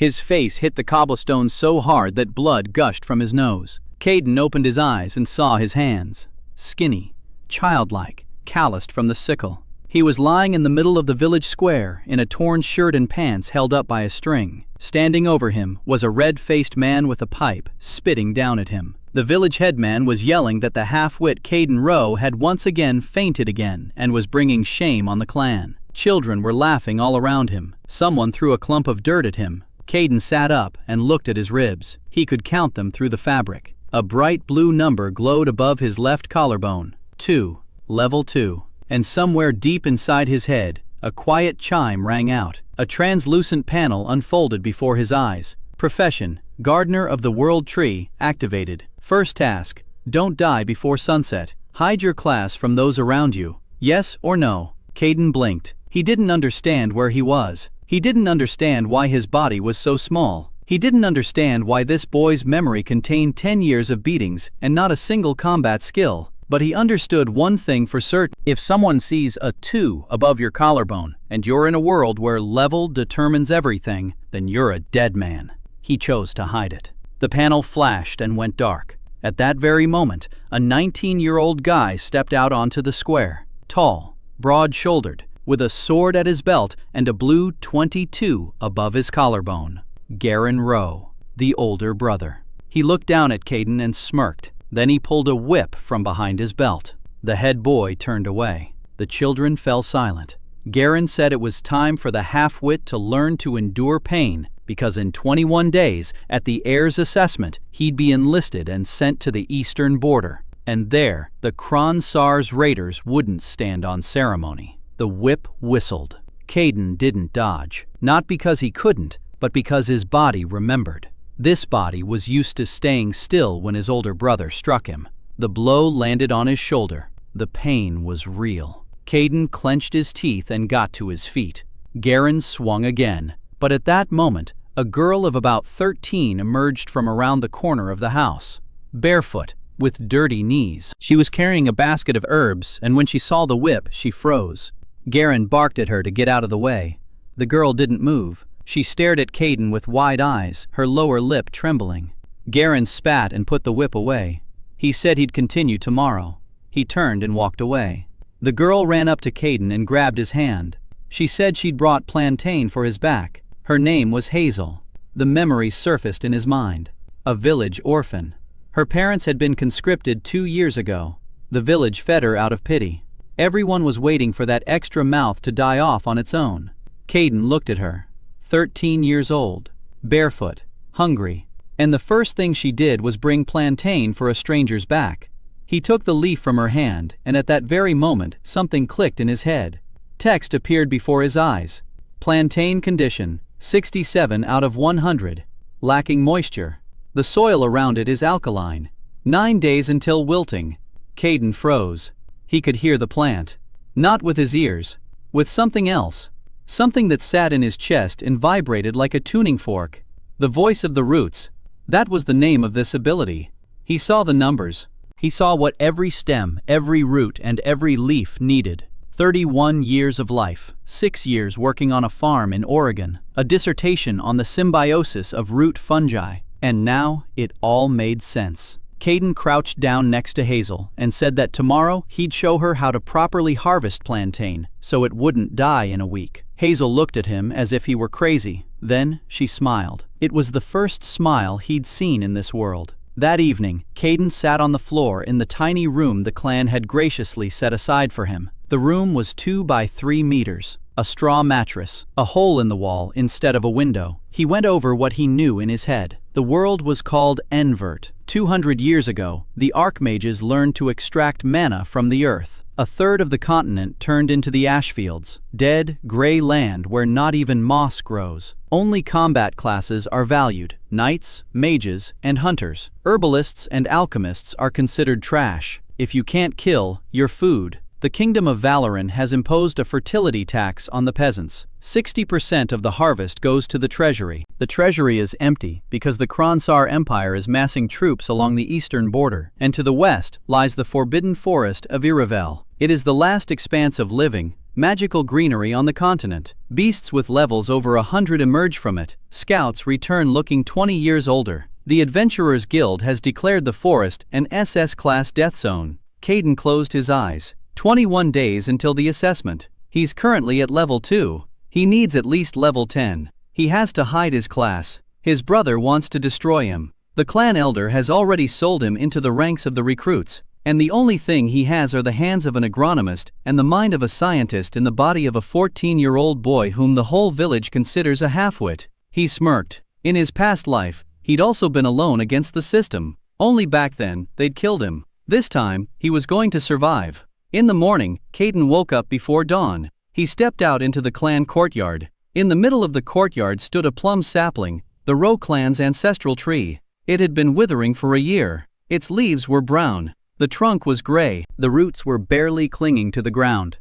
His face hit the cobblestones so hard that blood gushed from his nose. Caden opened his eyes and saw his hands. Skinny, childlike, calloused from the sickle. He was lying in the middle of the village square in a torn shirt and pants held up by a string. Standing over him was a red-faced man with a pipe, spitting down at him. The village headman was yelling that the half-wit Caden Rowe had once again fainted again and was bringing shame on the clan. Children were laughing all around him. Someone threw a clump of dirt at him. Caden sat up and looked at his ribs. He could count them through the fabric. A bright blue number glowed above his left collarbone. 2. Level 2. And somewhere deep inside his head, a quiet chime rang out. A translucent panel unfolded before his eyes. Profession: Gardener of the World Tree, activated. First task: don't die before sunset. Hide your class from those around you. Yes or no? Caden blinked. He didn't understand where he was. He didn't understand why his body was so small. He didn't understand why this boy's memory contained 10 years of beatings and not a single combat skill. But he understood one thing for certain. If someone sees a 2 above your collarbone, and you're in a world where level determines everything, then you're a dead man. He chose to hide it. The panel flashed and went dark. At that very moment, a 19-year-old guy stepped out onto the square. Tall, broad-shouldered, with a sword at his belt and a blue .22 above his collarbone. Garen Rowe, the older brother. He looked down at Caden and smirked. Then he pulled a whip from behind his belt. The head boy turned away. The children fell silent. Garen said it was time for the half-wit to learn to endure pain, because in 21 days, at the heir's assessment, he'd be enlisted and sent to the eastern border. And there, the Kronsar's raiders wouldn't stand on ceremony. The whip whistled. Caden didn't dodge, not because he couldn't, but because his body remembered. This body was used to staying still when his older brother struck him. The blow landed on his shoulder. The pain was real. Caden clenched his teeth and got to his feet. Garen swung again, but at that moment, a girl of about 13 emerged from around the corner of the house. Barefoot, with dirty knees. She was carrying a basket of herbs, and when she saw the whip, she froze. Garen barked at her to get out of the way. The girl didn't move. She stared at Caden with wide eyes, her lower lip trembling. Garen spat and put the whip away. He said he'd continue tomorrow. He turned and walked away. The girl ran up to Caden and grabbed his hand. She said she'd brought plantain for his back. Her name was Hazel. The memory surfaced in his mind. A village orphan. Her parents had been conscripted 2 years ago. The village fed her out of pity. Everyone was waiting for that extra mouth to die off on its own. Caden looked at her. 13 years old, barefoot, hungry, and the first thing she did was bring plantain for a stranger's back. He took the leaf from her hand, and at that very moment, something clicked in his head. Text appeared before his eyes. Plantain condition, 67 out of 100, lacking moisture. The soil around it is alkaline. 9 days until wilting. Caden froze. He could hear the plant. Not with his ears, with something else. Something that sat in his chest and vibrated like a tuning fork. The voice of the roots. That was the name of this ability. He saw the numbers. He saw what every stem, every root, and every leaf needed. 31 years of life, 6 years working on a farm in Oregon, a dissertation on the symbiosis of root fungi, and now it all made sense. Caden crouched down next to Hazel and said that tomorrow he'd show her how to properly harvest plantain so it wouldn't die in a week. Hazel looked at him as if he were crazy. Then she smiled. It was the first smile he'd seen in this world. That evening, Caden sat on the floor in the tiny room the clan had graciously set aside for him. The room was 2 by 3 meters. A straw mattress, a hole in the wall instead of a window. He went over what he knew in his head. The world was called Envert. 200 years ago, the Archmages learned to extract mana from the earth. A third of the continent turned into the ashfields, dead, gray land where not even moss grows. Only combat classes are valued: knights, mages, and hunters. Herbalists and alchemists are considered trash. If you can't kill, you're food. The Kingdom of Valoran has imposed a fertility tax on the peasants. 60% of the harvest goes to the treasury. The treasury is empty because the Kronsar Empire is massing troops along the eastern border, and to the west lies the forbidden forest of Iravel. It is the last expanse of living, Magical greenery on the continent. Beasts with levels over 100 emerge from it. Scouts return looking 20 years older. The Adventurers Guild has declared the forest an SS-class death zone. Caden closed his eyes. 21 days until the assessment. He's currently at level 2. He needs at least level 10. He has to hide his class. His brother wants to destroy him. The clan elder has already sold him into the ranks of the recruits, and the only thing he has are the hands of an agronomist and the mind of a scientist in the body of a 14-year-old boy whom the whole village considers a half-wit. He smirked. In his past life, he'd also been alone against the system. Only back then, they'd killed him. This time, he was going to survive. In the morning, Caden woke up before dawn. He stepped out into the clan courtyard. In the middle of the courtyard stood a plum sapling, the Roe clan's ancestral tree. It had been withering for a year. Its leaves were brown. The trunk was gray. The roots were barely clinging to the ground.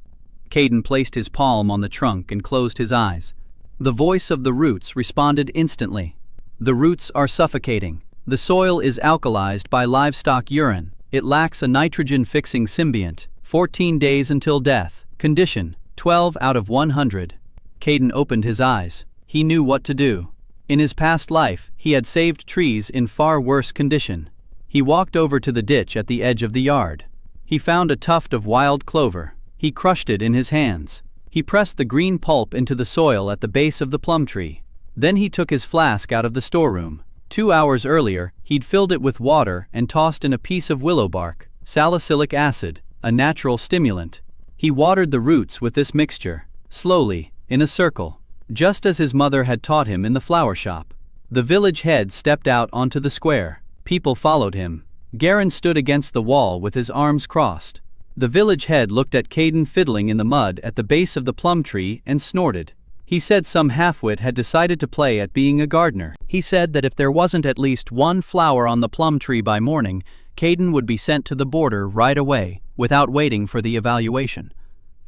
Caden placed his palm on the trunk and closed his eyes. The voice of the roots responded instantly. The roots are suffocating. The soil is alkalized by livestock urine. It lacks a nitrogen-fixing symbiont. 14 days until death. Condition: 12 out of 100. Caden opened his eyes. He knew what to do. In his past life, he had saved trees in far worse condition. He walked over to the ditch at the edge of the yard. He found a tuft of wild clover. He crushed it in his hands. He pressed the green pulp into the soil at the base of the plum tree. Then he took his flask out of the storeroom. 2 hours earlier, he'd filled it with water and tossed in a piece of willow bark, salicylic acid, a natural stimulant. He watered the roots with this mixture, slowly, in a circle, just as his mother had taught him in the flower shop. The village head stepped out onto the square. People followed him. Garen stood against the wall with his arms crossed. The village head looked at Caden fiddling in the mud at the base of the plum tree and snorted. He said some halfwit had decided to play at being a gardener. He said that if there wasn't at least one flower on the plum tree by morning, Caden would be sent to the border right away, without waiting for the evaluation.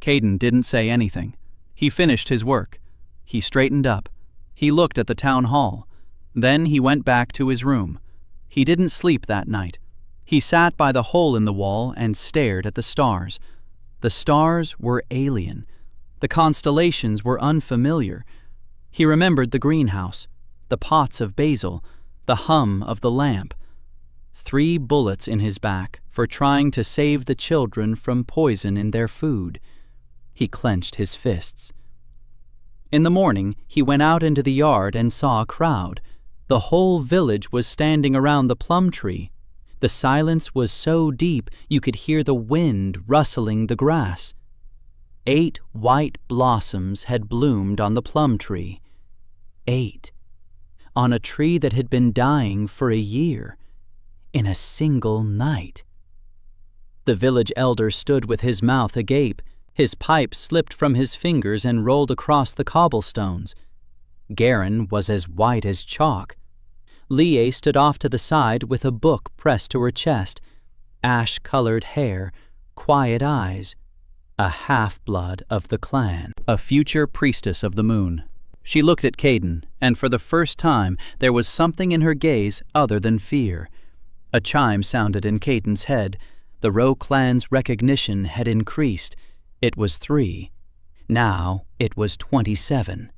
Caden didn't say anything. He finished his work. He straightened up. He looked at the town hall. Then he went back to his room. He didn't sleep that night. He sat by the hole in the wall and stared at the stars. The stars were alien. The constellations were unfamiliar. He remembered the greenhouse, the pots of basil, the hum of the lamp. 3 bullets in his back for trying to save the children from poison in their food. He clenched his fists. In the morning, he went out into the yard and saw a crowd. The whole village was standing around the plum tree. The silence was so deep you could hear the wind rustling the grass. 8 white blossoms had bloomed on the plum tree. 8. On a tree that had been dying for a year. In a single night. The village elder stood with his mouth agape. His pipe slipped from his fingers and rolled across the cobblestones. Garen was as white as chalk. Lie stood off to the side with a book pressed to her chest. Ash-colored hair, quiet eyes. A half-blood of the clan. A future priestess of the moon. She looked at Caden, and for the first time there was something in her gaze other than fear. A chime sounded in Caden's head. The Roe clan's recognition had increased. It was 3. Now it was 27.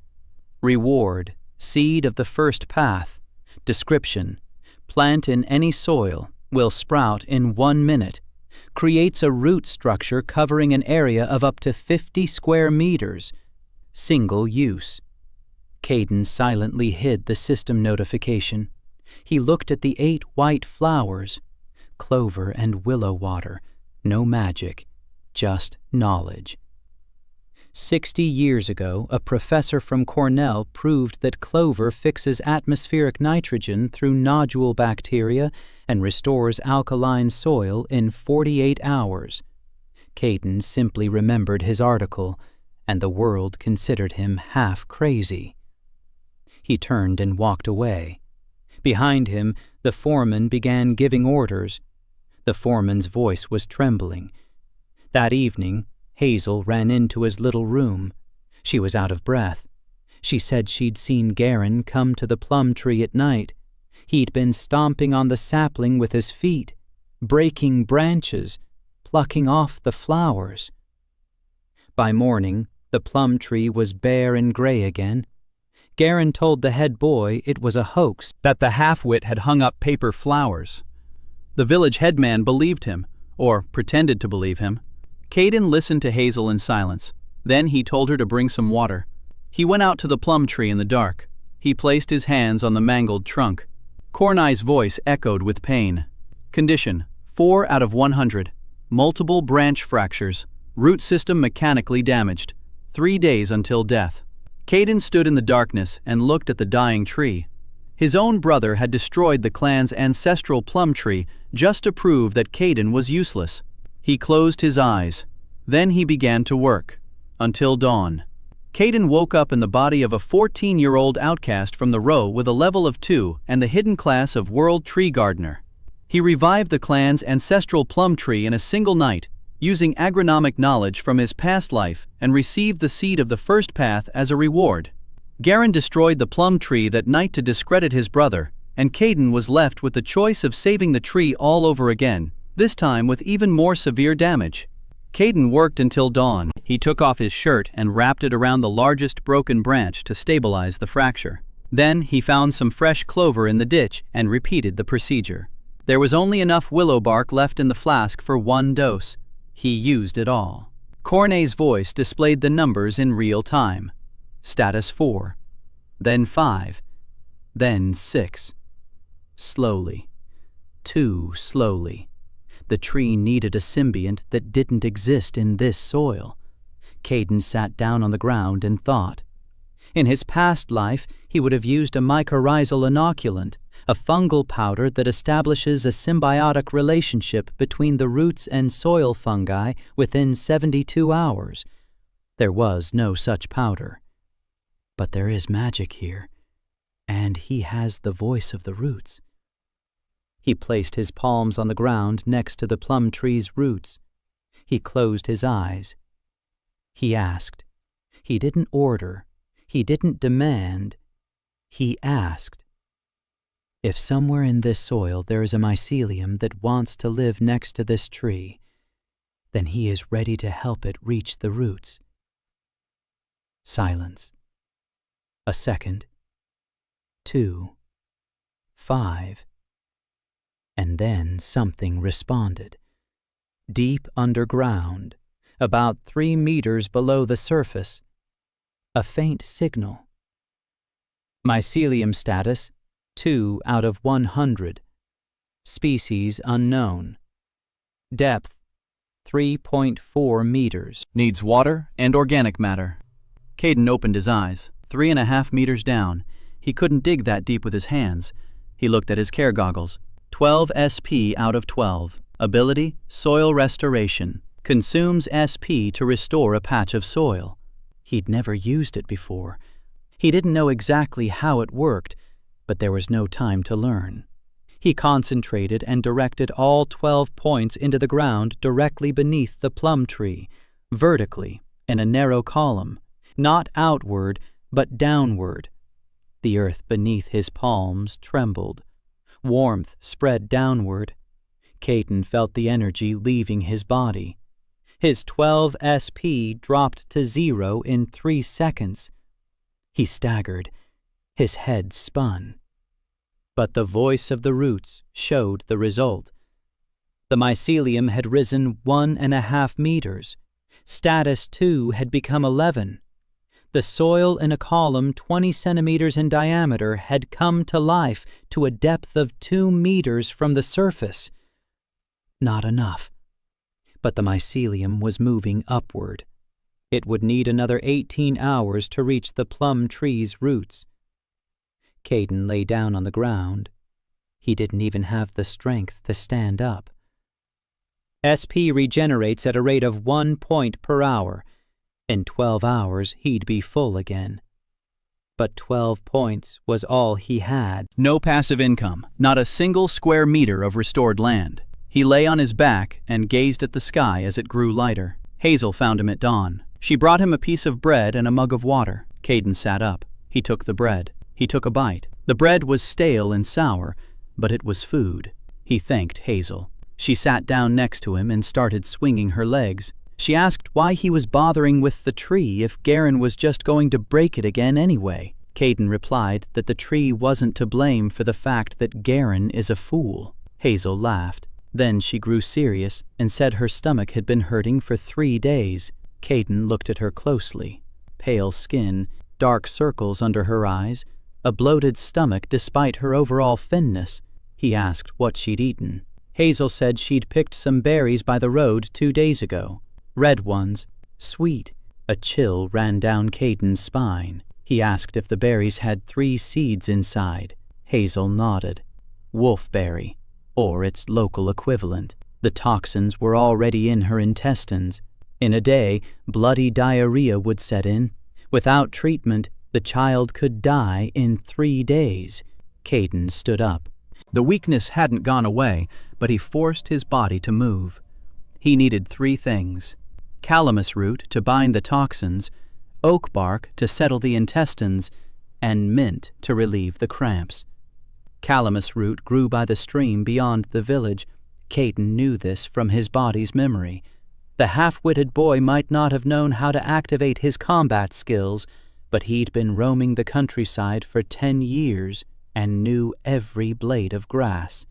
Reward, seed of the first path. Description: plant in any soil, will sprout in 1 minute. Creates a root structure covering an area of up to 50 square meters. Single use. Caden silently hid the system notification. He looked at the 8 white flowers. Clover and willow water. No magic. Just knowledge. 60 years ago, a professor from Cornell proved that clover fixes atmospheric nitrogen through nodule bacteria and restores alkaline soil in 48 hours. Caden simply remembered his article, and the world considered him half crazy. He turned and walked away. Behind him, the foreman began giving orders. The foreman's voice was trembling. That evening, Hazel ran into his little room. She was out of breath. She said she'd seen Garen come to the plum tree at night. He'd been stomping on the sapling with his feet, breaking branches, plucking off the flowers. By morning, the plum tree was bare and gray again. Garin told the head boy it was a hoax, that the half-wit had hung up paper flowers. The village headman believed him, or pretended to believe him. Caden listened to Hazel in silence. Then he told her to bring some water. He went out to the plum tree in the dark. He placed his hands on the mangled trunk. Cornai's voice echoed with pain. Condition: 4 out of 100. Multiple branch fractures. Root system mechanically damaged. 3 days until death. Caden stood in the darkness and looked at the dying tree. His own brother had destroyed the clan's ancestral plum tree just to prove that Caden was useless. He closed his eyes. Then he began to work. Until dawn. Caden woke up in the body of a 14-year-old outcast from the row with a level of 2 and the hidden class of World Tree Gardener. He revived the clan's ancestral plum tree in a single night, using agronomic knowledge from his past life, and received the seed of the first path as a reward. Garin destroyed the plum tree that night to discredit his brother, and Caden was left with the choice of saving the tree all over again, this time with even more severe damage. Caden worked until dawn. He took off his shirt and wrapped it around the largest broken branch to stabilize the fracture. Then he found some fresh clover in the ditch and repeated the procedure. There was only enough willow bark left in the flask for 1 dose. He used it all. Cornai's voice displayed the numbers in real time. Status 4. Then 5. Then 6. Slowly. Too slowly. The tree needed a symbiont that didn't exist in this soil. Caden sat down on the ground and thought. In his past life, he would have used a mycorrhizal inoculant, a fungal powder that establishes a symbiotic relationship between the roots and soil fungi within 72 hours. There was no such powder. But there is magic here, and he has the voice of the roots. He placed his palms on the ground next to the plum tree's roots. He closed his eyes. He asked. He didn't order. He didn't demand. He asked. If somewhere in this soil there is a mycelium that wants to live next to this tree, then he is ready to help it reach the roots. Silence. A second. 2. 5. And then something responded. Deep underground, about 3 meters below the surface, a faint signal. Mycelium status, 2 out of 100. Species unknown. Depth, 3.4 meters. Needs water and organic matter. Caden opened his eyes. 3.5 meters down. He couldn't dig that deep with his hands. He looked at his care goggles. 12 SP out of 12. Ability, soil restoration. Consumes SP to restore a patch of soil. He'd never used it before. He didn't know exactly how it worked, but there was no time to learn. He concentrated and directed all 12 points into the ground directly beneath the plum tree, vertically, in a narrow column, not outward, but downward. The earth beneath his palms trembled. Warmth spread downward. Caden felt the energy leaving his body. His 12 SP dropped to 0 in 3 seconds. He staggered. His head spun. But the voice of the roots showed the result. The mycelium had risen 1.5 meters. Status 2 had become 11. The soil in a column 20 centimeters in diameter had come to life to a depth of 2 meters from the surface. Not enough. But the mycelium was moving upward. It would need another 18 hours to reach the plum tree's roots. Caden lay down on the ground. He didn't even have the strength to stand up. SP regenerates at a rate of 1 point per hour. In 12 hours, he'd be full again. But 12 points was all he had. No passive income, not a single square meter of restored land. He lay on his back and gazed at the sky as it grew lighter. Hazel found him at dawn. She brought him a piece of bread and a mug of water. Caden sat up. He took the bread. He took a bite. The bread was stale and sour, but it was food. He thanked Hazel. She sat down next to him and started swinging her legs. She asked why he was bothering with the tree if Garen was just going to break it again anyway. Caden replied that the tree wasn't to blame for the fact that Garen is a fool. Hazel laughed. Then she grew serious and said her stomach had been hurting for 3 days. Caden looked at her closely. Pale skin, dark circles under her eyes, a bloated stomach despite her overall thinness. He asked what she'd eaten. Hazel said she'd picked some berries by the road 2 days ago. Red ones, sweet. A chill ran down Caden's spine. He asked if the berries had 3 seeds inside. Hazel nodded. Wolfberry, or its local equivalent. The toxins were already in her intestines. In a day, bloody diarrhea would set in. Without treatment, the child could die in 3 days. Caden stood up. The weakness hadn't gone away, but he forced his body to move. He needed 3 things: calamus root to bind the toxins, oak bark to settle the intestines, and mint to relieve the cramps. Calamus root grew by the stream beyond the village. Caden knew this from his body's memory. The half-witted boy might not have known how to activate his combat skills, but he'd been roaming the countryside for 10 years and knew every blade of grass.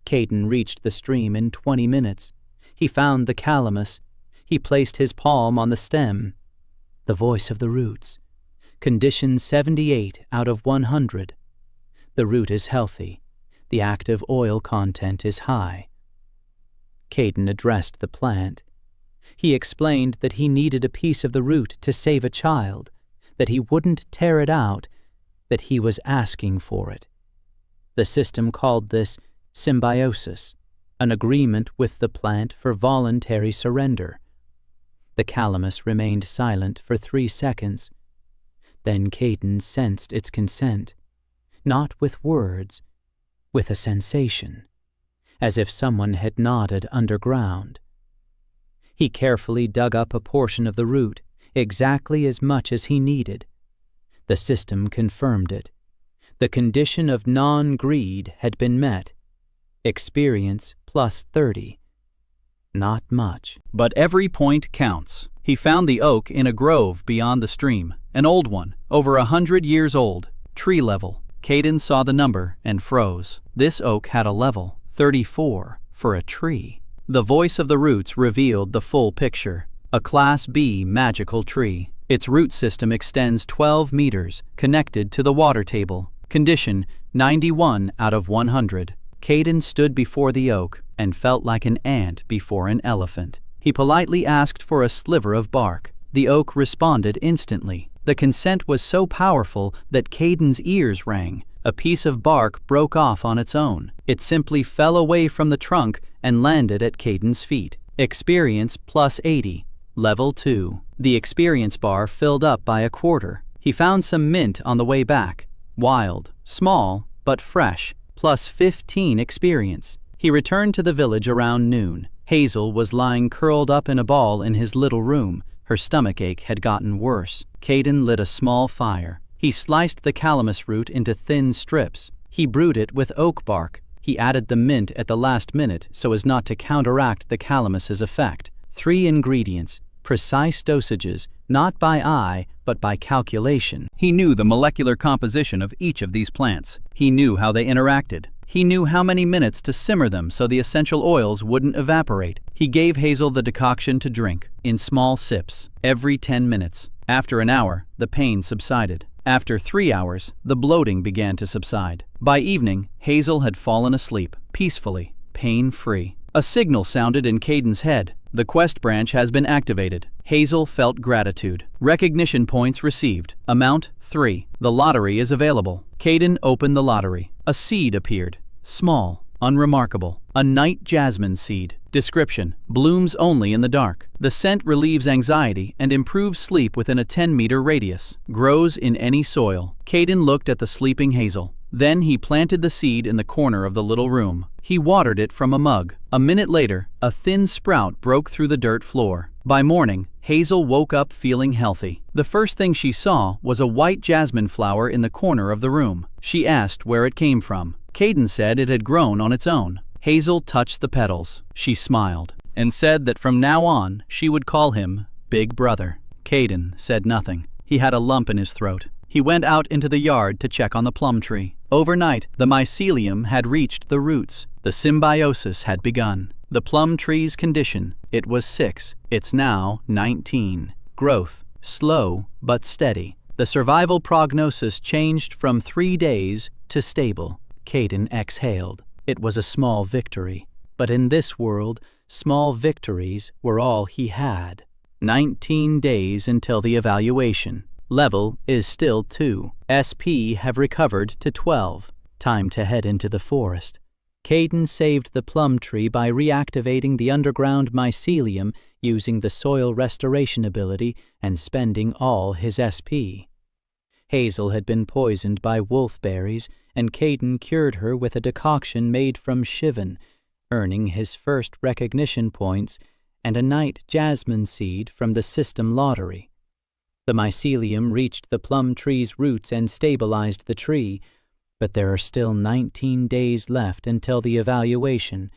Caden reached the stream in 20 minutes. He found the calamus. He placed his palm on the stem. The voice of the roots. Condition 78 out of 100. The root is healthy. The active oil content is high. Caden addressed the plant. He explained that he needed a piece of the root to save a child, that he wouldn't tear it out, that he was asking for it. The system called this symbiosis, an agreement with the plant for voluntary surrender. The calamus remained silent for 3 seconds. Then Caden sensed its consent, not with words, with a sensation, as if someone had nodded underground. He carefully dug up a portion of the root, exactly as much as he needed. The system confirmed it. The condition of non-greed had been met. Experience plus 30. Not much. But every point counts. He found the oak in a grove beyond the stream, an old one, over 100 years old, tree level. Caden saw the number and froze. This oak had a level, 34, for a tree. The voice of the roots revealed the full picture. A Class B magical tree. Its root system extends 12 meters, connected to the water table. Condition 91 out of 100. Caden stood before the oak and felt like an ant before an elephant. He politely asked for a sliver of bark. The oak responded instantly. The consent was so powerful that Caden's ears rang. A piece of bark broke off on its own. It simply fell away from the trunk and landed at Caden's feet. Experience plus 80. Level 2. The experience bar filled up by a quarter. He found some mint on the way back. Wild, small, but fresh, plus 15 experience. He returned to the village around noon. Hazel was lying curled up in a ball in his little room. Her stomach ache had gotten worse. Caden lit a small fire. He sliced the calamus root into thin strips. He brewed it with oak bark. He added the mint at the last minute so as not to counteract the calamus's effect. 3 ingredients, precise dosages, not by eye, but by calculation. He knew the molecular composition of each of these plants. He knew how they interacted. He knew how many minutes to simmer them so the essential oils wouldn't evaporate. He gave Hazel the decoction to drink, in small sips, every 10 minutes. After an hour, the pain subsided. After 3 hours, the bloating began to subside. By evening, Hazel had fallen asleep, peacefully, pain-free. A signal sounded in Caden's head. The quest branch has been activated. Hazel felt gratitude. Recognition points received. Amount 3. The lottery is available. Caden opened the lottery. A seed appeared. Small, unremarkable. A night jasmine seed. Description: blooms only in the dark. The scent relieves anxiety and improves sleep within a 10-meter radius. Grows in any soil. Caden looked at the sleeping Hazel. Then he planted the seed in the corner of the little room. He watered it from a mug. A minute later, a thin sprout broke through the dirt floor. By morning, Hazel woke up feeling healthy. The first thing she saw was a white jasmine flower in the corner of the room. She asked where it came from. Caden said it had grown on its own. Hazel touched the petals. She smiled. and said that from now on she would call him Big Brother. Caden said nothing. He had a lump in his throat. He went out into the yard to check on the plum tree. Overnight, the mycelium had reached the roots. The symbiosis had begun. The plum tree's condition, it was 6. It's now 19. Growth, slow but steady. The survival prognosis changed from 3 days to stable. Caden exhaled. It was a small victory. But in this world, small victories were all he had. 19 days until the evaluation. Level is still 2. SP have recovered to 12. Time to head into the forest. Caden saved the plum tree by reactivating the underground mycelium using the soil restoration ability and spending all his SP. Hazel had been poisoned by wolfberries, and Caden cured her with a decoction made from chivin, earning his first recognition points and a night jasmine seed from the system lottery. The mycelium reached the plum tree's roots and stabilized the tree, but there are still 19 days left until the evaluation,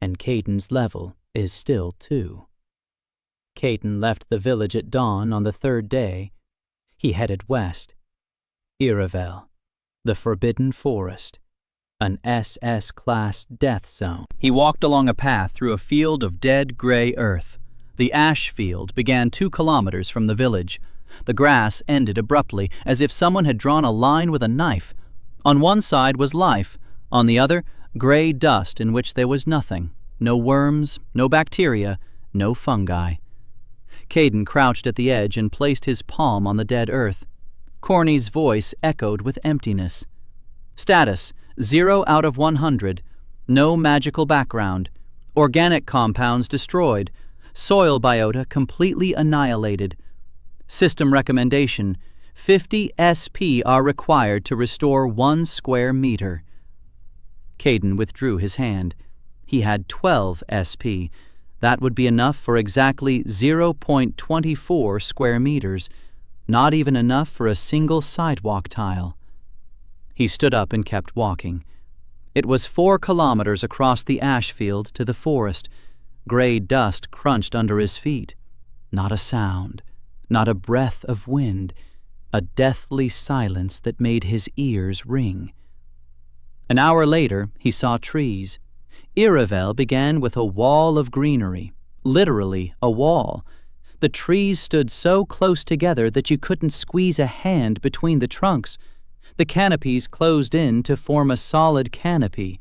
and Caden's level is still 2. Caden left the village at dawn on the 3rd day. He headed west. Iravel, the Forbidden Forest, an SS-class death zone. He walked along a path through a field of dead gray earth. The ash field began 2 kilometers from the village. The grass ended abruptly, as if someone had drawn a line with a knife. On one side was life, on the other, gray dust in which there was nothing. No worms, no bacteria, no fungi. Caden crouched at the edge and placed his palm on the dead earth. Corny's voice echoed with emptiness. Status, 0 out of 100. No magical background. Organic compounds destroyed. Soil biota completely annihilated. System recommendation, 50 SP are required to restore 1 square meter. Caden withdrew his hand. He had 12 SP. That would be enough for exactly 0.24 square meters, not even enough for a single sidewalk tile. He stood up and kept walking. It was 4 kilometers across the ash field to the forest. Gray dust crunched under his feet. Not a sound, not a breath of wind, a deathly silence that made his ears ring. An hour later, he saw trees. Iravel began with a wall of greenery, literally a wall. The trees stood so close together that you couldn't squeeze a hand between the trunks. The canopies closed in to form a solid canopy.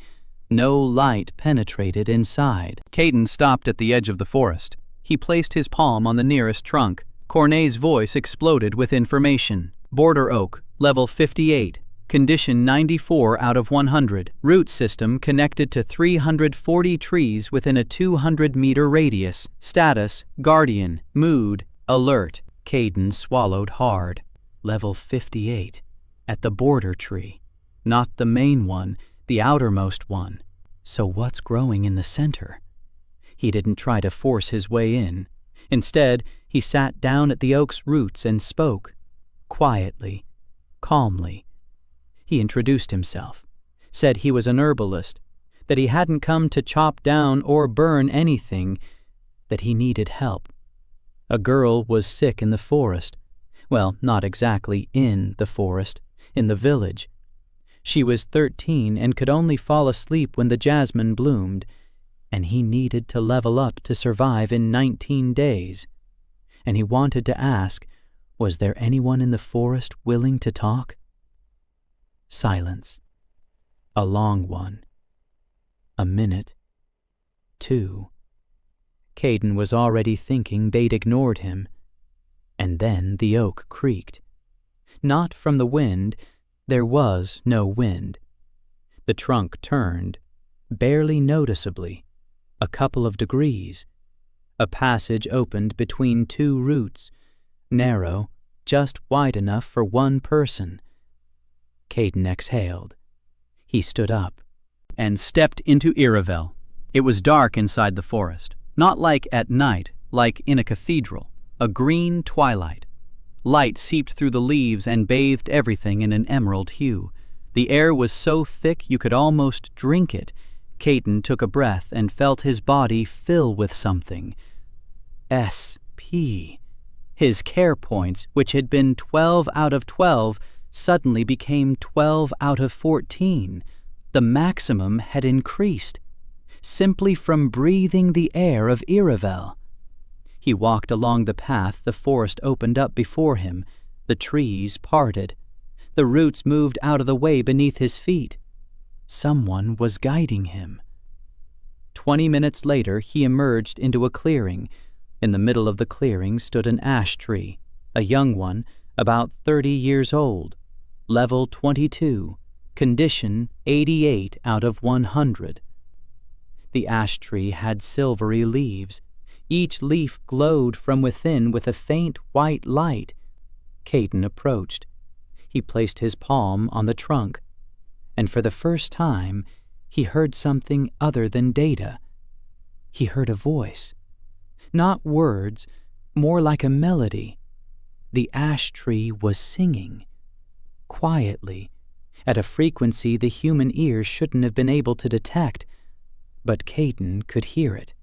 No light penetrated inside. Caden stopped at the edge of the forest. He placed his palm on the nearest trunk. Cornet's voice exploded with information. Border oak, level 58. Condition 94 out of 100. Root system connected to 340 trees within a 200-meter radius. Status, guardian. Mood, alert. Caden swallowed hard. Level 58. At the border tree. Not the main one, the outermost one. So what's growing in the center? He didn't try to force his way in. Instead, he sat down at the oak's roots and spoke. Quietly, calmly. He introduced himself, said he was an herbalist, that he hadn't come to chop down or burn anything, that he needed help. A girl was sick in the forest. Well, not exactly in the forest, in the village. She was 13 and could only fall asleep when the jasmine bloomed, and he needed to level up to survive in 19 days. And he wanted to ask, was there anyone in the forest willing to talk? Silence. A long one. A minute. 2. Caden was already thinking they'd ignored him. And then the oak creaked. Not from the wind. There was no wind. The trunk turned, barely noticeably, a couple of degrees. A passage opened between 2 roots, narrow, just wide enough for 1 person. Caden exhaled. He stood up and stepped into Iravel. It was dark inside the forest, not like at night, like in a cathedral, a green twilight. Light seeped through the leaves and bathed everything in an emerald hue. The air was so thick you could almost drink it. Caden took a breath and felt his body fill with something. SP. His care points, which had been 12 out of 12, suddenly became 12 out of 14. The maximum had increased, simply from breathing the air of Iravel. He walked along the path the forest opened up before him. The trees parted. The roots moved out of the way beneath his feet. Someone was guiding him. 20 minutes later, he emerged into a clearing. In the middle of the clearing stood an ash tree, a young one, about 30 years old. Level 22, condition 88 out of 100. The ash tree had silvery leaves. Each leaf glowed from within with a faint white light. Caden approached. He placed his palm on the trunk, and for the first time, he heard something other than data. He heard a voice. Not words, more like a melody. The ash tree was singing, quietly, at a frequency the human ear shouldn't have been able to detect, but Caden could hear it.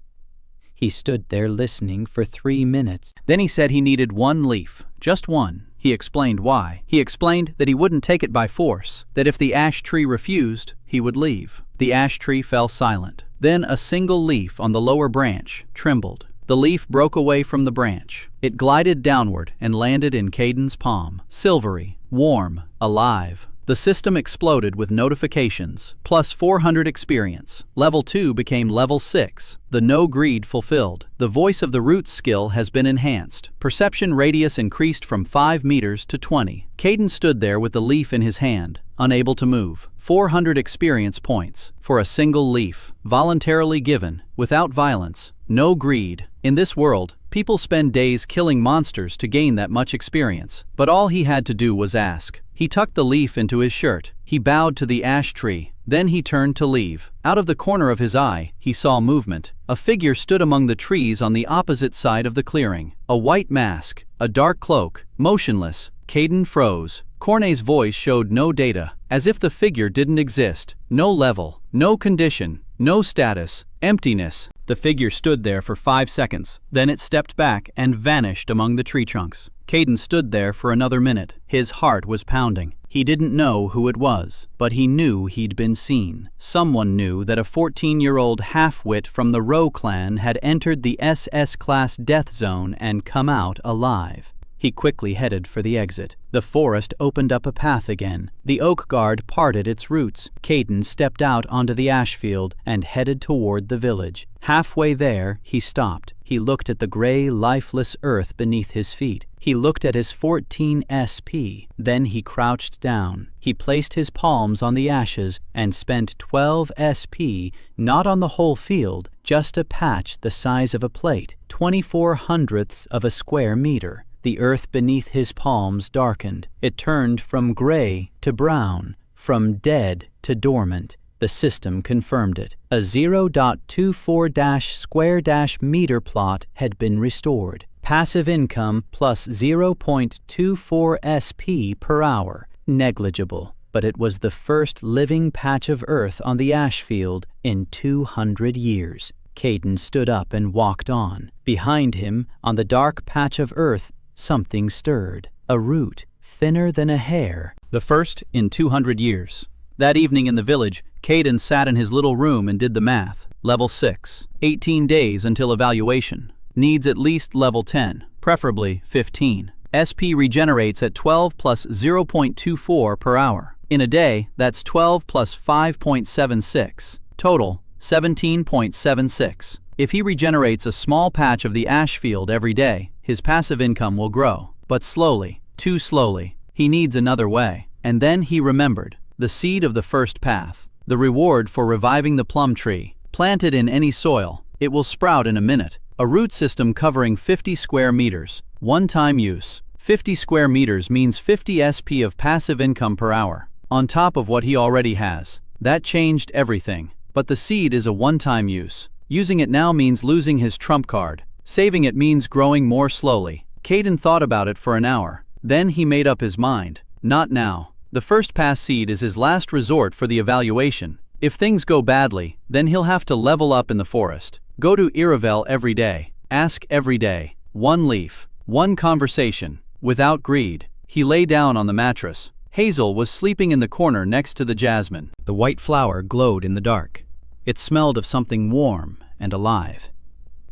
He stood there listening for 3 minutes. Then he said he needed one leaf, just one. He explained why. He explained that he wouldn't take it by force, that if the ash tree refused, he would leave. The ash tree fell silent. Then a single leaf on the lower branch trembled. The leaf broke away from the branch. It glided downward and landed in Caden's palm. Silvery, warm, alive. The system exploded with notifications, plus 400 experience. Level 2 became level 6. The no greed fulfilled. The voice of the roots skill has been enhanced. Perception radius increased from 5 meters to 20. Caden stood there with the leaf in his hand, unable to move. 400 experience points for a single leaf, voluntarily given, without violence. No greed. In this world, people spend days killing monsters to gain that much experience, but all he had to do was ask. He tucked the leaf into his shirt. He bowed to the ash tree. Then he turned to leave. Out of the corner of his eye, he saw movement. A figure stood among the trees on the opposite side of the clearing. A white mask, a dark cloak, motionless. Caden froze. Cornet's voice showed no data, as if the figure didn't exist. No level, no condition, no status, emptiness. The figure stood there for 5 seconds. Then it stepped back and vanished among the tree trunks. Caden stood there for another minute. His heart was pounding. He didn't know who it was, but he knew he'd been seen. Someone knew that a 14-year-old half-wit from the Rowe clan had entered the SS-class death zone and come out alive. He quickly headed for the exit. The forest opened up a path again. The oak guard parted its roots. Caden stepped out onto the ash field and headed toward the village. Halfway there, he stopped. He looked at the gray, lifeless earth beneath his feet. He looked at his 14 SP. Then he crouched down. He placed his palms on the ashes and spent 12 SP, not on the whole field, just a patch the size of a plate, 24 hundredths of a square meter. The earth beneath his palms darkened. It turned from gray to brown, from dead to dormant. The system confirmed it. A 0.24-square-meter plot had been restored. Passive income plus 0.24 SP per hour. Negligible, but it was the first living patch of earth on the ash field in 200 years. Caden stood up and walked on. Behind him, on the dark patch of earth, something stirred. A root, thinner than a hair. The first in 200 years. That evening in the village, Caden sat in his little room and did the math. Level 6. 18 days until evaluation. Needs at least level 10, preferably 15. SP regenerates at 12 plus 0.24 per hour. In a day, that's 12 plus 5.76. Total, 17.76. If he regenerates a small patch of the ash field every day, his passive income will grow. But slowly, too slowly. He needs another way. And then he remembered. The seed of the first path. The reward for reviving the plum tree. Planted in any soil, it will sprout in a minute. A root system covering 50 square meters. One-time use. 50 square meters means 50 SP of passive income per hour, on top of what he already has. That changed everything. But the seed is a one-time use. Using it now means losing his trump card. Saving it means growing more slowly. Caden thought about it for an hour. Then he made up his mind. Not now. The first pass seed is his last resort for the evaluation. If things go badly, then he'll have to level up in the forest. Go to Iravel every day. Ask every day. One leaf. One conversation. Without greed. He lay down on the mattress. Hazel was sleeping in the corner next to the jasmine. The white flower glowed in the dark. It smelled of something warm and alive.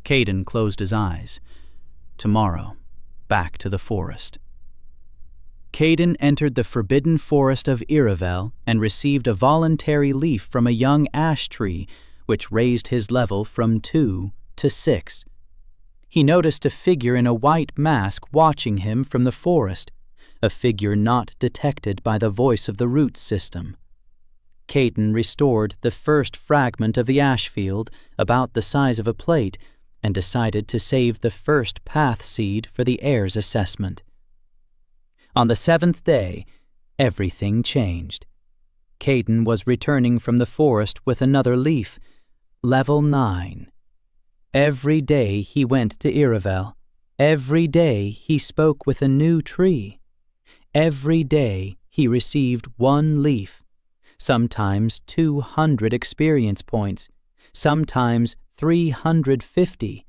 Caden closed his eyes. Tomorrow, back to the forest. Caden entered the forbidden forest of Iravel and received a voluntary leaf from a young ash tree, which raised his level from 2 to 6. He noticed a figure in a white mask watching him from the forest, a figure not detected by the voice of the root system. Caden restored the first fragment of the ash field, about the size of a plate, and decided to save the first path seed for the heirs assessment. On the 7th day, everything changed. Caden was returning from the forest with another leaf, level 9. Every day he went to Iravel. Every day he spoke with a new tree. Every day he received 1 leaf, sometimes 200 experience points, sometimes 350.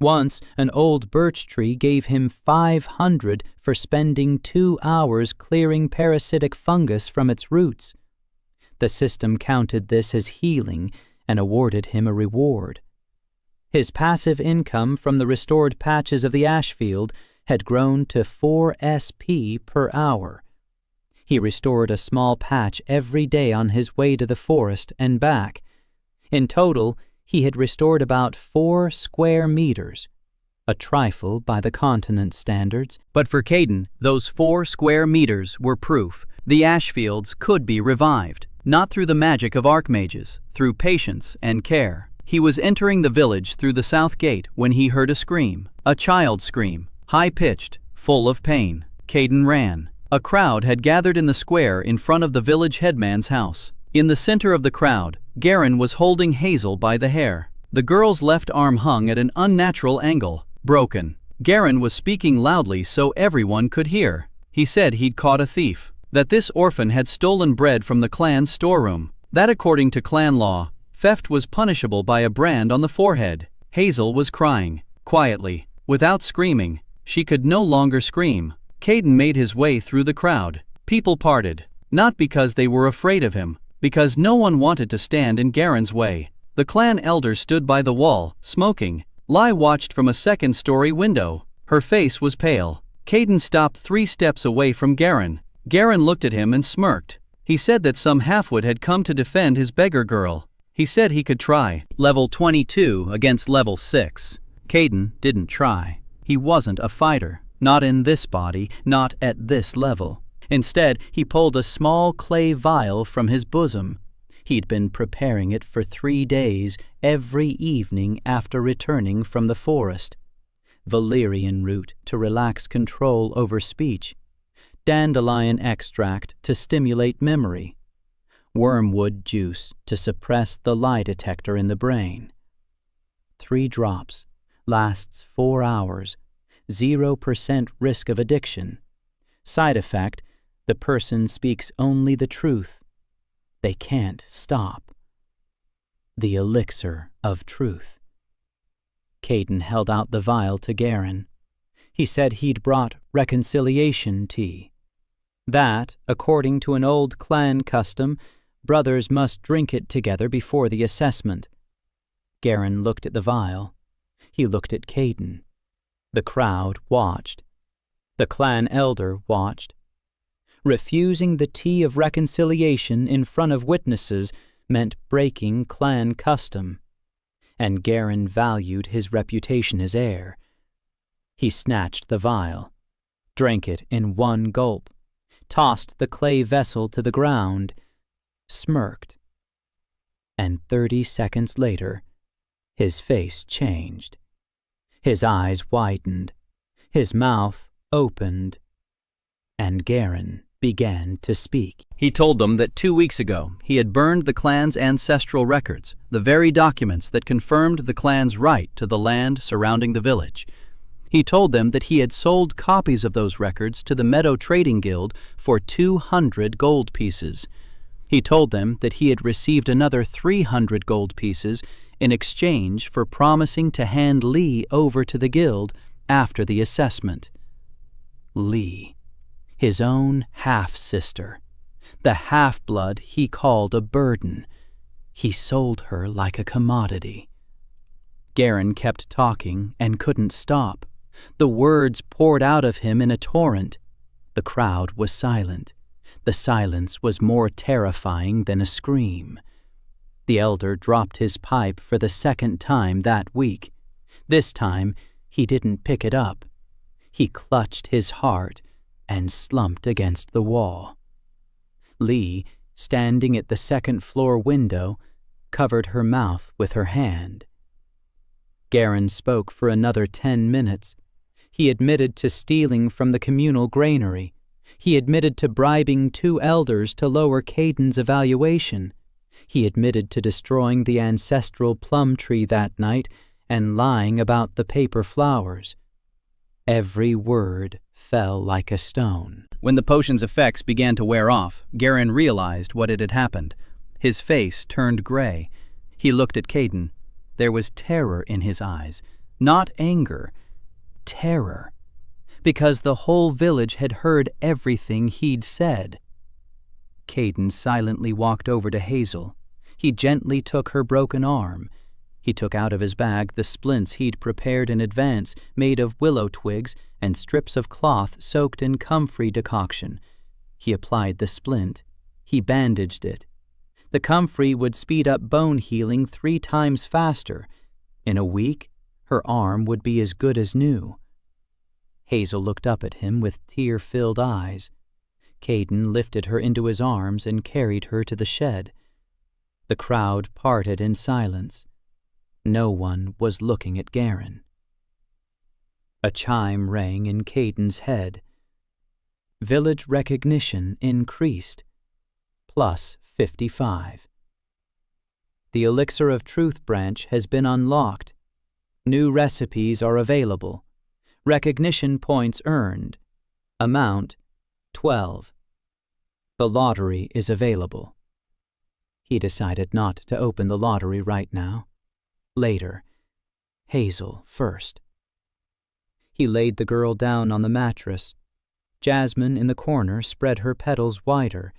Once, an old birch tree gave him 500 for spending 2 hours clearing parasitic fungus from its roots. The system counted this as healing and awarded him a reward. His passive income from the restored patches of the ash field had grown to 4 SP per hour. He restored a small patch every day on his way to the forest and back. In total, he had restored about 4 square meters, a trifle by the continent standards. But for Caden, those 4 square meters were proof the ash fields could be revived, not through the magic of archmages, through patience and care. He was entering the village through the south gate when he heard a scream, a child's scream, high-pitched, full of pain. Caden ran. A crowd had gathered in the square in front of the village headman's house. In the center of the crowd, Garen was holding Hazel by the hair. The girl's left arm hung at an unnatural angle, broken. Garen was speaking loudly so everyone could hear. He said he'd caught a thief, that this orphan had stolen bread from the clan's storeroom, that according to clan law, theft was punishable by a brand on the forehead. Hazel was crying, quietly, without screaming. She could no longer scream. Caden made his way through the crowd. People parted, not because they were afraid of him, because no one wanted to stand in Garen's way. The clan elder stood by the wall, smoking. Lai watched from a second-story window. Her face was pale. Caden stopped 3 steps away from Garen. Garen looked at him and smirked. He said that some halfwit had come to defend his beggar girl. He said he could try. Level 22 against level 6. Caden didn't try. He wasn't a fighter. Not in this body, not at this level. Instead, he pulled a small clay vial from his bosom. He'd been preparing it for 3 days, every evening after returning from the forest. Valerian root to relax control over speech. Dandelion extract to stimulate memory. Wormwood juice to suppress the lie detector in the brain. 3 drops. Lasts 4 hours. 0% risk of addiction. Side effect, the person speaks only the truth. They can't stop. The elixir of truth. Caden held out the vial to Garen. He said he'd brought reconciliation tea. That, according to an old clan custom, brothers must drink it together before the assessment. Garen looked at the vial. He looked at Caden. The crowd watched. The clan elder watched. Refusing the tea of reconciliation in front of witnesses meant breaking clan custom, and Garen valued his reputation as heir. He snatched the vial, drank it in 1 gulp, tossed the clay vessel to the ground, smirked, and 30 seconds later, his face changed. His eyes widened, his mouth opened, and Garen began to speak. He told them that 2 weeks ago he had burned the clan's ancestral records, the very documents that confirmed the clan's right to the land surrounding the village. He told them that he had sold copies of those records to the Meadow Trading Guild for 200 gold pieces. He told them that he had received another 300 gold pieces in exchange for promising to hand Lee over to the guild after the assessment. Lee, his own half-sister, the half-blood he called a burden. He sold her like a commodity. Garen kept talking and couldn't stop. The words poured out of him in a torrent. The crowd was silent. The silence was more terrifying than a scream. The elder dropped his pipe for the second time that week. This time, he didn't pick it up. He clutched his heart and slumped against the wall. Lee, standing at the second-floor window, covered her mouth with her hand. Garen spoke for another 10 minutes. He admitted to stealing from the communal granary. He admitted to bribing 2 elders to lower Caden's evaluation. He admitted to destroying the ancestral plum tree that night and lying about the paper flowers. Every word fell like a stone. When the potion's effects began to wear off, Garen realized what had happened. His face turned gray. He looked at Caden. There was terror in his eyes. Not anger. Terror. Because the whole village had heard everything he'd said. Caden silently walked over to Hazel. He gently took her broken arm. He took out of his bag the splints he'd prepared in advance, made of willow twigs and strips of cloth soaked in comfrey decoction. He applied the splint. He bandaged it. The comfrey would speed up bone healing 3 times faster. In a week, her arm would be as good as new. Hazel looked up at him with tear-filled eyes. Caden lifted her into his arms and carried her to the shed. The crowd parted in silence. No one was looking at Garen. A chime rang in Caden's head. Village recognition increased, plus 55. The Elixir of Truth branch has been unlocked. New recipes are available. Recognition points earned. Amount 12. The lottery is available. He decided not to open the lottery right now. Later. Hazel first. He laid the girl down on the mattress. Jasmine in the corner spread her petals wider.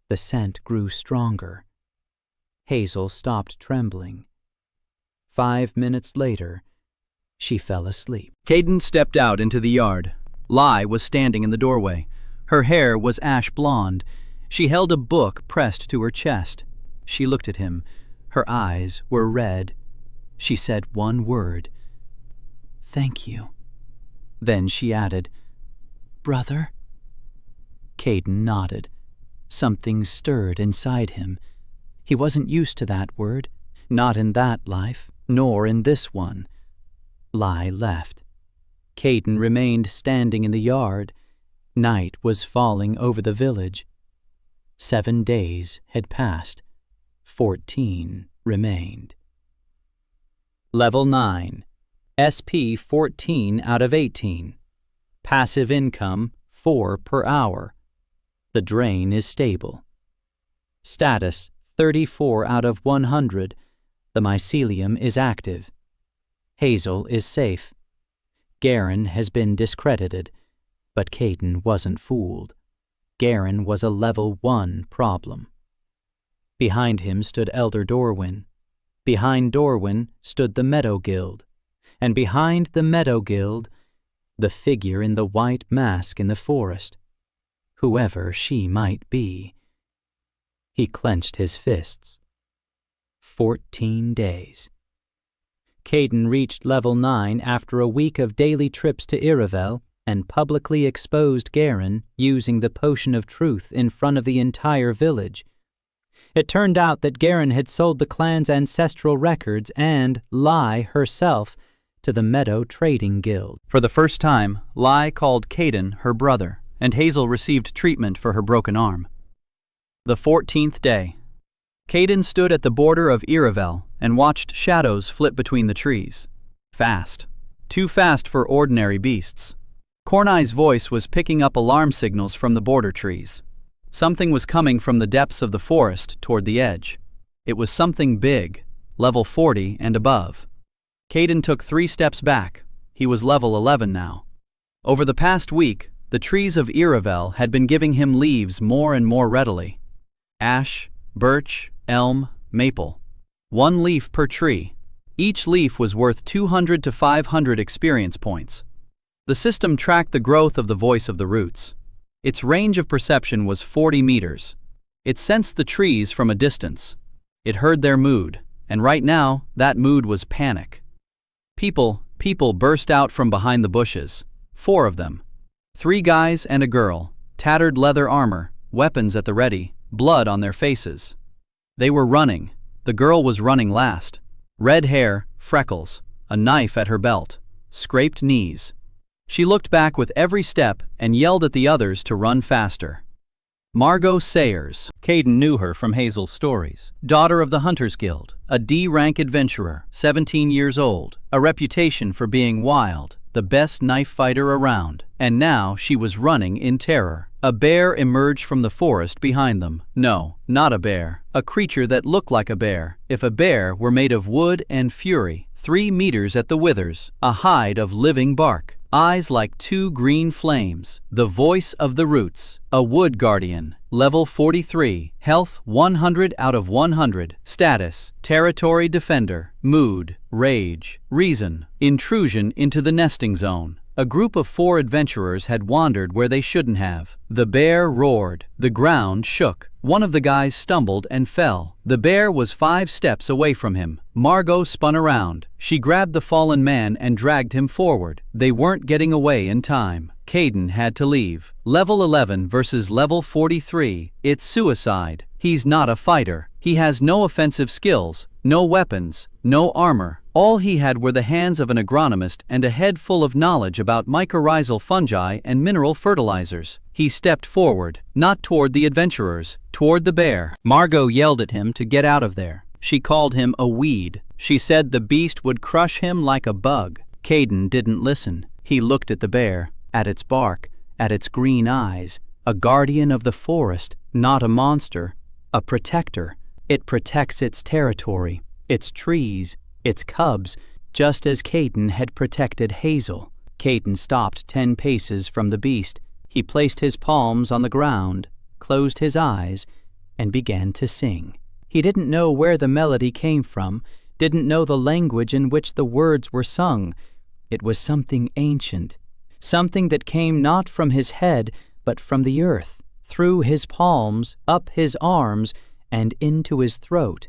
The scent grew stronger. Hazel stopped trembling. 5 minutes later, she fell asleep. Caden stepped out into the yard. Lai was standing in the doorway. Her hair was ash blonde. She held a book pressed to her chest. She looked at him. Her eyes were red. She said one word. "Thank you." Then she added, "Brother?" Caden nodded. Something stirred inside him. He wasn't used to that word, not in that life, nor in this one. Lai left. Caden remained standing in the yard. Night was falling over the village. 7 days had passed. 14 remained. Level 9. SP 14 out of 18. Passive income 4 per hour. The drain is stable. Status 34 out of 100. The mycelium is active. Hazel is safe. Garen has been discredited, but Caden wasn't fooled. Garen was a level 1 problem. Behind him stood Elder Dorwin. Behind Dorwin stood the Meadow Guild. And behind the Meadow Guild, the figure in the white mask in the forest. Whoever she might be. He clenched his fists. 14 days. Caden reached level 9 after a week of daily trips to Iravel and publicly exposed Garen using the Potion of Truth in front of the entire village. It turned out that Garen had sold the clan's ancestral records and Lai herself to the Meadow Trading Guild. For the first time, Lai called Caden her brother, and Hazel received treatment for her broken arm. The 14th day. Caden stood at the border of Iravel and watched shadows flit between the trees. Fast. Too fast for ordinary beasts. Cornai's voice was picking up alarm signals from the border trees. Something was coming from the depths of the forest toward the edge. It was something big, level 40 and above. Caden took 3 steps back. He was level 11 now. Over the past week, the trees of Iravel had been giving him leaves more and more readily. Ash, birch, elm, maple. 1 leaf per tree. Each leaf was worth 200 to 500 experience points. The system tracked the growth of the voice of the roots. Its range of perception was 40 meters. It sensed the trees from a distance. It heard their mood, and right now, that mood was panic. People burst out from behind the bushes. 4 of them. 3 guys and a girl, tattered leather armor, weapons at the ready, blood on their faces. They were running. The girl was running last. Red hair, freckles, a knife at her belt, scraped knees. She looked back with every step and yelled at the others to run faster. Margot Sayers. Caden knew her from Hazel's stories. Daughter of the Hunters Guild, a D-rank adventurer, 17 years old, a reputation for being wild, the best knife fighter around. And now she was running in terror. A bear emerged from the forest behind them. No, not a bear. A creature that looked like a bear, if a bear were made of wood and fury. 3 meters at the withers, a hide of living bark. Eyes like 2 green flames. The voice of the roots. A wood guardian. Level 43. Health 100 out of 100. Status: territory defender. Mood: rage. Reason: intrusion into the nesting zone. A group of 4 adventurers had wandered where they shouldn't have. The bear roared. The ground shook. One of the guys stumbled and fell. The bear was 5 steps away from him. Margot spun around. She grabbed the fallen man and dragged him forward. They weren't getting away in time. Caden had to leave. Level 11 versus level 43. It's suicide. He's not a fighter. He has no offensive skills, no weapons, no armor. All he had were the hands of an agronomist and a head full of knowledge about mycorrhizal fungi and mineral fertilizers. He stepped forward, not toward the adventurers, toward the bear. Margot yelled at him to get out of there. She called him a weed. She said the beast would crush him like a bug. Caden didn't listen. He looked at the bear, at its bark, at its green eyes. A guardian of the forest, not a monster, a protector. It protects its territory, its trees, its cubs, just as Caden had protected Hazel. Caden stopped 10 paces from the beast. He placed his palms on the ground, closed his eyes, and began to sing. He didn't know where the melody came from, didn't know the language in which the words were sung. It was something ancient, something that came not from his head, but from the earth, through his palms, up his arms, and into his throat.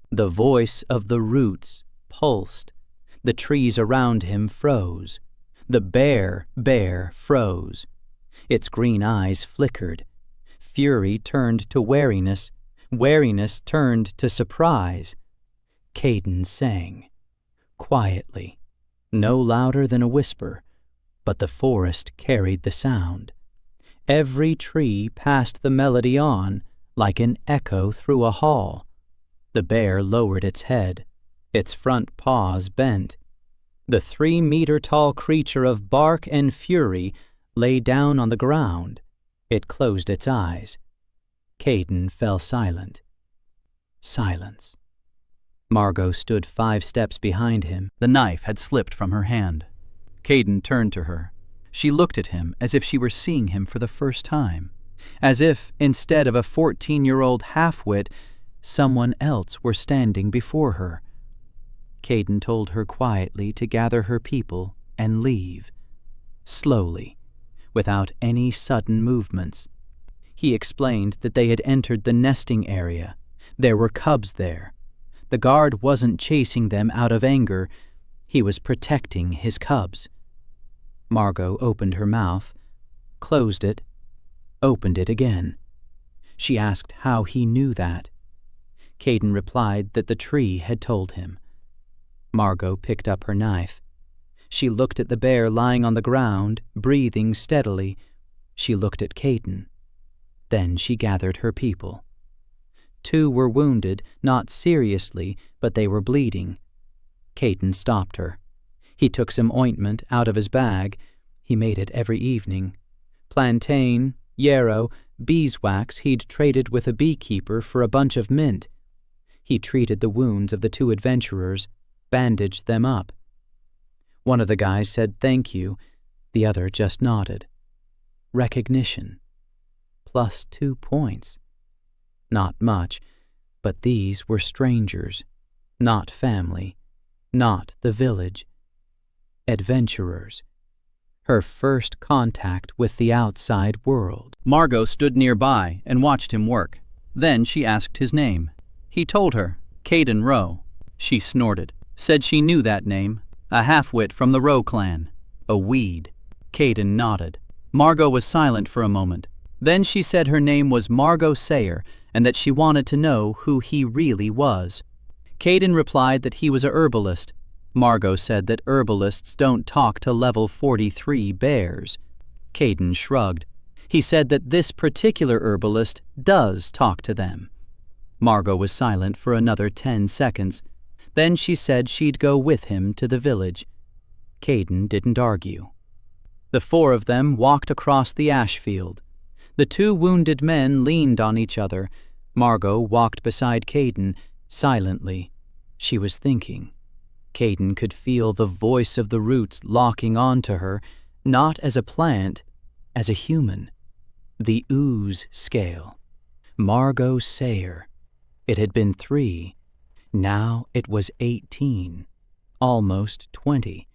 The voice of the roots pulsed. The trees around him froze. The bear froze. Its green eyes flickered. Fury turned to wariness. Wariness turned to surprise. Caden sang. Quietly. No louder than a whisper, but the forest carried the sound. Every tree passed the melody on, like an echo through a hall. The bear lowered its head. Its front paws bent. The 3-meter-tall creature of bark and fury lay down on the ground. It closed its eyes. Caden fell silent. Silence. Margot stood 5 steps behind him. The knife had slipped from her hand. Caden turned to her. She looked at him as if she were seeing him for the first time. As if, instead of a 14-year-old half-wit, someone else were standing before her. Caden told her quietly to gather her people and leave. Slowly, without any sudden movements. He explained that they had entered the nesting area. There were cubs there. The guard wasn't chasing them out of anger. He was protecting his cubs. Margot opened her mouth, closed it, opened it again. She asked how he knew that. Caden replied that the tree had told him. Margot picked up her knife. She looked at the bear lying on the ground, breathing steadily. She looked at Caden. Then she gathered her people. 2 were wounded, not seriously, but they were bleeding. Caden stopped her. He took some ointment out of his bag. He made it every evening. Plantain, yarrow, beeswax he'd traded with a beekeeper for a bunch of mint. He treated the wounds of the two adventurers, bandaged them up. One of the guys said thank you, the other just nodded. Recognition. Plus 2 points. Not much, but these were strangers, not family, not the village. Adventurers. Her first contact with the outside world. Margot stood nearby and watched him work. Then she asked his name. He told her, Caden Rowe. She snorted, said she knew that name, a half-wit from the Rowe clan. A weed. Caden nodded. Margot was silent for a moment. Then she said her name was Margot Sayer and that she wanted to know who he really was. Caden replied that he was a herbalist. Margot said that herbalists don't talk to level 43 bears. Caden shrugged. He said that this particular herbalist does talk to them. Margot was silent for another 10 seconds. Then she said she'd go with him to the village. Caden didn't argue. The four of them walked across the ash field. The two wounded men leaned on each other. Margot walked beside Caden, silently. She was thinking. Caden could feel the voice of the roots locking onto her, not as a plant, as a human. The ooze scale. Margot Sayer. It had been 3. Now it was 18. Almost 20.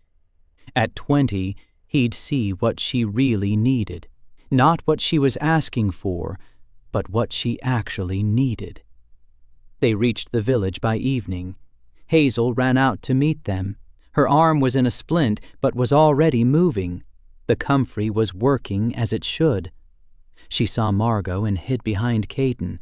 At 20, he'd see what she really needed. Not what she was asking for, but what she actually needed. They reached the village by evening. Hazel ran out to meet them. Her arm was in a splint, but was already moving. The comfrey was working as it should. She saw Margot and hid behind Caden.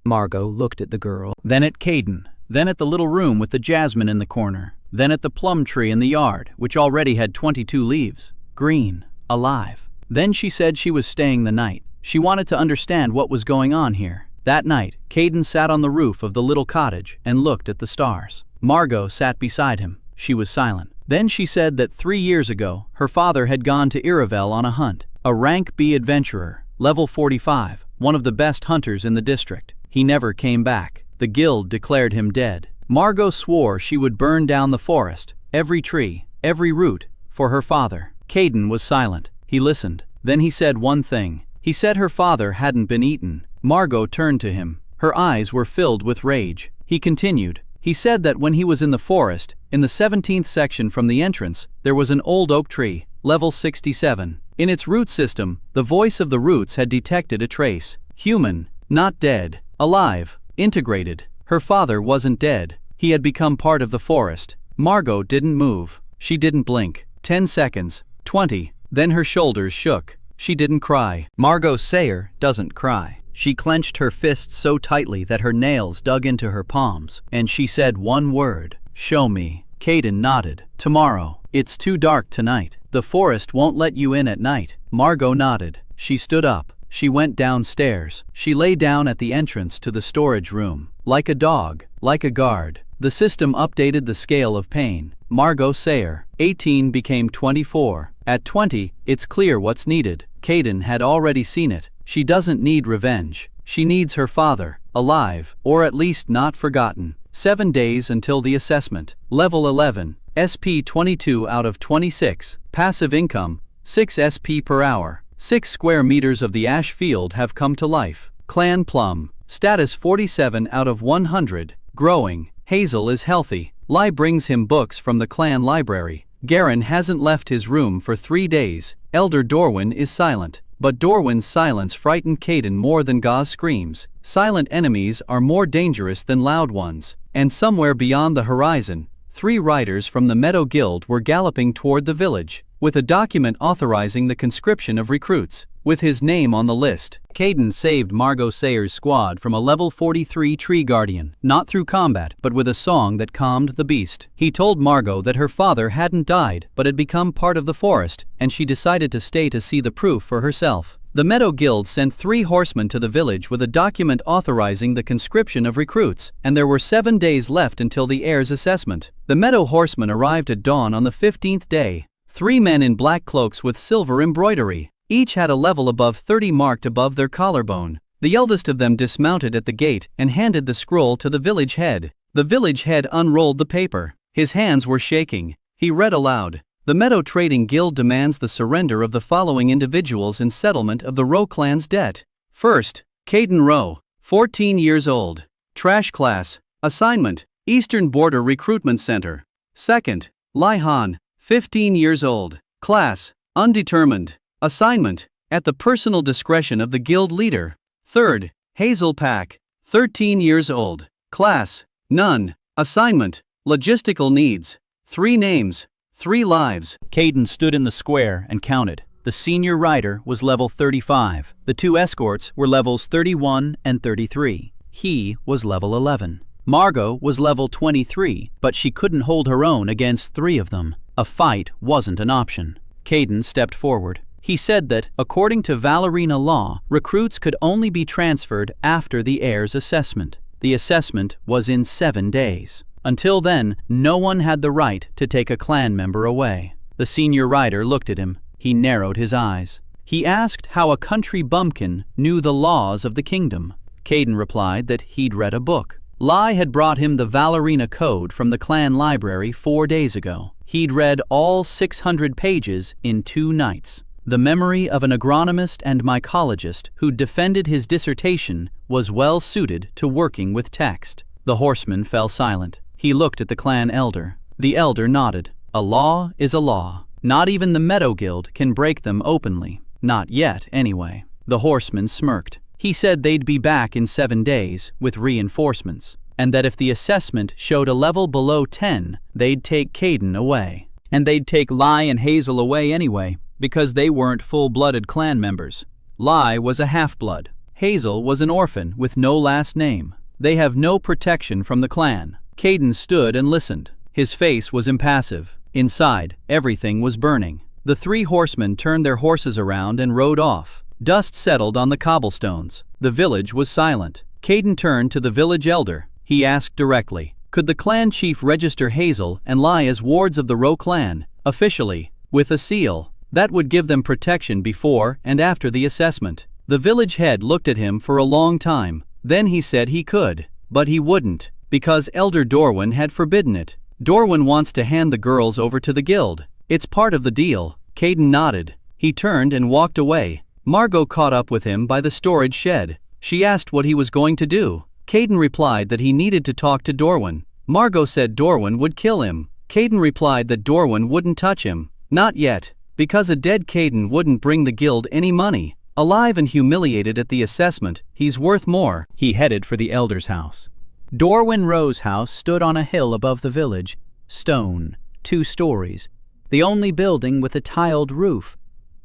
Margot looked at the girl, then at Caden, then at the little room with the jasmine in the corner, then at the plum tree in the yard, which already had 22 leaves, green, alive. Then she said she was staying the night. She wanted to understand what was going on here. That night, Caden sat on the roof of the little cottage and looked at the stars. Margot sat beside him. She was silent. Then she said that 3 years ago, her father had gone to Iravel on a hunt. A rank B adventurer, level 45, one of the best hunters in the district. He never came back. The guild declared him dead. Margot swore she would burn down the forest, every tree, every root, for her father. Caden was silent. He listened. Then he said one thing. He said her father hadn't been eaten. Margot turned to him. Her eyes were filled with rage. He continued. He said that when he was in the forest, in the 17th section from the entrance, there was an old oak tree, level 67. In its root system, the voice of the roots had detected a trace. Human, not dead, alive, integrated. Her father wasn't dead. He had become part of the forest. Margot didn't move. She didn't blink. 10 seconds. 20. Then her shoulders shook. She didn't cry. Margot Sayer doesn't cry. She clenched her fists so tightly that her nails dug into her palms, and she said one word, "Show me." Caden nodded. "Tomorrow. It's too dark tonight. The forest won't let you in at night." Margot nodded. She stood up. She went downstairs. She lay down at the entrance to the storage room. Like a dog, like a guard. The system updated the scale of pain. Margot Sayer, 18 became 24. At 20, it's clear what's needed. Caden had already seen it. She doesn't need revenge. She needs her father, alive, or at least not forgotten. 7 days until the assessment. Level 11, SP 22 out of 26. Passive income, 6 SP per hour. 6 square meters of the ash field have come to life. Clan Plum, status 47 out of 100. Growing. Hazel is healthy. Lai brings him books from the clan library. Garen hasn't left his room for 3 days. Elder Dorwin is silent. But Dorwin's silence frightened Caden more than Gau's screams. Silent enemies are more dangerous than loud ones. And somewhere beyond the horizon, 3 riders from the Meadow Guild were galloping toward the village, with a document authorizing the conscription of recruits, with his name on the list. Caden saved Margot Sayer's squad from a level 43 tree guardian, not through combat, but with a song that calmed the beast. He told Margot that her father hadn't died, but had become part of the forest, and she decided to stay to see the proof for herself. The Meadow Guild sent 3 horsemen to the village with a document authorizing the conscription of recruits, and there were 7 days left until the heir's assessment. The Meadow horsemen arrived at dawn on the 15th day. 3 men in black cloaks with silver embroidery. Each had a level above 30 marked above their collarbone. The eldest of them dismounted at the gate and handed the scroll to the village head. The village head unrolled the paper. His hands were shaking. He read aloud. The Meadow Trading Guild demands the surrender of the following individuals in settlement of the Rowe clan's debt. First, Caden Rowe, 14 years old. Trash class. Assignment, Eastern Border Recruitment Center. Second, Lai Han, 15 years old. Class, undetermined. Assignment, at the personal discretion of the guild leader. Third, Hazel Pack, 13 years old. Class, none. Assignment, logistical needs. 3 names, 3 lives. Caden stood in the square and counted. The senior rider was level 35. The 2 escorts were levels 31 and 33. He was level 11. Margot was level 23, but she couldn't hold her own against 3 of them. A fight wasn't an option. Caden stepped forward. He said that, according to Valerina law, recruits could only be transferred after the heir's assessment. The assessment was in 7 days. Until then, no one had the right to take a clan member away. The senior rider looked at him. He narrowed his eyes. He asked how a country bumpkin knew the laws of the kingdom. Caden replied that he'd read a book. Lai had brought him the Valerina Code from the clan library 4 days ago. He'd read all 600 pages in 2 nights. The memory of an agronomist and mycologist who'd defended his dissertation was well suited to working with text. The horseman fell silent. He looked at the clan elder. The elder nodded. A law is a law. Not even the Meadow Guild can break them openly. Not yet, anyway. The horseman smirked. He said they'd be back in 7 days with reinforcements, and that if the assessment showed a level below 10, they'd take Caden away. And they'd take Lai and Hazel away anyway, because they weren't full-blooded clan members. Lai was a half-blood. Hazel was an orphan with no last name. They have no protection from the clan. Caden stood and listened. His face was impassive. Inside, everything was burning. The 3 horsemen turned their horses around and rode off. Dust settled on the cobblestones. The village was silent. Caden turned to the village elder. He asked directly, could the clan chief register Hazel and Lai as wards of the Rowe clan, officially, with a seal? That would give them protection before and after the assessment. The village head looked at him for a long time. Then he said he could, but he wouldn't, because Elder Dorwin had forbidden it. Dorwin wants to hand the girls over to the guild. It's part of the deal. Caden nodded. He turned and walked away. Margot caught up with him by the storage shed. She asked what he was going to do. Caden replied that he needed to talk to Dorwin. Margot said Dorwin would kill him. Caden replied that Dorwin wouldn't touch him. Not yet, because a dead Caden wouldn't bring the guild any money. Alive and humiliated at the assessment, he's worth more. He headed for the elder's house. Dorwin Rowe's house stood on a hill above the village. Stone, 2 stories. The only building with a tiled roof.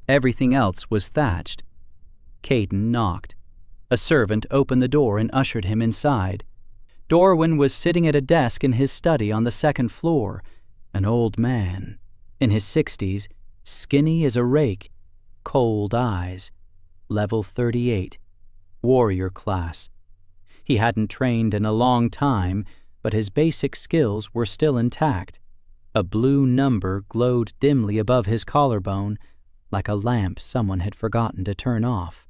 Everything else was thatched. Caden knocked. A servant opened the door and ushered him inside. Dorwin was sitting at a desk in his study on the 2nd floor. An old man, in his 60s, skinny as a rake, cold eyes. Level 38. Warrior class. He hadn't trained in a long time, but his basic skills were still intact. A blue number glowed dimly above his collarbone, like a lamp someone had forgotten to turn off.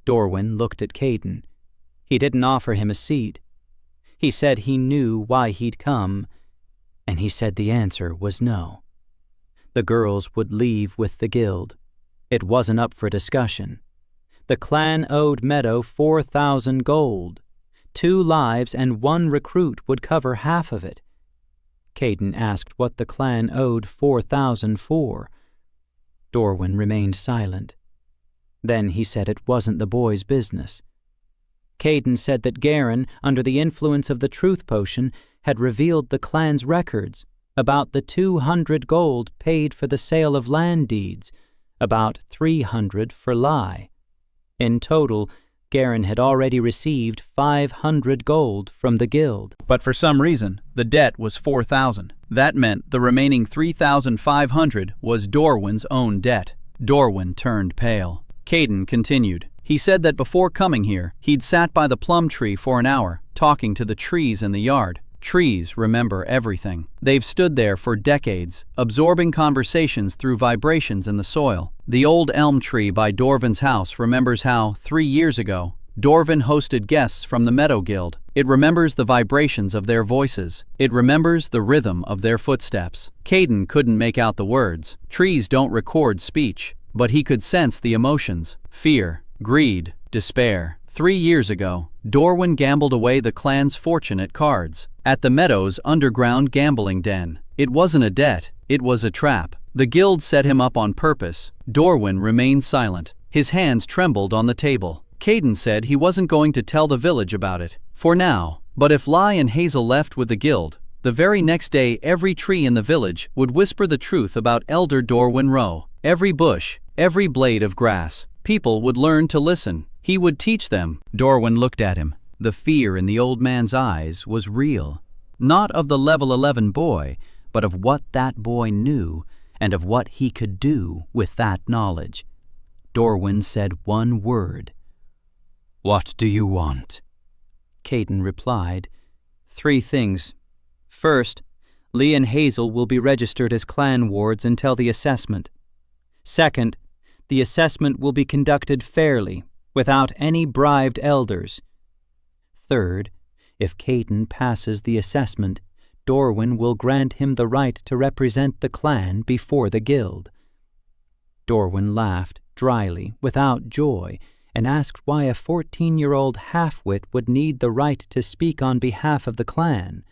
Dorwin looked at Caden. He didn't offer him a seat. He said he knew why he'd come, and he said the answer was no. The girls would leave with the guild. It wasn't up for discussion. The clan owed Meadow 4,000 gold. 2 lives and 1 recruit would cover half of it. Caden asked what the clan owed 4,000 for. Dorwin remained silent. Then he said it wasn't the boy's business. Caden said that Garen, under the influence of the truth potion, had revealed the clan's records, about the 200 gold paid for the sale of land deeds, about 300 for Lai. In total, Garen had already received 500 gold from the guild. But for some reason, the debt was 4,000. That meant the remaining 3,500 was Dorwin's own debt. Dorwin turned pale. Caden continued. He said that before coming here, he'd sat by the plum tree for an hour, talking to the trees in the yard. Trees remember everything. They've stood there for decades, absorbing conversations through vibrations in the soil. The old elm tree by Dorvan's house remembers how, 3 years ago, Dorvan hosted guests from the Meadow Guild. It remembers the vibrations of their voices. It remembers the rhythm of their footsteps. Caden couldn't make out the words. Trees don't record speech, but he could sense the emotions: fear, greed, despair. 3 years ago, Dorvan gambled away the clan's fortune at cards, at the Meadow's underground gambling den. It wasn't a debt, it was a trap. The guild set him up on purpose. Dorvan remained silent. His hands trembled on the table. Caden said he wasn't going to tell the village about it, for now, but if Lai and Hazel left with the guild, the very next day every tree in the village would whisper the truth about Elder Dorvan Rowe. Every bush, every blade of grass. People would learn to listen. He would teach them. Dorvan looked at him. The fear in the old man's eyes was real. Not of the level 11 boy, but of what that boy knew and of what he could do with that knowledge. Dorvan said one word. "What do you want?" Caden replied, 3 things. First, Lee and Hazel will be registered as clan wards until the assessment. Second, the assessment will be conducted fairly, without any bribed elders. Third, if Caden passes the assessment, Dorvan will grant him the right to represent the clan before the guild. Dorvan laughed dryly, without joy, and asked why a 14-year-old half-wit would need the right to speak on behalf of the clan.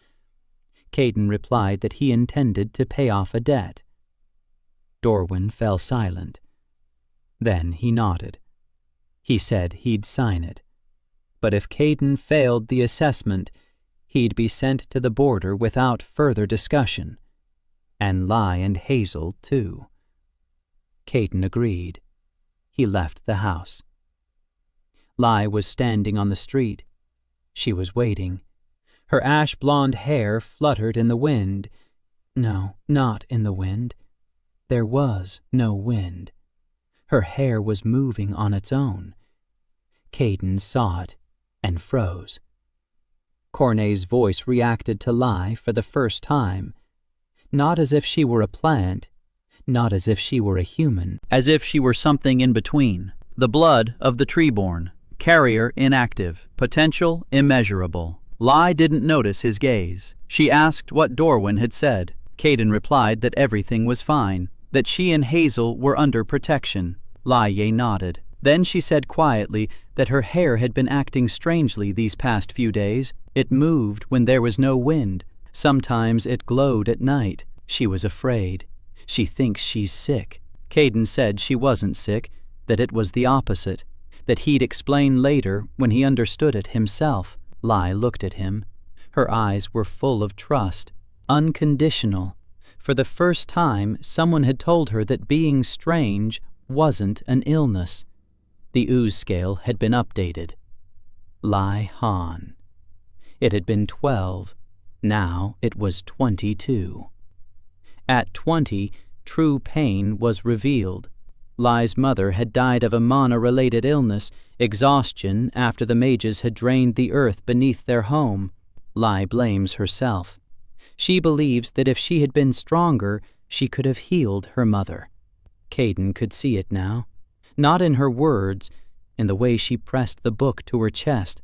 Caden replied that he intended to pay off a debt. Dorvan fell silent. Then he nodded. He said he'd sign it. But if Caden failed the assessment, he'd be sent to the border without further discussion. And Lai and Hazel, too. Caden agreed. He left the house. Lai was standing on the street. She was waiting. Her ash-blonde hair fluttered in the wind. No, not in the wind. There was no wind. Her hair was moving on its own. Caden saw it and froze. Cornet's voice reacted to Lai for the first time, not as if she were a plant, not as if she were a human, as if she were something in between. The blood of the tree-born, carrier inactive, potential immeasurable. Lai didn't notice his gaze. She asked what Dorvan had said. Caden replied that everything was fine, that she and Hazel were under protection. Lai nodded. Then she said quietly that her hair had been acting strangely these past few days. It moved when there was no wind. Sometimes it glowed at night. She was afraid. She thinks she's sick. Caden said she wasn't sick, that it was the opposite, that he'd explain later when he understood it himself. Lai looked at him. Her eyes were full of trust, unconditional. For the first time, someone had told her that being strange wasn't an illness. The ooze scale had been updated. Lai Han. It had been 12. Now it was 22. At 20, true pain was revealed. Lai's mother had died of a mana-related illness, exhaustion after the mages had drained the earth beneath their home. Lai blames herself. She believes that if she had been stronger, she could have healed her mother. Caden could see it now. Not in her words, in the way she pressed the book to her chest.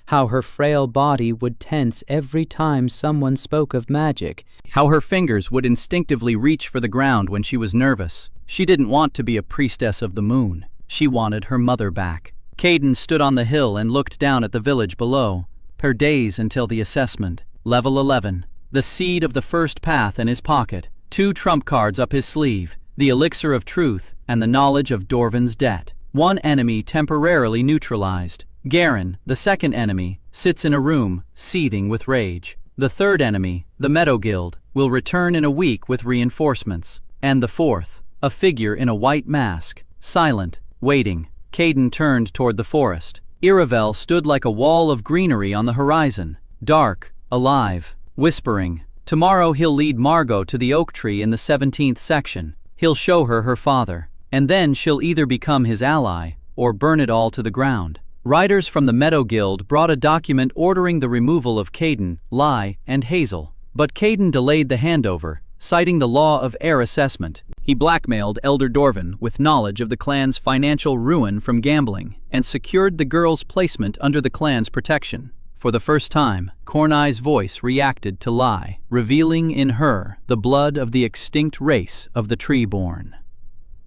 How her frail body would tense every time someone spoke of magic. How her fingers would instinctively reach for the ground when she was nervous. She didn't want to be a priestess of the moon. She wanted her mother back. Caden stood on the hill and looked down at the village below. Per days until the assessment. Level 11. The seed of the first path in his pocket. 2 trump cards up his sleeve. The elixir of truth and the knowledge of Dorvan's debt. 1 enemy temporarily neutralized. Garen, the second enemy, sits in a room, seething with rage. The third enemy, the Meadow Guild, will return in a week with reinforcements. And the fourth, a figure in a white mask, silent, waiting. Caden turned toward the forest. Iravel stood like a wall of greenery on the horizon, dark, alive, whispering. Tomorrow he'll lead Margot to the oak tree in the 17th section. He'll show her her father, and then she'll either become his ally or burn it all to the ground. Riders from the Meadow Guild brought a document ordering the removal of Caden, Lai, and Hazel. But Caden delayed the handover, citing the law of heir assessment. He blackmailed Elder Dorvan with knowledge of the clan's financial ruin from gambling and secured the girl's placement under the clan's protection. For the first time, Cornai's voice reacted to Lai, revealing in her the blood of the extinct race of the Treeborn.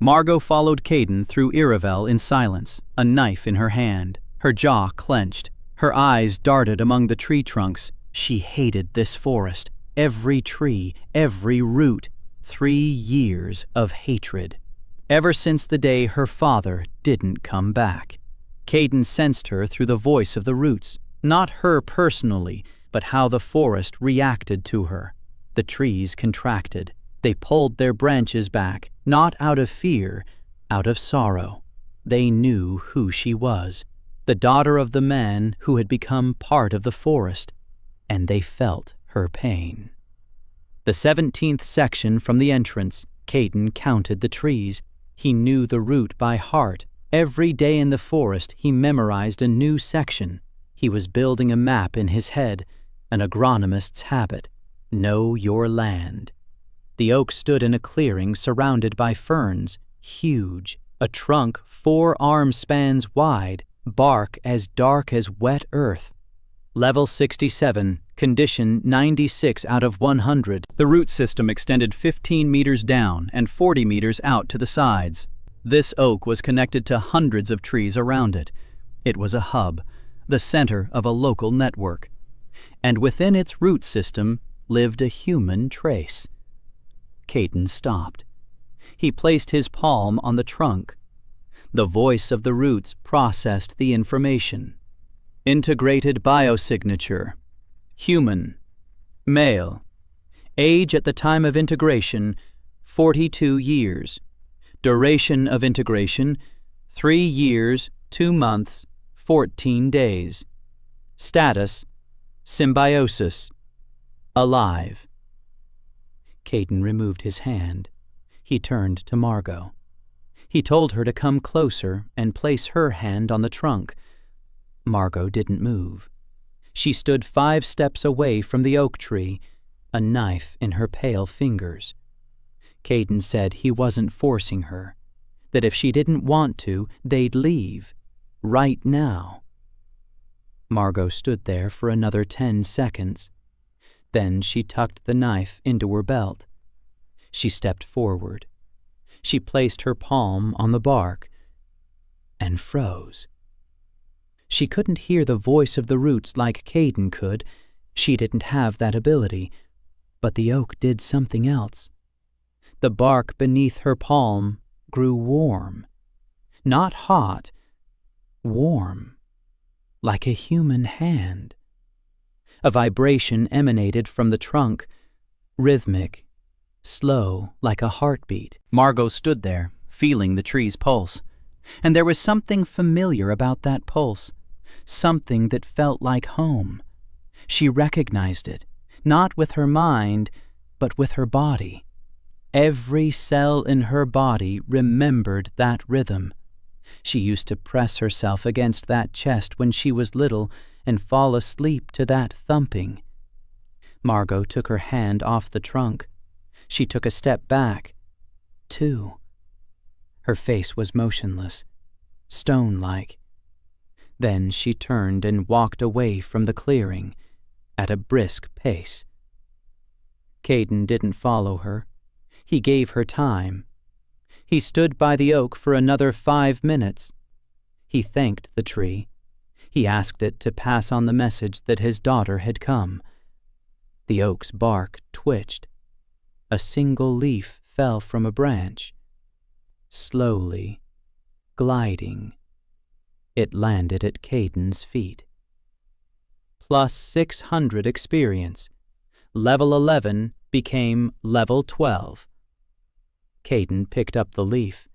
Margot followed Caden through Iravel in silence, a knife in her hand, her jaw clenched. Her eyes darted among the tree trunks. She hated this forest, every tree, every root. 3 years of hatred. Ever since the day her father didn't come back. Caden sensed her through the voice of the roots. Not her personally, but how the forest reacted to her. The trees contracted. They pulled their branches back, not out of fear, out of sorrow. They knew who she was, the daughter of the man who had become part of the forest, and they felt her pain. The 17th section from the entrance, Caden counted the trees. He knew the route by heart. Every day in the forest he memorized a new section. He was building a map in his head, an agronomist's habit. Know your land. The oak stood in a clearing surrounded by ferns, huge, a trunk 4 arm spans wide, bark as dark as wet earth. Level 67, condition 96 out of 100. The root system extended 15 meters down and 40 meters out to the sides. This oak was connected to hundreds of trees around it. It was a hub, the center of a local network. And within its root system lived a human trace. Caden stopped. He placed his palm on the trunk. The voice of the roots processed the information. Integrated biosignature. Human. Male. Age at the time of integration, 42 years. Duration of integration, 3 years, 2 months, 14 days. Status, symbiosis. Alive. Caden removed his hand. He turned to Margot. He told her to come closer and place her hand on the trunk. Margot didn't move. She stood 5 steps away from the oak tree, a knife in her pale fingers. Caden said he wasn't forcing her, that if she didn't want to, they'd leave, right now. Margot stood there for another 10 seconds. Then she tucked the knife into her belt. She stepped forward. She placed her palm on the bark and froze. She couldn't hear the voice of the roots like Caden could. She didn't have that ability. But the oak did something else. The bark beneath her palm grew warm. Not hot, warm, like a human hand. A vibration emanated from the trunk, rhythmic, slow like a heartbeat. Margot stood there, feeling the tree's pulse. And there was something familiar about that pulse, something that felt like home. She recognized it, not with her mind, but with her body. Every cell in her body remembered that rhythm. She used to press herself against that chest when she was little and fall asleep to that thumping. Margot took her hand off the trunk. She took a step back. 2. Her face was motionless, stone-like. Then she turned and walked away from the clearing at a brisk pace. Caden didn't follow her. He gave her time. He stood by the oak for another 5 minutes. He thanked the tree. He asked it to pass on the message that his daughter had come. The oak's bark twitched. A single leaf fell from a branch. Slowly, gliding, it landed at Caden's feet. Plus 600 experience. Level 11 became level 12. Caden picked up the leaf.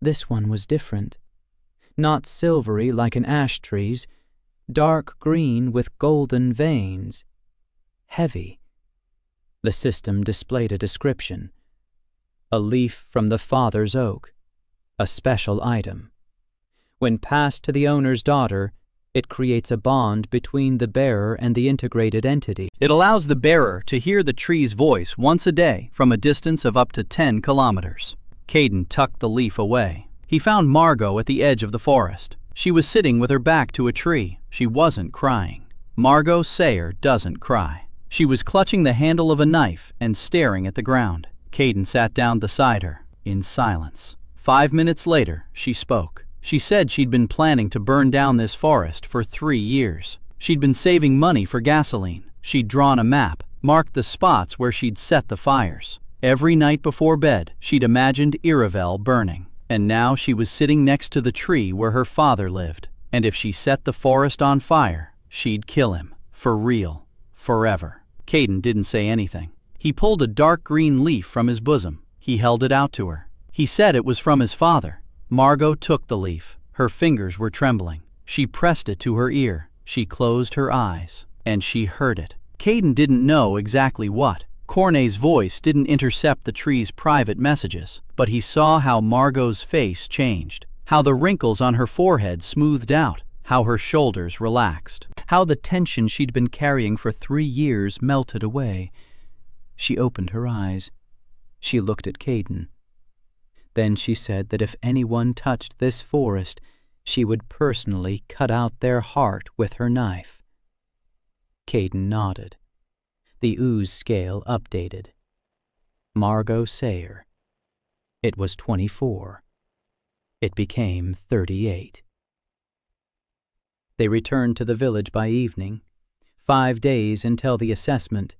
This one was different. Not silvery like an ash tree's, dark green with golden veins. Heavy. The system displayed a description. A leaf from the father's oak. A special item. When passed to the owner's daughter, it creates a bond between the bearer and the integrated entity. It allows the bearer to hear the tree's voice once a day from a distance of up to 10 kilometers. Caden tucked the leaf away. He found Margot at the edge of the forest. She was sitting with her back to a tree. She wasn't crying. Margot Sayer doesn't cry. She was clutching the handle of a knife and staring at the ground. Caden sat down beside her, in silence. 5 minutes later, she spoke. She said she'd been planning to burn down this forest for 3 years. She'd been saving money for gasoline. She'd drawn a map, marked the spots where she'd set the fires. Every night before bed, she'd imagined Iravel burning. And now she was sitting next to the tree where her father lived. And if she set the forest on fire, she'd kill him. For real. Forever. Caden didn't say anything. He pulled a dark green leaf from his bosom. He held it out to her. He said it was from his father. Margot took the leaf. Her fingers were trembling. She pressed it to her ear. She closed her eyes. And she heard it. Caden didn't know exactly what. Cornet's voice didn't intercept the tree's private messages, but he saw how Margot's face changed, how the wrinkles on her forehead smoothed out, how her shoulders relaxed, how the tension she'd been carrying for 3 years melted away. She opened her eyes. She looked at Caden. Then she said that if anyone touched this forest, she would personally cut out their heart with her knife. Caden nodded. The ooze scale updated. Margot Sayer. It was 24. It became 38. They returned to the village by evening. 5 days until the assessment.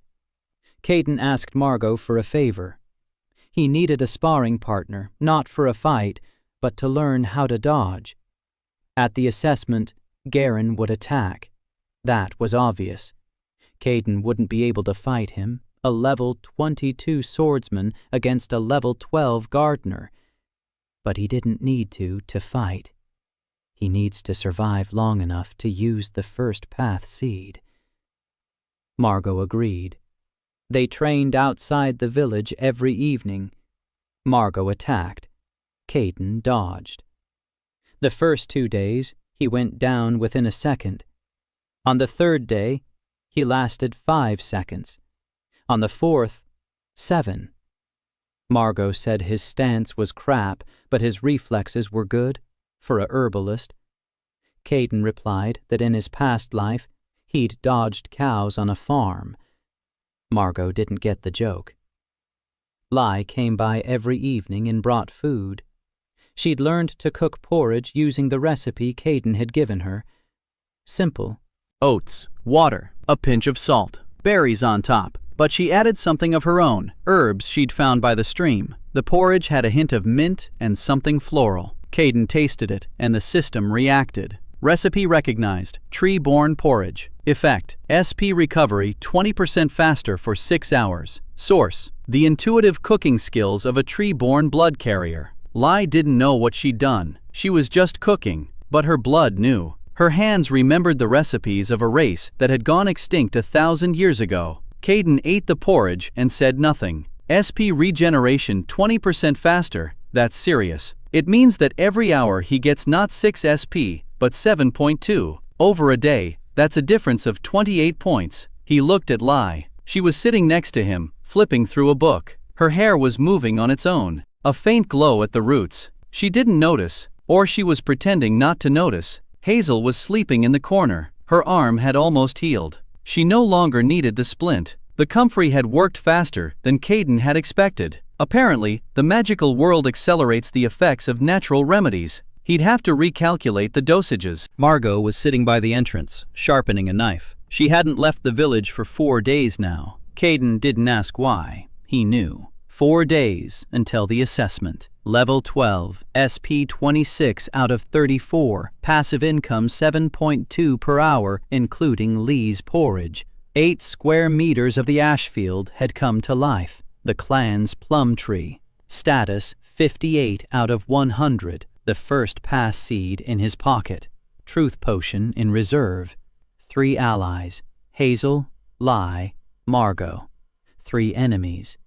Caden asked Margot for a favor. He needed a sparring partner, not for a fight, but to learn how to dodge. At the assessment, Garen would attack. That was obvious. Caden wouldn't be able to fight him, a level 22 swordsman against a level 12 gardener. But he didn't need to fight. He needs to survive long enough to use the first path seed. Margot agreed. They trained outside the village every evening. Margot attacked. Caden dodged. The first 2 days, he went down within a second. On the third day, he lasted 5 seconds. On the fourth, 7. Margot said his stance was crap, but his reflexes were good, for a herbalist. Caden replied that in his past life, he'd dodged cows on a farm. Margot didn't get the joke. Lai came by every evening and brought food. She'd learned to cook porridge using the recipe Caden had given her. Simple. Oats, water, a pinch of salt, berries on top. But she added something of her own, herbs she'd found by the stream. The porridge had a hint of mint and something floral. Caden tasted it, and the system reacted. Recipe recognized, tree-born porridge. Effect, SP recovery 20% faster for 6 hours. Source, the intuitive cooking skills of a tree-born blood carrier. Lai didn't know what she'd done. She was just cooking, but her blood knew. Her hands remembered the recipes of a race that had gone extinct 1,000 years ago. Caden ate the porridge and said nothing. SP regeneration 20% faster, that's serious. It means that every hour he gets not 6 SP, but 7.2. Over a day, that's a difference of 28 points. He looked at Lai. She was sitting next to him, flipping through a book. Her hair was moving on its own, a faint glow at the roots. She didn't notice, or she was pretending not to notice. Hazel was sleeping in the corner. Her arm had almost healed. She no longer needed the splint. The comfrey had worked faster than Caden had expected. Apparently, the magical world accelerates the effects of natural remedies. He'd have to recalculate the dosages. Margot was sitting by the entrance, sharpening a knife. She hadn't left the village for 4 days now. Caden didn't ask why. He knew. 4 days until the assessment. Level 12, SP 26 out of 34, passive income 7.2 per hour, including Lee's porridge. 8 square meters of the ash field had come to life. The clan's plum tree. Status 58 out of 100, the first pass seed in his pocket. Truth potion in reserve. 3 allies, Hazel, Lai, Margot. 3 enemies,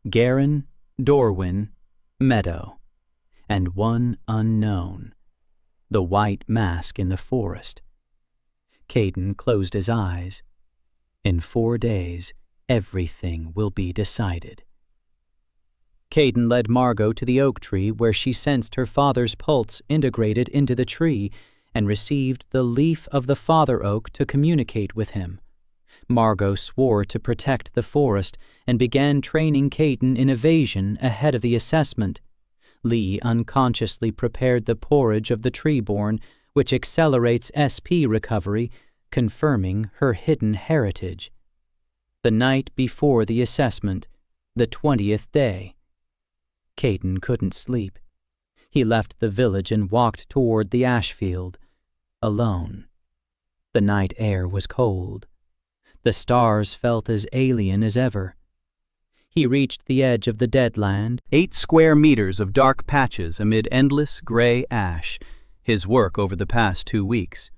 Garen, Dorwin, Meadow, and 1 unknown. The white mask in the forest. Caden closed his eyes. In 4 days, everything will be decided. Caden led Margot to the oak tree where she sensed her father's pulse integrated into the tree and received the leaf of the father oak to communicate with him. Margot swore to protect the forest and began training Caden in evasion ahead of the assessment. Lee unconsciously prepared the porridge of the tree-born, which accelerates SP recovery, confirming her hidden heritage. The night before the assessment, the 20th day. Caden couldn't sleep. He left the village and walked toward the ash field, alone. The night air was cold. The stars felt as alien as ever. He reached the edge of the dead land. 8 square meters of dark patches amid endless gray ash. His work over the past 2 weeks.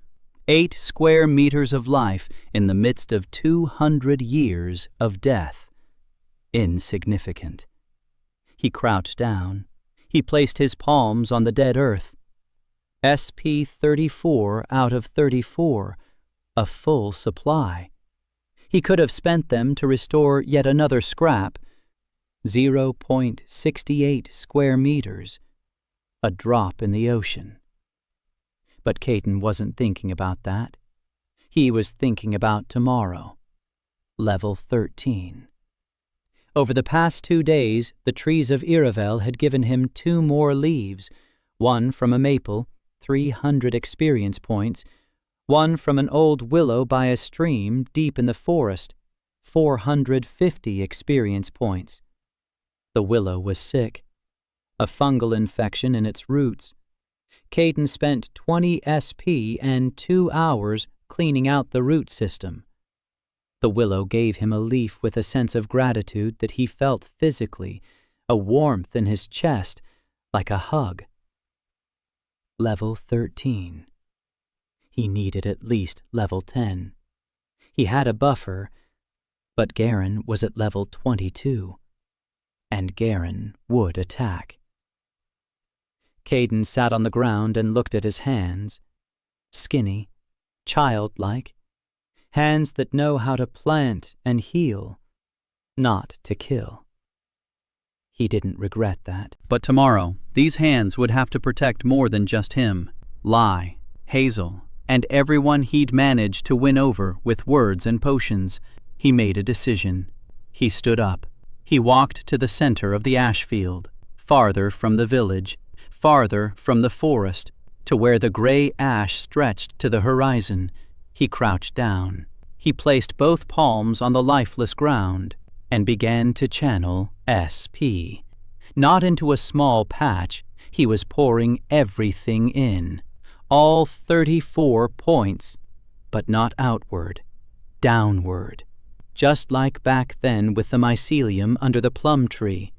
8 square meters of life in the midst of 200 years of death. Insignificant. He crouched down. He placed his palms on the dead earth. SP 34 out of 34. A full supply. He could have spent them to restore yet another scrap. 0.68 square meters. A drop in the ocean. But Caden wasn't thinking about that. He was thinking about tomorrow. Level 13. Over the past 2 days, the trees of Iravel had given him 2 more leaves, one from a maple, 300 experience points, one from an old willow by a stream deep in the forest, 450 experience points. The willow was sick, a fungal infection in its roots. Caden spent 20 SP and 2 hours cleaning out the root system. The willow gave him a leaf with a sense of gratitude that he felt physically, a warmth in his chest, like a hug. Level 13. He needed at least level 10. He had a buffer, but Garen was at level 22, and Garen would attack. Caden sat on the ground and looked at his hands, skinny, childlike, hands that know how to plant and heal, not to kill. He didn't regret that. But tomorrow, these hands would have to protect more than just him. Lai, Hazel, and everyone he'd managed to win over with words and potions. He made a decision. He stood up. He walked to the center of the ash field, farther from the village, farther from the forest, to where the gray ash stretched to the horizon. He crouched down. He placed both palms on the lifeless ground and began to channel SP. Not into a small patch, he was pouring everything in. All 34 points, but not outward, downward. Just like back then with the mycelium under the plum tree.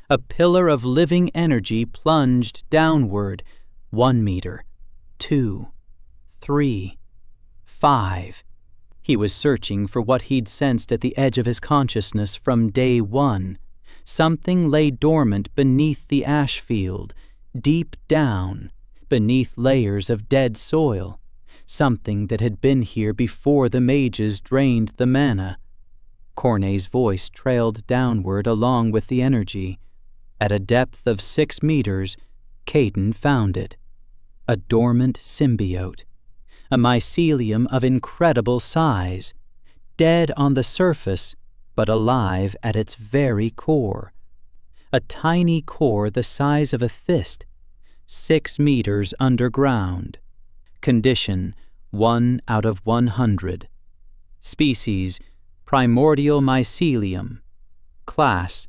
A pillar of living energy plunged downward, 1 meter, 2, 3, 5. He was searching for what he'd sensed at the edge of his consciousness from day 1. Something lay dormant beneath the ash field, deep down, beneath layers of dead soil. Something that had been here before the mages drained the mana. Cornet's voice trailed downward along with the energy. At a depth of 6 meters, Caden found it. A dormant symbiote. A mycelium of incredible size. Dead on the surface, but alive at its very core. A tiny core the size of a fist. 6 meters underground. Condition, 1 out of 100. Species, primordial mycelium. Class,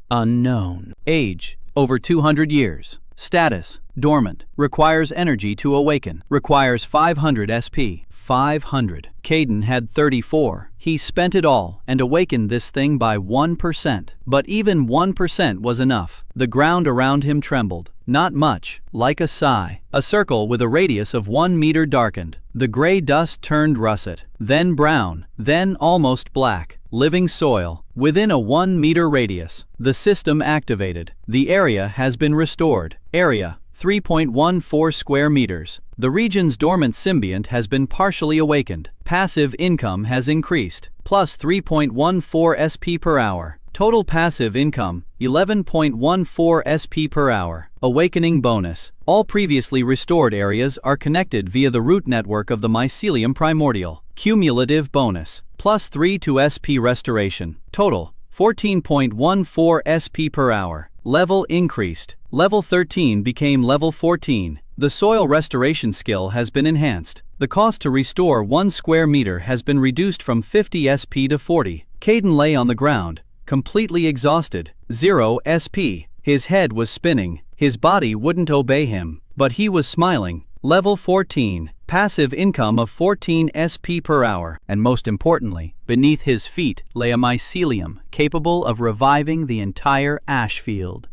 unknown. Age, over 200 years. Status, dormant. Requires energy to awaken. Requires 500 SP. 500. Caden had 34. He spent it all and awakened this thing by 1%. But even 1% was enough. The ground around him trembled. Not much, like a sigh. A circle with a radius of 1 meter darkened. The gray dust turned russet, then brown, then almost black. Living soil, within a 1 meter radius. The system activated. The area has been restored. Area, 3.14 square meters. The region's dormant symbiont has been partially awakened. Passive income has increased, plus 3.14 SP per hour. Total passive income, 11.14 SP per hour. Awakening bonus. All previously restored areas are connected via the root network of the mycelium primordial. Cumulative bonus, plus 3 to SP restoration. Total, 14.14 SP per hour. Level increased. Level 13 became level 14. The soil restoration skill has been enhanced. The cost to restore 1 square meter has been reduced from 50 SP to 40. Caden lay on the ground, completely exhausted. 0 SP. His head was spinning. His body wouldn't obey him, but he was smiling. Level 14. Passive income of 14 SP per hour. And most importantly, beneath his feet lay a mycelium capable of reviving the entire ash field.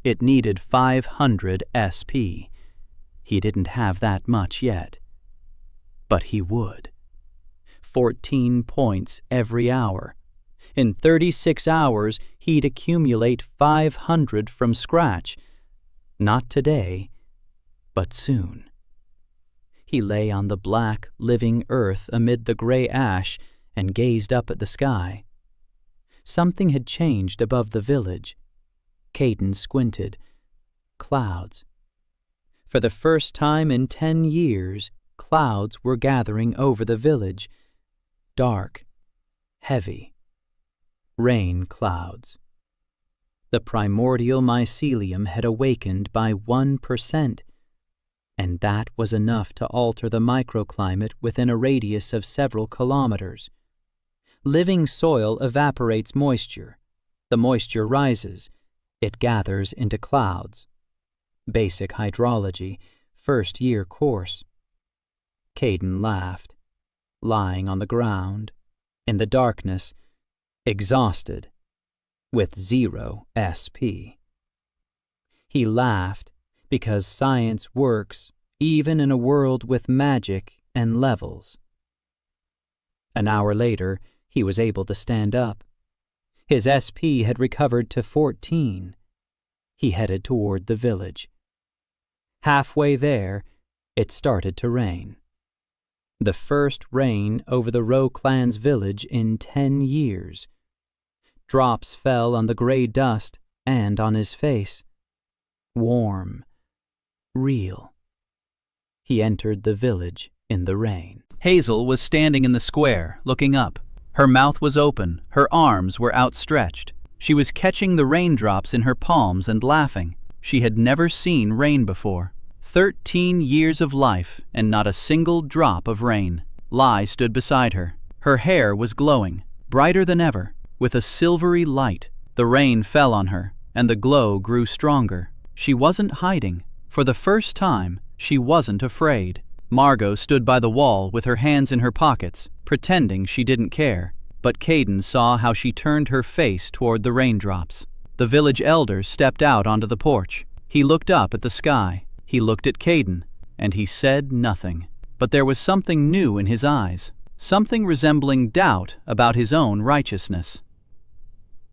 It needed 500 SP. He didn't have that much yet. But he would. 14 points every hour. In 36 hours, he'd accumulate 500 from scratch. Not today, but soon. He lay on the black, living earth amid the gray ash and gazed up at the sky. Something had changed above the village. Caden squinted. Clouds. For the first time in 10 years, clouds were gathering over the village. Dark, heavy. Rain clouds. The primordial mycelium had awakened by 1%, and that was enough to alter the microclimate within a radius of several kilometers. Living soil evaporates moisture. The moisture rises. It gathers into clouds. Basic hydrology, first-year course. Caden laughed, lying on the ground, in the darkness, exhausted, with 0 SP. He laughed because science works even in a world with magic and levels. An hour later, he was able to stand up. His SP had recovered to 14. He headed toward the village. Halfway there, it started to rain. The first rain over the Rowe clan's village in 10 years. Drops fell on the gray dust and on his face. Warm. Real. He entered the village in the rain. Hazel was standing in the square, looking up. Her mouth was open, her arms were outstretched. She was catching the raindrops in her palms and laughing. She had never seen rain before. 13 years of life and not a single drop of rain. Lai stood beside her. Her hair was glowing, brighter than ever, with a silvery light. The rain fell on her, and the glow grew stronger. She wasn't hiding. For the first time, she wasn't afraid. Margot stood by the wall with her hands in her pockets, pretending she didn't care. But Caden saw how she turned her face toward the raindrops. The village elder stepped out onto the porch. He looked up at the sky. He looked at Caden, and he said nothing. But there was something new in his eyes, something resembling doubt about his own righteousness.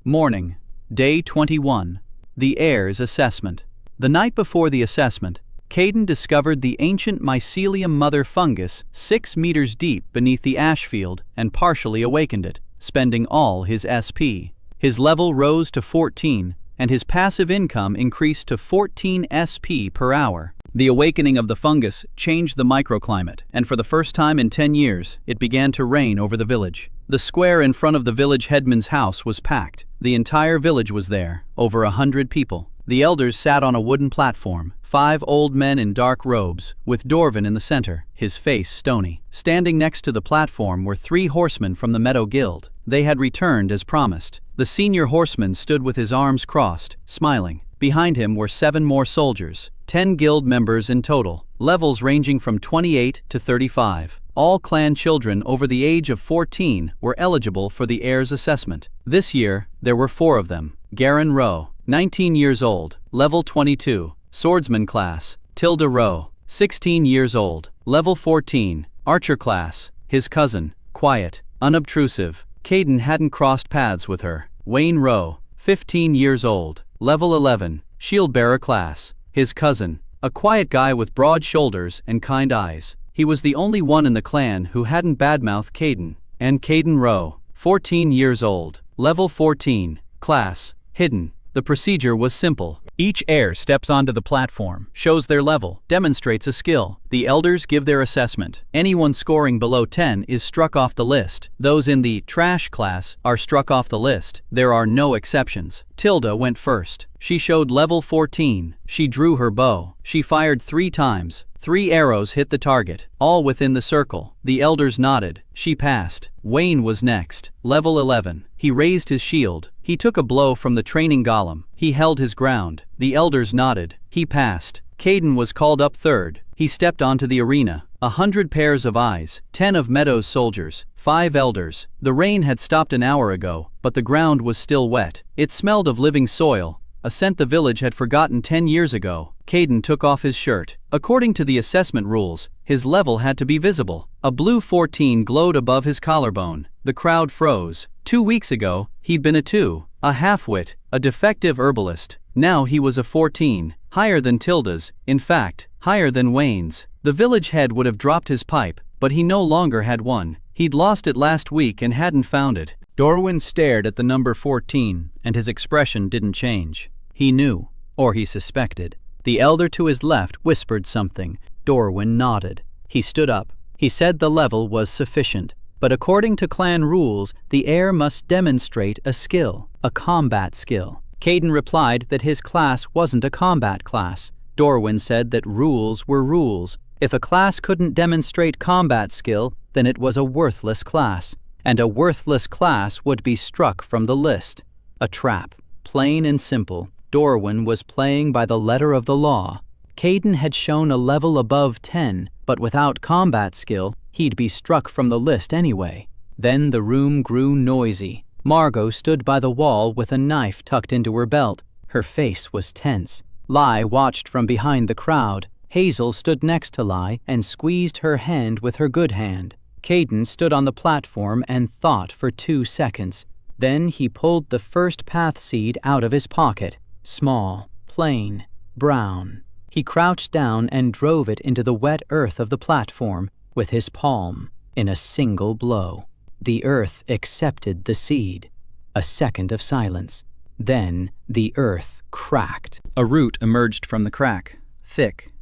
Morning, day 21, the heir's assessment. The night before the assessment, Caden discovered the ancient mycelium mother fungus 6 meters deep beneath the ash field and partially awakened it, spending all his SP. His level rose to 14, and his passive income increased to 14 SP per hour. The awakening of the fungus changed the microclimate, and for the first time in 10 years, it began to rain over the village. The square in front of the village headman's house was packed. The entire village was there, over 100 people. The elders sat on a wooden platform, 5 old men in dark robes, with Dorvin in the center, his face stony. Standing next to the platform were 3 horsemen from the Meadow Guild. They had returned as promised. The senior horseman stood with his arms crossed, smiling. Behind him were 7 more soldiers, 10 guild members in total, levels ranging from 28 to 35. All clan children over the age of 14 were eligible for the heir's assessment. This year, there were 4 of them. Garen Rowe, 19 years old, level 22, swordsman class. Tilda Rowe, 16 years old, level 14, archer class. His cousin, quiet, unobtrusive. Caden hadn't crossed paths with her. Wayne Rowe, 15 years old, level 11, shield bearer class. His cousin, a quiet guy with broad shoulders and kind eyes. He was the only one in the clan who hadn't badmouthed Caden. And Caden Rowe, 14 years old, level 14, class, hidden. The procedure was simple. Each heir steps onto the platform, shows their level, demonstrates a skill. The elders give their assessment. Anyone scoring below 10 is struck off the list. Those in the trash class are struck off the list. There are no exceptions. Tilda went first. She showed level 14. She drew her bow. She fired 3 times. 3 arrows hit the target, all within the circle. The elders nodded. She passed. Wayne was next, level 11. He raised his shield. He took a blow from the training golem. He held his ground. The elders nodded. He passed. Caden was called up third. He stepped onto the arena. 100 pairs of eyes, 10 of Meadows' soldiers, 5 elders. The rain had stopped an hour ago, but the ground was still wet. It smelled of living soil, a scent the village had forgotten 10 years ago. Caden took off his shirt. According to the assessment rules, his level had to be visible. A blue 14 glowed above his collarbone. The crowd froze. 2 weeks ago, he'd been a 2, a half-wit, a defective herbalist. Now he was a 14, higher than Tilda's, in fact, higher than Wayne's. The village head would have dropped his pipe, but he no longer had one. He'd lost it last week and hadn't found it. Dorwin stared at the number 14, and his expression didn't change. He knew, or he suspected. The elder to his left whispered something. Dorwin nodded. He stood up. He said the level was sufficient, but according to clan rules, the heir must demonstrate a skill, a combat skill. Caden replied that his class wasn't a combat class. Dorwin said that rules were rules. If a class couldn't demonstrate combat skill, then it was a worthless class, and a worthless class would be struck from the list. A trap, plain and simple. Dorwin was playing by the letter of the law. Caden had shown a level above 10, but without combat skill, he'd be struck from the list anyway. Then the room grew noisy. Margot stood by the wall with a knife tucked into her belt. Her face was tense. Lai watched from behind the crowd. Hazel stood next to Lai and squeezed her hand with her good hand. Caden stood on the platform and thought for 2 seconds. Then he pulled the first path seed out of his pocket. Small, plain, brown. He crouched down and drove it into the wet earth of the platform with his palm in a single blow. The earth accepted the seed. A second of silence. Then the earth cracked. A root emerged from the crack, thick,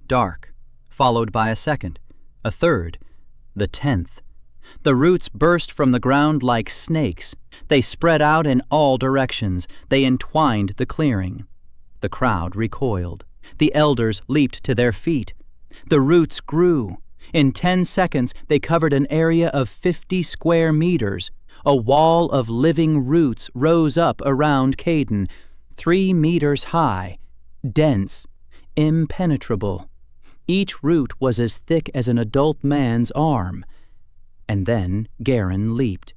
dark, followed by a second, a third, the 10th. The roots burst from the ground like snakes. They spread out in all directions. They entwined the clearing. The crowd recoiled. The elders leaped to their feet. The roots grew. In 10 seconds, they covered an area of 50 square meters. A wall of living roots rose up around Caden, 3 meters high, dense, impenetrable. Each root was as thick as an adult man's arm. And then Garen leaped.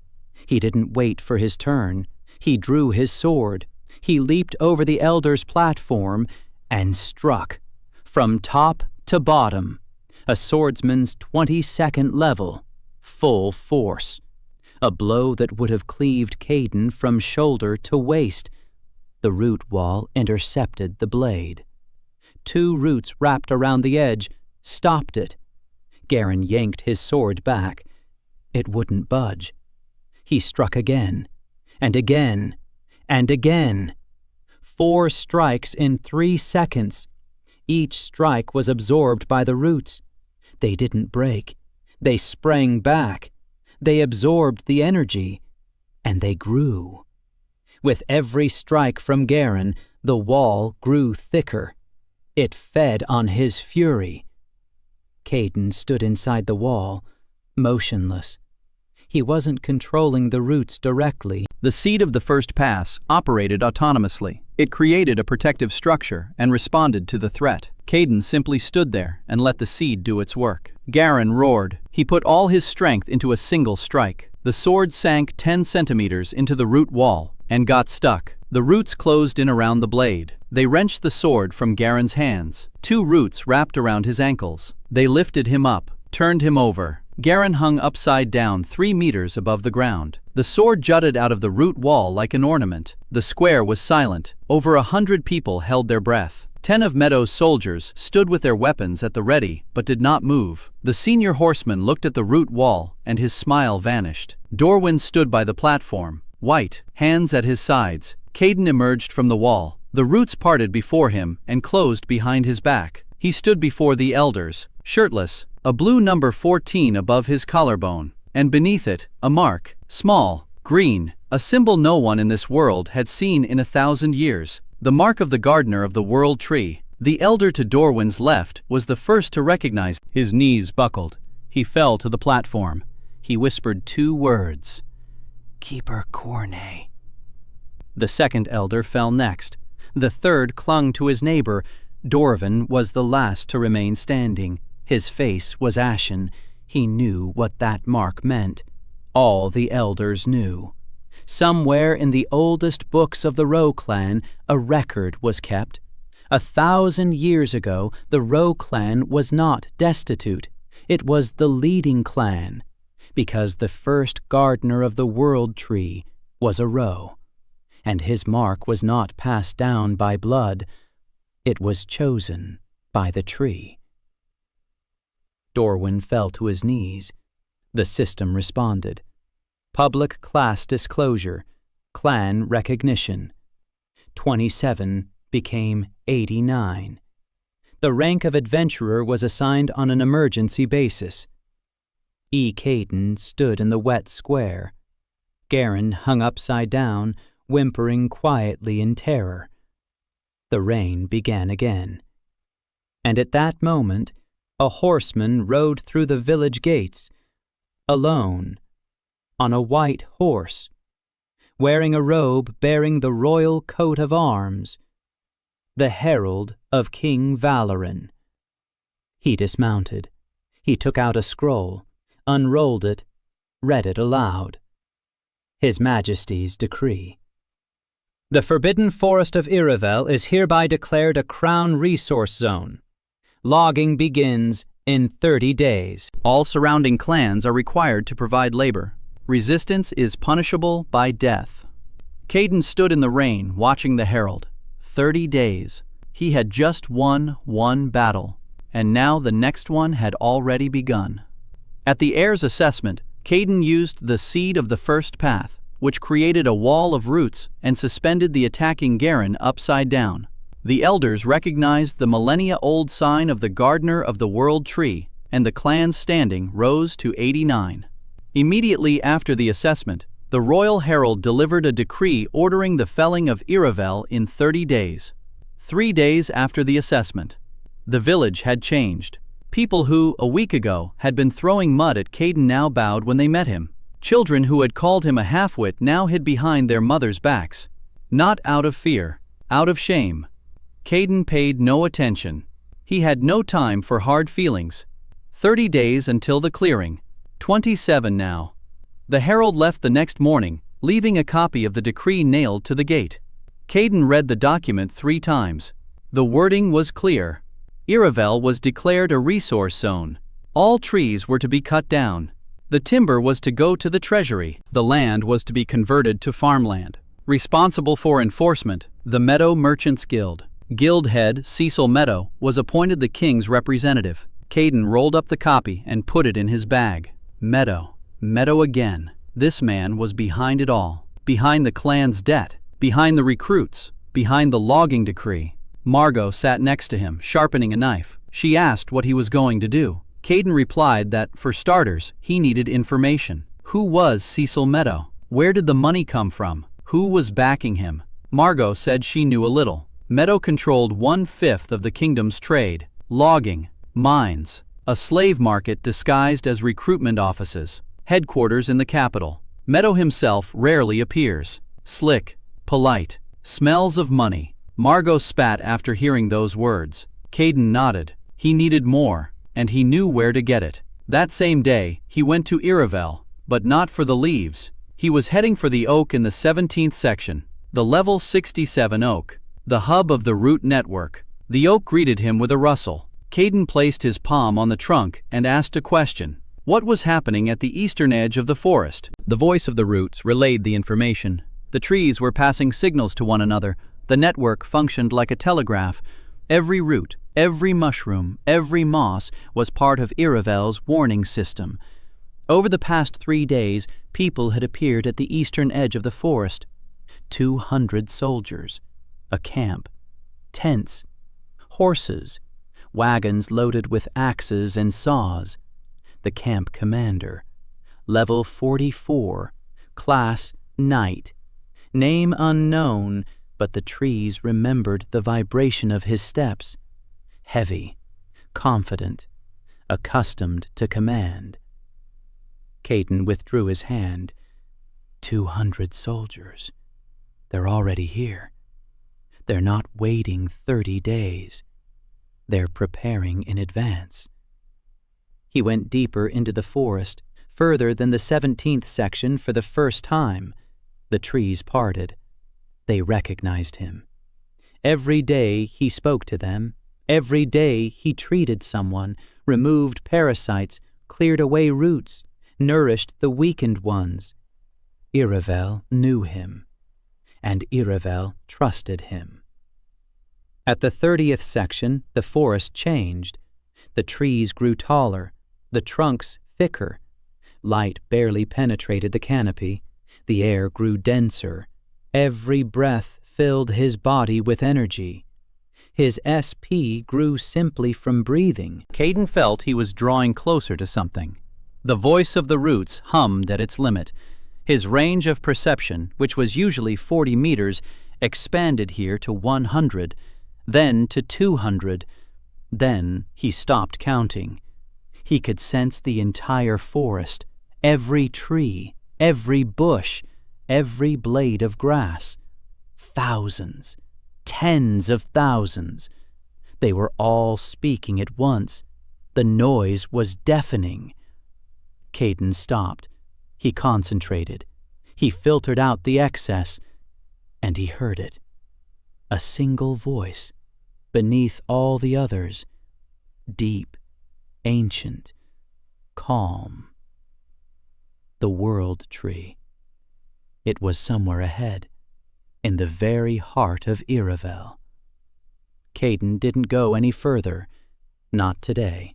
He didn't wait for his turn. He drew his sword. He leaped over the elder's platform and struck, from top to bottom, a swordsman's 22nd level, full force. A blow that would have cleaved Caden from shoulder to waist. The root wall intercepted the blade. 2 roots wrapped around the edge, stopped it. Garen yanked his sword back. It wouldn't budge. He struck again, and again, and again. 4 strikes in 3 seconds. Each strike was absorbed by the roots. They didn't break. They sprang back. They absorbed the energy, and they grew. With every strike from Garen, the wall grew thicker. It fed on his fury. Caden stood inside the wall, motionless. He wasn't controlling the roots directly. The seed of the first pass operated autonomously. It created a protective structure and responded to the threat. Caden simply stood there and let the seed do its work. Garen roared. He put all his strength into a single strike. The sword sank 10 centimeters into the root wall and got stuck. The roots closed in around the blade. They wrenched the sword from Garen's hands. 2 roots wrapped around his ankles. They lifted him up, turned him over. Garen hung upside down 3 meters above the ground. The sword jutted out of the root wall like an ornament. The square was silent. Over 100 people held their breath. 10 of Meadow's soldiers stood with their weapons at the ready but did not move. The senior horseman looked at the root wall and his smile vanished. Dorwin stood by the platform, white, hands at his sides. Caden emerged from the wall. The roots parted before him and closed behind his back. He stood before the elders, shirtless, a blue number 14 above his collarbone, and beneath it, a mark, small, green, a symbol no one in this world had seen in 1,000 years. The mark of the gardener of the world tree. The elder to Dorwin's left was the first to recognize. His knees buckled. He fell to the platform. He whispered 2 words. Keeper Cornet. The second elder fell next. The third clung to his neighbor. Dorwin was the last to remain standing. His face was ashen. He knew what that mark meant. All the elders knew. Somewhere in the oldest books of the Rowe clan, a record was kept. 1,000 years ago, the Rowe clan was not destitute. It was the leading clan, because the first gardener of the world tree was a Rowe, and his mark was not passed down by blood. It was chosen by the tree. Dorwin fell to his knees. The system responded. Public class disclosure, clan recognition. 27 became 89. The rank of adventurer was assigned on an emergency basis. E. Caden stood in the wet square. Garen hung upside down, whimpering quietly in terror. The rain began again. And at that moment, a horseman rode through the village gates, alone, on a white horse, wearing a robe bearing the royal coat of arms, the herald of King Valoran. He dismounted. He took out a scroll, unrolled it, read it aloud. His Majesty's decree. The Forbidden Forest of Iravel is hereby declared a Crown Resource Zone. Logging begins in 30 days. All surrounding clans are required to provide labor. Resistance is punishable by death. Caden stood in the rain, watching the herald. 30 days. He had just won one battle, and now the next one had already begun. At the heir's assessment, Caden used the seed of the first path, which created a wall of roots and suspended the attacking Garen upside down. The elders recognized the millennia-old sign of the gardener of the world tree, and the clan's standing rose to 89. Immediately after the assessment, the royal herald delivered a decree ordering the felling of Iravel in 30 days. 3 days after the assessment. The village had changed. People who, a week ago, had been throwing mud at Caden now bowed when they met him. Children who had called him a half-wit now hid behind their mothers' backs. Not out of fear, out of shame. Caden paid no attention. He had no time for hard feelings. 30 days until the clearing. 27 now. The herald left the next morning, leaving a copy of the decree nailed to the gate. Caden read the document 3 times. The wording was clear. Iravel was declared a resource zone. All trees were to be cut down. The timber was to go to the treasury. The land was to be converted to farmland. Responsible for enforcement, the Meadow Merchants Guild. Guild head Cecil Meadow was appointed the king's representative. Caden rolled up the copy and put it in his bag. Meadow again. This man was behind it all. Behind the clan's debt. Behind the recruits. Behind the logging decree. Margot sat next to him, sharpening a knife. She asked what he was going to do. Caden replied that, for starters, he needed information. Who was Cecil Meadow? Where did the money come from? Who was backing him? Margot said she knew a little. Meadow controlled 1/5 of the kingdom's trade. Logging. Mines. A slave market disguised as recruitment offices. Headquarters in the capital. Meadow himself rarely appears. Slick. Polite. Smells of money. Margot spat after hearing those words. Caden nodded. He needed more, and he knew where to get it. That same day, he went to Iravel, but not for the leaves. He was heading for the oak in the 17th section, the level 67 oak, the hub of the root network. The oak greeted him with a rustle. Caden placed his palm on the trunk and asked a question. What was happening at the eastern edge of the forest? The voice of the roots relayed the information. The trees were passing signals to one another. The network functioned like a telegraph. Every root, every mushroom, every moss was part of Iravel's warning system. Over the past 3 days, people had appeared at the eastern edge of the forest. 200 soldiers, a camp, tents, horses, wagons loaded with axes and saws. The camp commander, level 44, class Knight, name unknown, but the trees remembered the vibration of his steps. Heavy, confident, accustomed to command. Caden withdrew his hand. 200 soldiers. They're already here. They're not waiting 30 days. They're preparing in advance. He went deeper into the forest, further than the 17th section for the first time. The trees parted. They recognized him. Every day he spoke to them. Every day he treated someone, removed parasites, cleared away roots, nourished the weakened ones. Iravel knew him, and Iravel trusted him. At the 30th section, the forest changed. The trees grew taller, the trunks thicker. Light barely penetrated the canopy. The air grew denser. Every breath filled his body with energy. His SP grew simply from breathing. Caden felt he was drawing closer to something. The voice of the roots hummed at its limit. His range of perception, which was usually 40 meters, expanded here to 100, then to 200. Then he stopped counting. He could sense the entire forest, every tree, every bush, every blade of grass. Thousands, tens of thousands. They were all speaking at once. The noise was deafening. Caden stopped. He concentrated. He filtered out the excess, and he heard it. A single voice, beneath all the others, deep, ancient, calm. The world tree. It was somewhere ahead, in the very heart of Iravel. Caden didn't go any further, not today.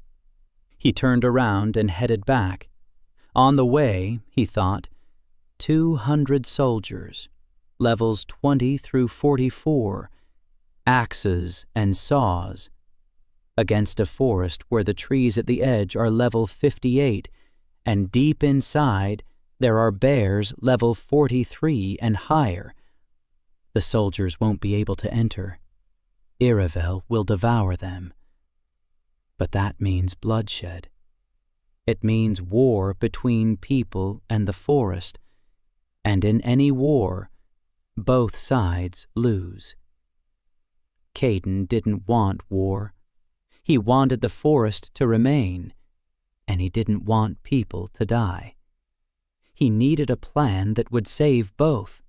He turned around and headed back. On the way, he thought, 200 soldiers, levels 20 through 44, axes and saws, against a forest where the trees at the edge are level 58, and deep inside there are bears level 43 and higher. The soldiers won't be able to enter. Iravel will devour them. But that means bloodshed. It means war between people and the forest, and in any war, both sides lose. Caden didn't want war. He wanted the forest to remain, and he didn't want people to die. He needed a plan that would save both.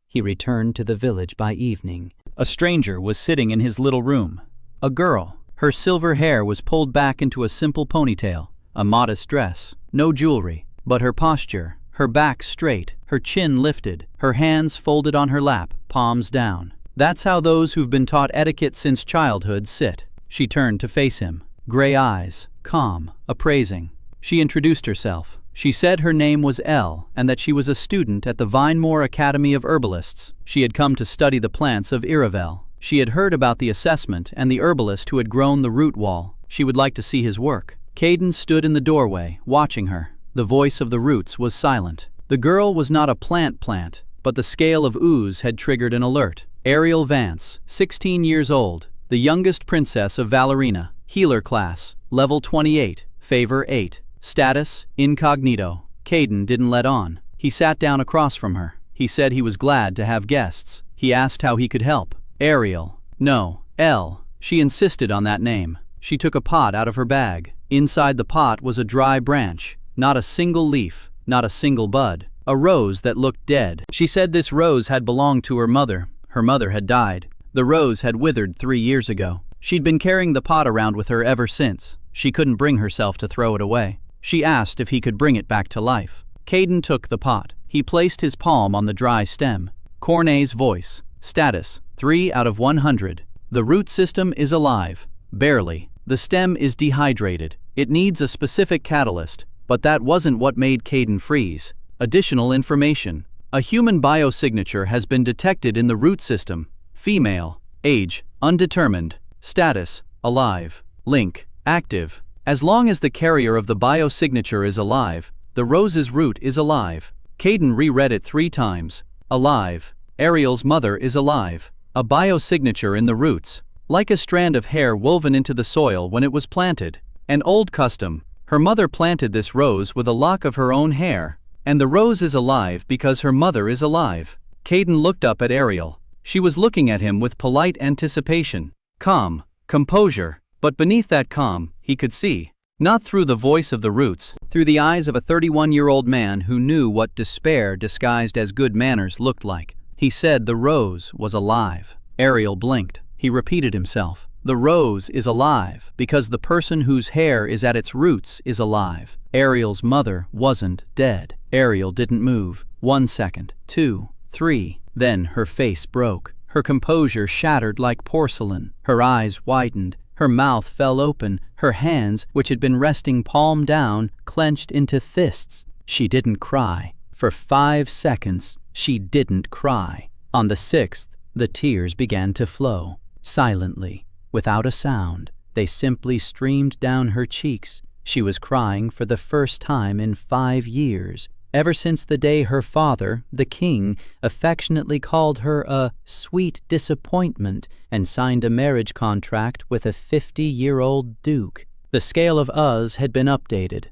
He returned to the village by evening. A stranger was sitting in his little room. A girl. Her silver hair was pulled back into a simple ponytail, a modest dress, no jewelry, but her posture, her back straight, her chin lifted, her hands folded on her lap, palms down. That's how those who've been taught etiquette since childhood sit. She turned to face him, gray eyes, calm, appraising. She introduced herself. She said her name was Elle and that she was a student at the Vinemore Academy of Herbalists. She had come to study the plants of Iravel. She had heard about the assessment and the herbalist who had grown the root wall. She would like to see his work. Caden stood in the doorway, watching her. The voice of the roots was silent. The girl was not a plant, but the scale of ooze had triggered an alert. Ariel Vance, 16 years old, the youngest princess of Valerina, healer class, level 28, favor 8. Status, incognito. Caden didn't let on. He sat down across from her. He said he was glad to have guests. He asked how he could help. Ariel. No, Elle. She insisted on that name. She took a pot out of her bag. Inside the pot was a dry branch. Not a single leaf, not a single bud. A rose that looked dead. She said this rose had belonged to her mother. Her mother had died. The rose had withered 3 years ago. She'd been carrying the pot around with her ever since. She couldn't bring herself to throw it away. She asked if he could bring it back to life. Caden took the pot. He placed his palm on the dry stem. Cornet's voice. Status, 3 out of 100. The root system is alive. Barely. The stem is dehydrated. It needs a specific catalyst, but that wasn't what made Caden freeze. Additional information. A human biosignature has been detected in the root system. Female. Age, undetermined. Status, alive. Link, active. As long as the carrier of the biosignature is alive, the rose's root is alive. Caden reread it 3 times. Alive. Ariel's mother is alive. A biosignature in the roots. Like a strand of hair woven into the soil when it was planted. An old custom. Her mother planted this rose with a lock of her own hair. And the rose is alive because her mother is alive. Caden looked up at Ariel. She was looking at him with polite anticipation. Calm. Composure. But beneath that calm, he could see. Not through the voice of the roots. Through the eyes of a 31-year-old man who knew what despair disguised as good manners looked like. He said the rose was alive. Ariel blinked. He repeated himself. The rose is alive because the person whose hair is at its roots is alive. Ariel's mother wasn't dead. Ariel didn't move. 1 second, 2, 3. Then her face broke. Her composure shattered like porcelain. Her eyes widened. Her mouth fell open. Her hands, which had been resting palm down, clenched into fists. She didn't cry. For 5 seconds, she didn't cry. On the 6th, the tears began to flow. Silently, without a sound, they simply streamed down her cheeks. She was crying for the first time in 5 years, ever since the day her father, the king, affectionately called her a sweet disappointment and signed a marriage contract with a 50-year-old duke. The scale of Uz had been updated.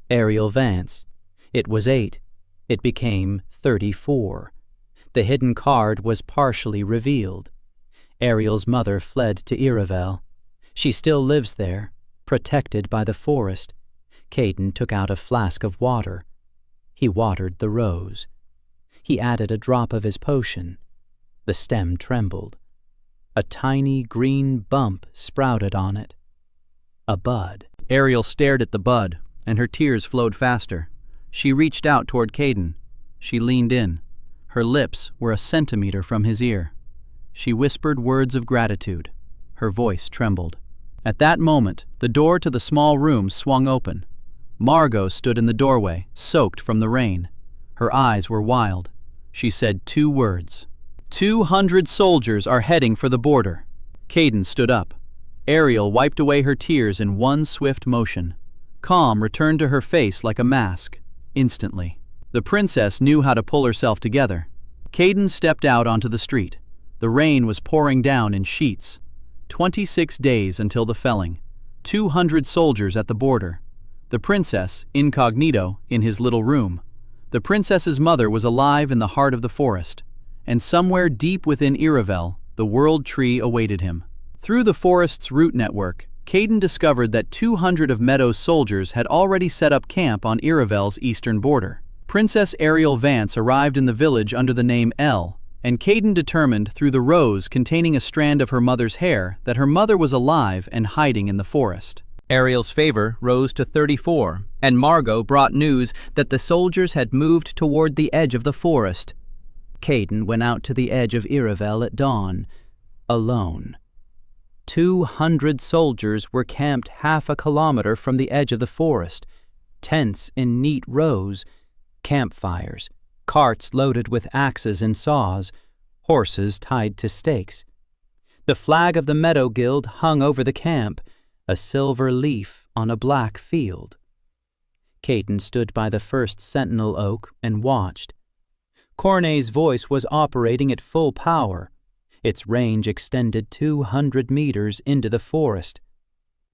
Ariel Vance. It was 8. It became 34. The hidden card was partially revealed. Ariel's mother fled to Iravel. She still lives there, protected by the forest. Caden took out a flask of water. He watered the rose. He added a drop of his potion. The stem trembled. A tiny green bump sprouted on it. A bud. Ariel stared at the bud, and her tears flowed faster. She reached out toward Caden. She leaned in. Her lips were a centimeter from his ear. She whispered words of gratitude. Her voice trembled. At that moment, the door to the small room swung open. Margot stood in the doorway, soaked from the rain. Her eyes were wild. She said 2 words. 200 soldiers are heading for the border. Caden stood up. Ariel wiped away her tears in one swift motion. Calm returned to her face like a mask. Instantly. The princess knew how to pull herself together. Caden stepped out onto the street. The rain was pouring down in sheets. 26 days until the felling. 200 soldiers at the border. The princess, incognito, in his little room. The princess's mother was alive in the heart of the forest. And somewhere deep within Iravel, the world tree awaited him. Through the forest's root network, Caden discovered that 200 of Meadow's soldiers had already set up camp on Iravel's eastern border. Princess Ariel Vance arrived in the village under the name Elle, and Caden determined through the rose containing a strand of her mother's hair that her mother was alive and hiding in the forest. Ariel's favor rose to 34, and Margot brought news that the soldiers had moved toward the edge of the forest. Caden went out to the edge of Iravel at dawn, alone. 200 soldiers were camped half a kilometer from the edge of the forest, tents in neat rows, campfires, carts loaded with axes and saws, horses tied to stakes. The flag of the Meadow Guild hung over the camp, a silver leaf on a black field. Caden stood by the first sentinel oak and watched. Cornet's voice was operating at full power. Its range extended 200 meters into the forest.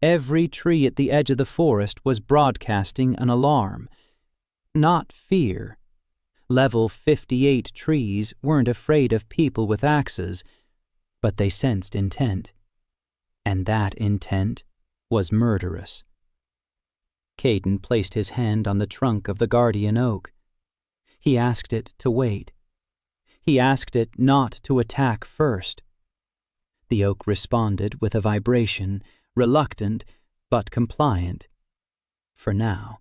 Every tree at the edge of the forest was broadcasting an alarm. Not fear. Level 58 trees weren't afraid of people with axes, but they sensed intent. And that intent was murderous. Caden placed his hand on the trunk of the guardian oak. He asked it to wait. He asked it not to attack first. The oak responded with a vibration, reluctant but compliant. For now.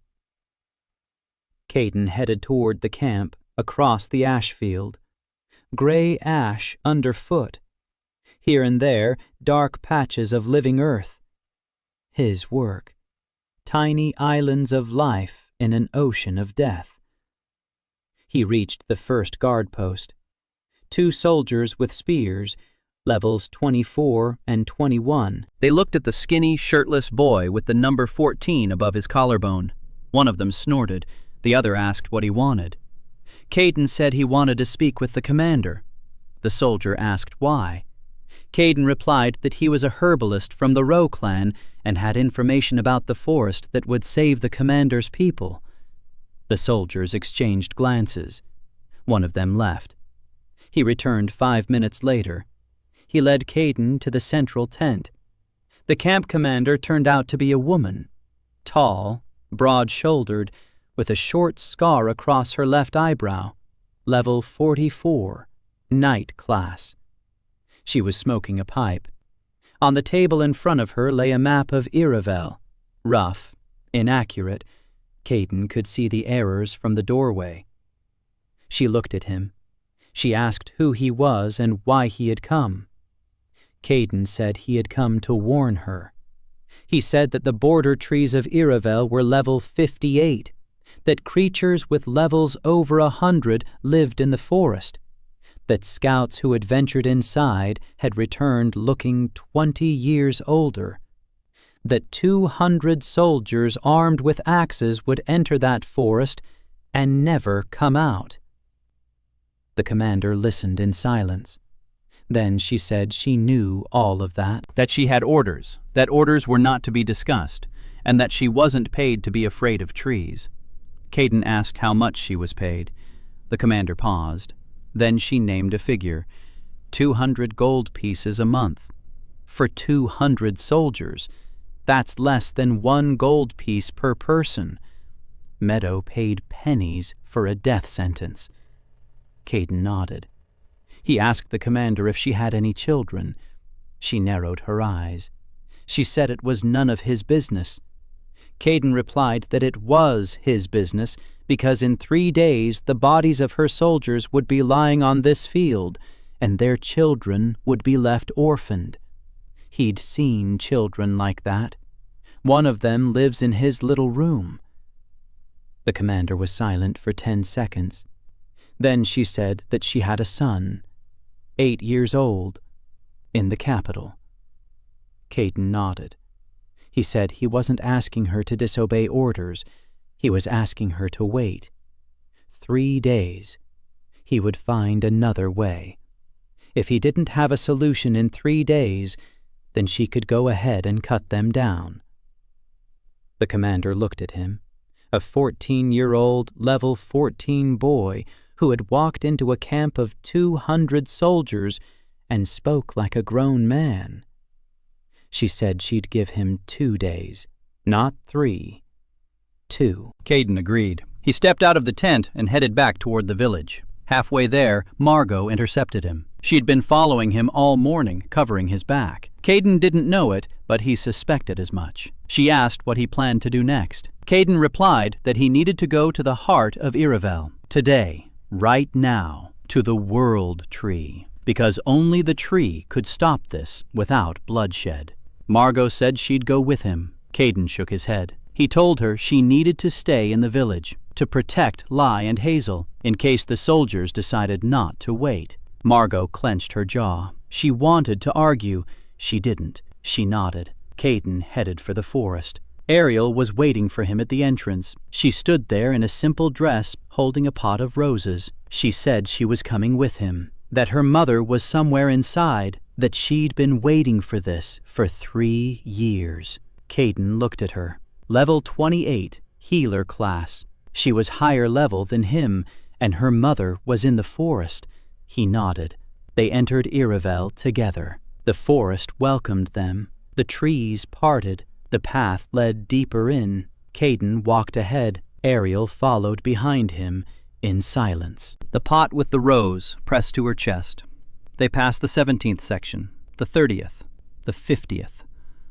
Caden headed toward the camp, across the ash field. Gray ash underfoot. Here and there, dark patches of living earth. His work. Tiny islands of life in an ocean of death. He reached the first guard post. 2 soldiers with spears, levels 24 and 21. They looked at the skinny, shirtless boy with the number 14 above his collarbone. One of them snorted. The other asked what he wanted. Caden said he wanted to speak with the commander. The soldier asked why. Caden replied that he was a herbalist from the Roe clan and had information about the forest that would save the commander's people. The soldiers exchanged glances. One of them left. He returned 5 minutes later. He led Caden to the central tent. The camp commander turned out to be a woman, tall, broad-shouldered, with a short scar across her left eyebrow, level 44, night class. She was smoking a pipe. On the table in front of her lay a map of Iravel, rough, inaccurate. Caden could see the errors from the doorway. She looked at him. She asked who he was and why he had come. Caden said he had come to warn her. He said that the border trees of Iravel were level 58, that creatures with levels over 100 lived in the forest, that scouts who had ventured inside had returned looking 20 years older, that 200 soldiers armed with axes would enter that forest and never come out. The commander listened in silence. Then she said she knew all of that. That she had orders, that orders were not to be discussed, and that she wasn't paid to be afraid of trees. Caden asked how much she was paid. The commander paused. Then she named a figure, 200 gold pieces a month. For 200 soldiers, that's less than 1 gold piece per person. Meadow paid pennies for a death sentence. Caden nodded. He asked the commander if she had any children. She narrowed her eyes. She said it was none of his business. Caden replied that it was his business because in 3 days the bodies of her soldiers would be lying on this field and their children would be left orphaned. He'd seen children like that. One of them lives in his little room. The commander was silent for 10 seconds. Then she said that she had a son, 8 years old, in the capital. Caden nodded. He said he wasn't asking her to disobey orders. He was asking her to wait. 3 days. He would find another way. If he didn't have a solution in 3 days, then she could go ahead and cut them down. The commander looked at him, a 14-year-old level 14 boy who had walked into a camp of 200 soldiers and spoke like a grown man. She said she'd give him 2 days, not 3. 2. Caden agreed. He stepped out of the tent and headed back toward the village. Halfway there, Margot intercepted him. She'd been following him all morning, covering his back. Caden didn't know it, but he suspected as much. She asked what he planned to do next. Caden replied that he needed to go to the heart of Iravel, today, right now, to the World Tree, because only the tree could stop this without bloodshed. Margot said she'd go with him. Caden shook his head. He told her she needed to stay in the village, to protect Lai and Hazel, in case the soldiers decided not to wait. Margot clenched her jaw. She wanted to argue. She didn't. She nodded. Caden headed for the forest. Ariel was waiting for him at the entrance. She stood there in a simple dress, holding a pot of roses. She said she was coming with him, that her mother was somewhere inside, that she'd been waiting for this for 3 years. Caden looked at her. Level 28, healer class. She was higher level than him, and her mother was in the forest. He nodded. They entered Iravel together. The forest welcomed them. The trees parted. The path led deeper in. Caden walked ahead. Ariel followed behind him in silence. The pot with the rose pressed to her chest. They passed the 17th section, the 30th, the 50th.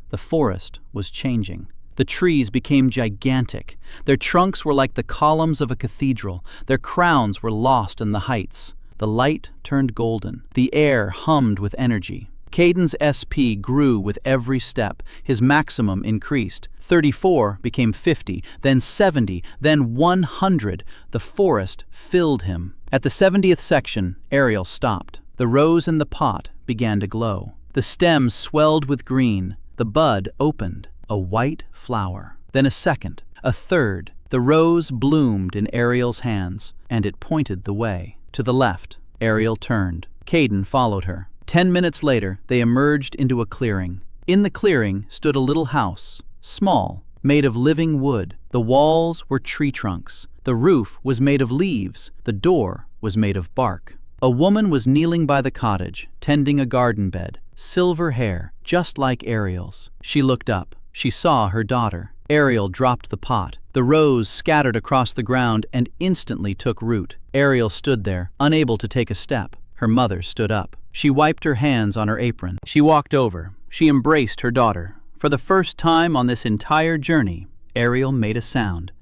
The forest was changing. The trees became gigantic. Their trunks were like the columns of a cathedral. Their crowns were lost in the heights. The light turned golden. The air hummed with energy. Caden's SP grew with every step. His maximum increased. 34 became 50, then 70, then 100. The forest filled him. At the 70th section, Ariel stopped. The rose in the pot began to glow. The stem swelled with green. The bud opened, a white flower. Then a second, a third. The rose bloomed in Ariel's hands, and it pointed the way. To the left, Ariel turned. Caden followed her. 10 minutes later, they emerged into a clearing. In the clearing stood a little house, small, made of living wood. The walls were tree trunks. The roof was made of leaves. The door was made of bark. A woman was kneeling by the cottage, tending a garden bed. Silver hair, just like Ariel's. She looked up. She saw her daughter. Ariel dropped the pot. The rose scattered across the ground and instantly took root. Ariel stood there, unable to take a step. Her mother stood up. She wiped her hands on her apron. She walked over. She embraced her daughter. For the first time on this entire journey, Ariel made a sound.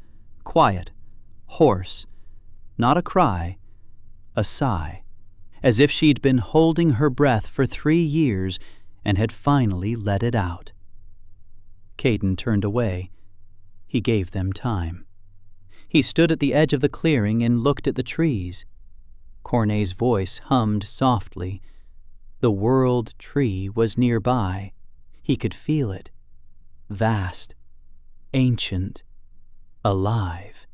Quiet, hoarse, not a cry, a sigh, as if she'd been holding her breath for 3 years and had finally let it out. Caden turned away. He gave them time. He stood at the edge of the clearing and looked at the trees. Cornet's voice hummed softly. The world tree was nearby. He could feel it. Vast, ancient, alive.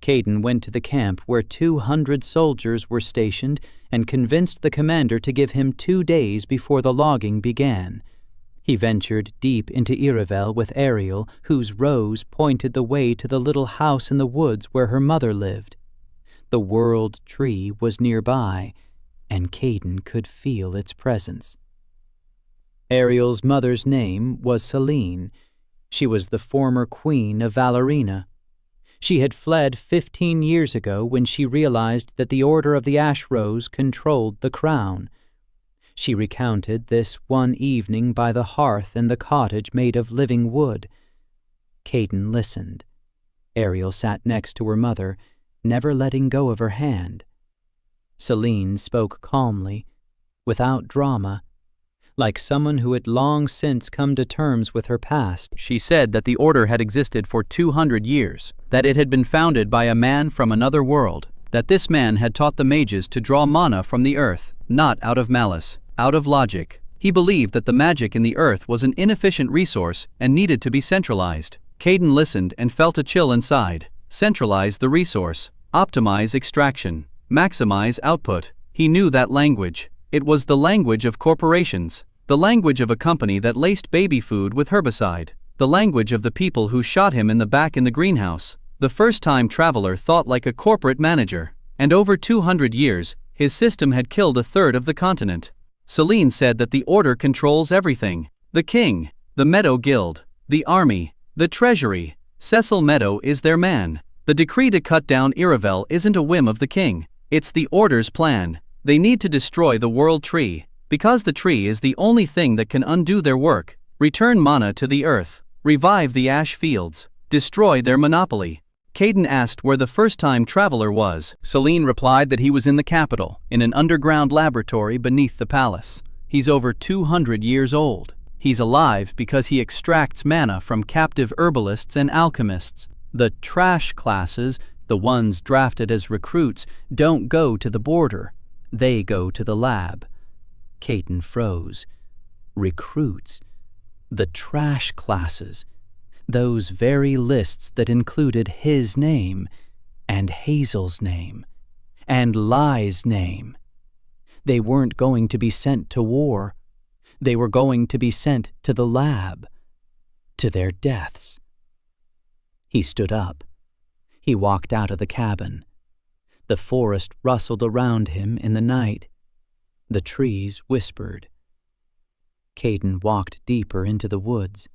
Caden went to the camp where 200 soldiers were stationed and convinced the commander to give him 2 days before the logging began. He ventured deep into Irovel with Ariel, whose rose pointed the way to the little house in the woods where her mother lived. The world tree was nearby, and Caden could feel its presence. Ariel's mother's name was Selene. She was the former queen of Valerina. She had fled 15 years ago when she realized that the Order of the Ash Rose controlled the crown. She recounted this one evening by the hearth in the cottage made of living wood. Caden listened. Ariel sat next to her mother, never letting go of her hand. Selene spoke calmly, without drama, like someone who had long since come to terms with her past. She said that the order had existed for 200 years, that it had been founded by a man from another world, that this man had taught the mages to draw mana from the earth, not out of malice, out of logic. He believed that the magic in the earth was an inefficient resource and needed to be centralized. Caden listened and felt a chill inside. Centralize the resource, optimize extraction, maximize output. He knew that language. It was the language of corporations, the language of a company that laced baby food with herbicide, the language of the people who shot him in the back in the greenhouse. The first-time traveler thought like a corporate manager, and over 200 years, his system had killed a third of the continent. Selene said that the order controls everything. The king, the Meadow Guild, the army, the treasury. Cecil Meadow is their man. The decree to cut down Irovel isn't a whim of the king. It's the order's plan. They need to destroy the world tree, because the tree is the only thing that can undo their work, return mana to the earth, revive the ash fields, destroy their monopoly. Caden asked where the first-time traveler was. Selene replied that he was in the capital, in an underground laboratory beneath the palace. He's over 200 years old. He's alive because he extracts mana from captive herbalists and alchemists. The trash classes, the ones drafted as recruits, don't go to the border. They go to the lab. Caden froze. Recruits. The trash classes. Those very lists that included his name, and Hazel's name, and Lai's name. They weren't going to be sent to war. They were going to be sent to the lab, to their deaths. He stood up. He walked out of the cabin. The forest rustled around him in the night. The trees whispered. Caden walked deeper into the woods.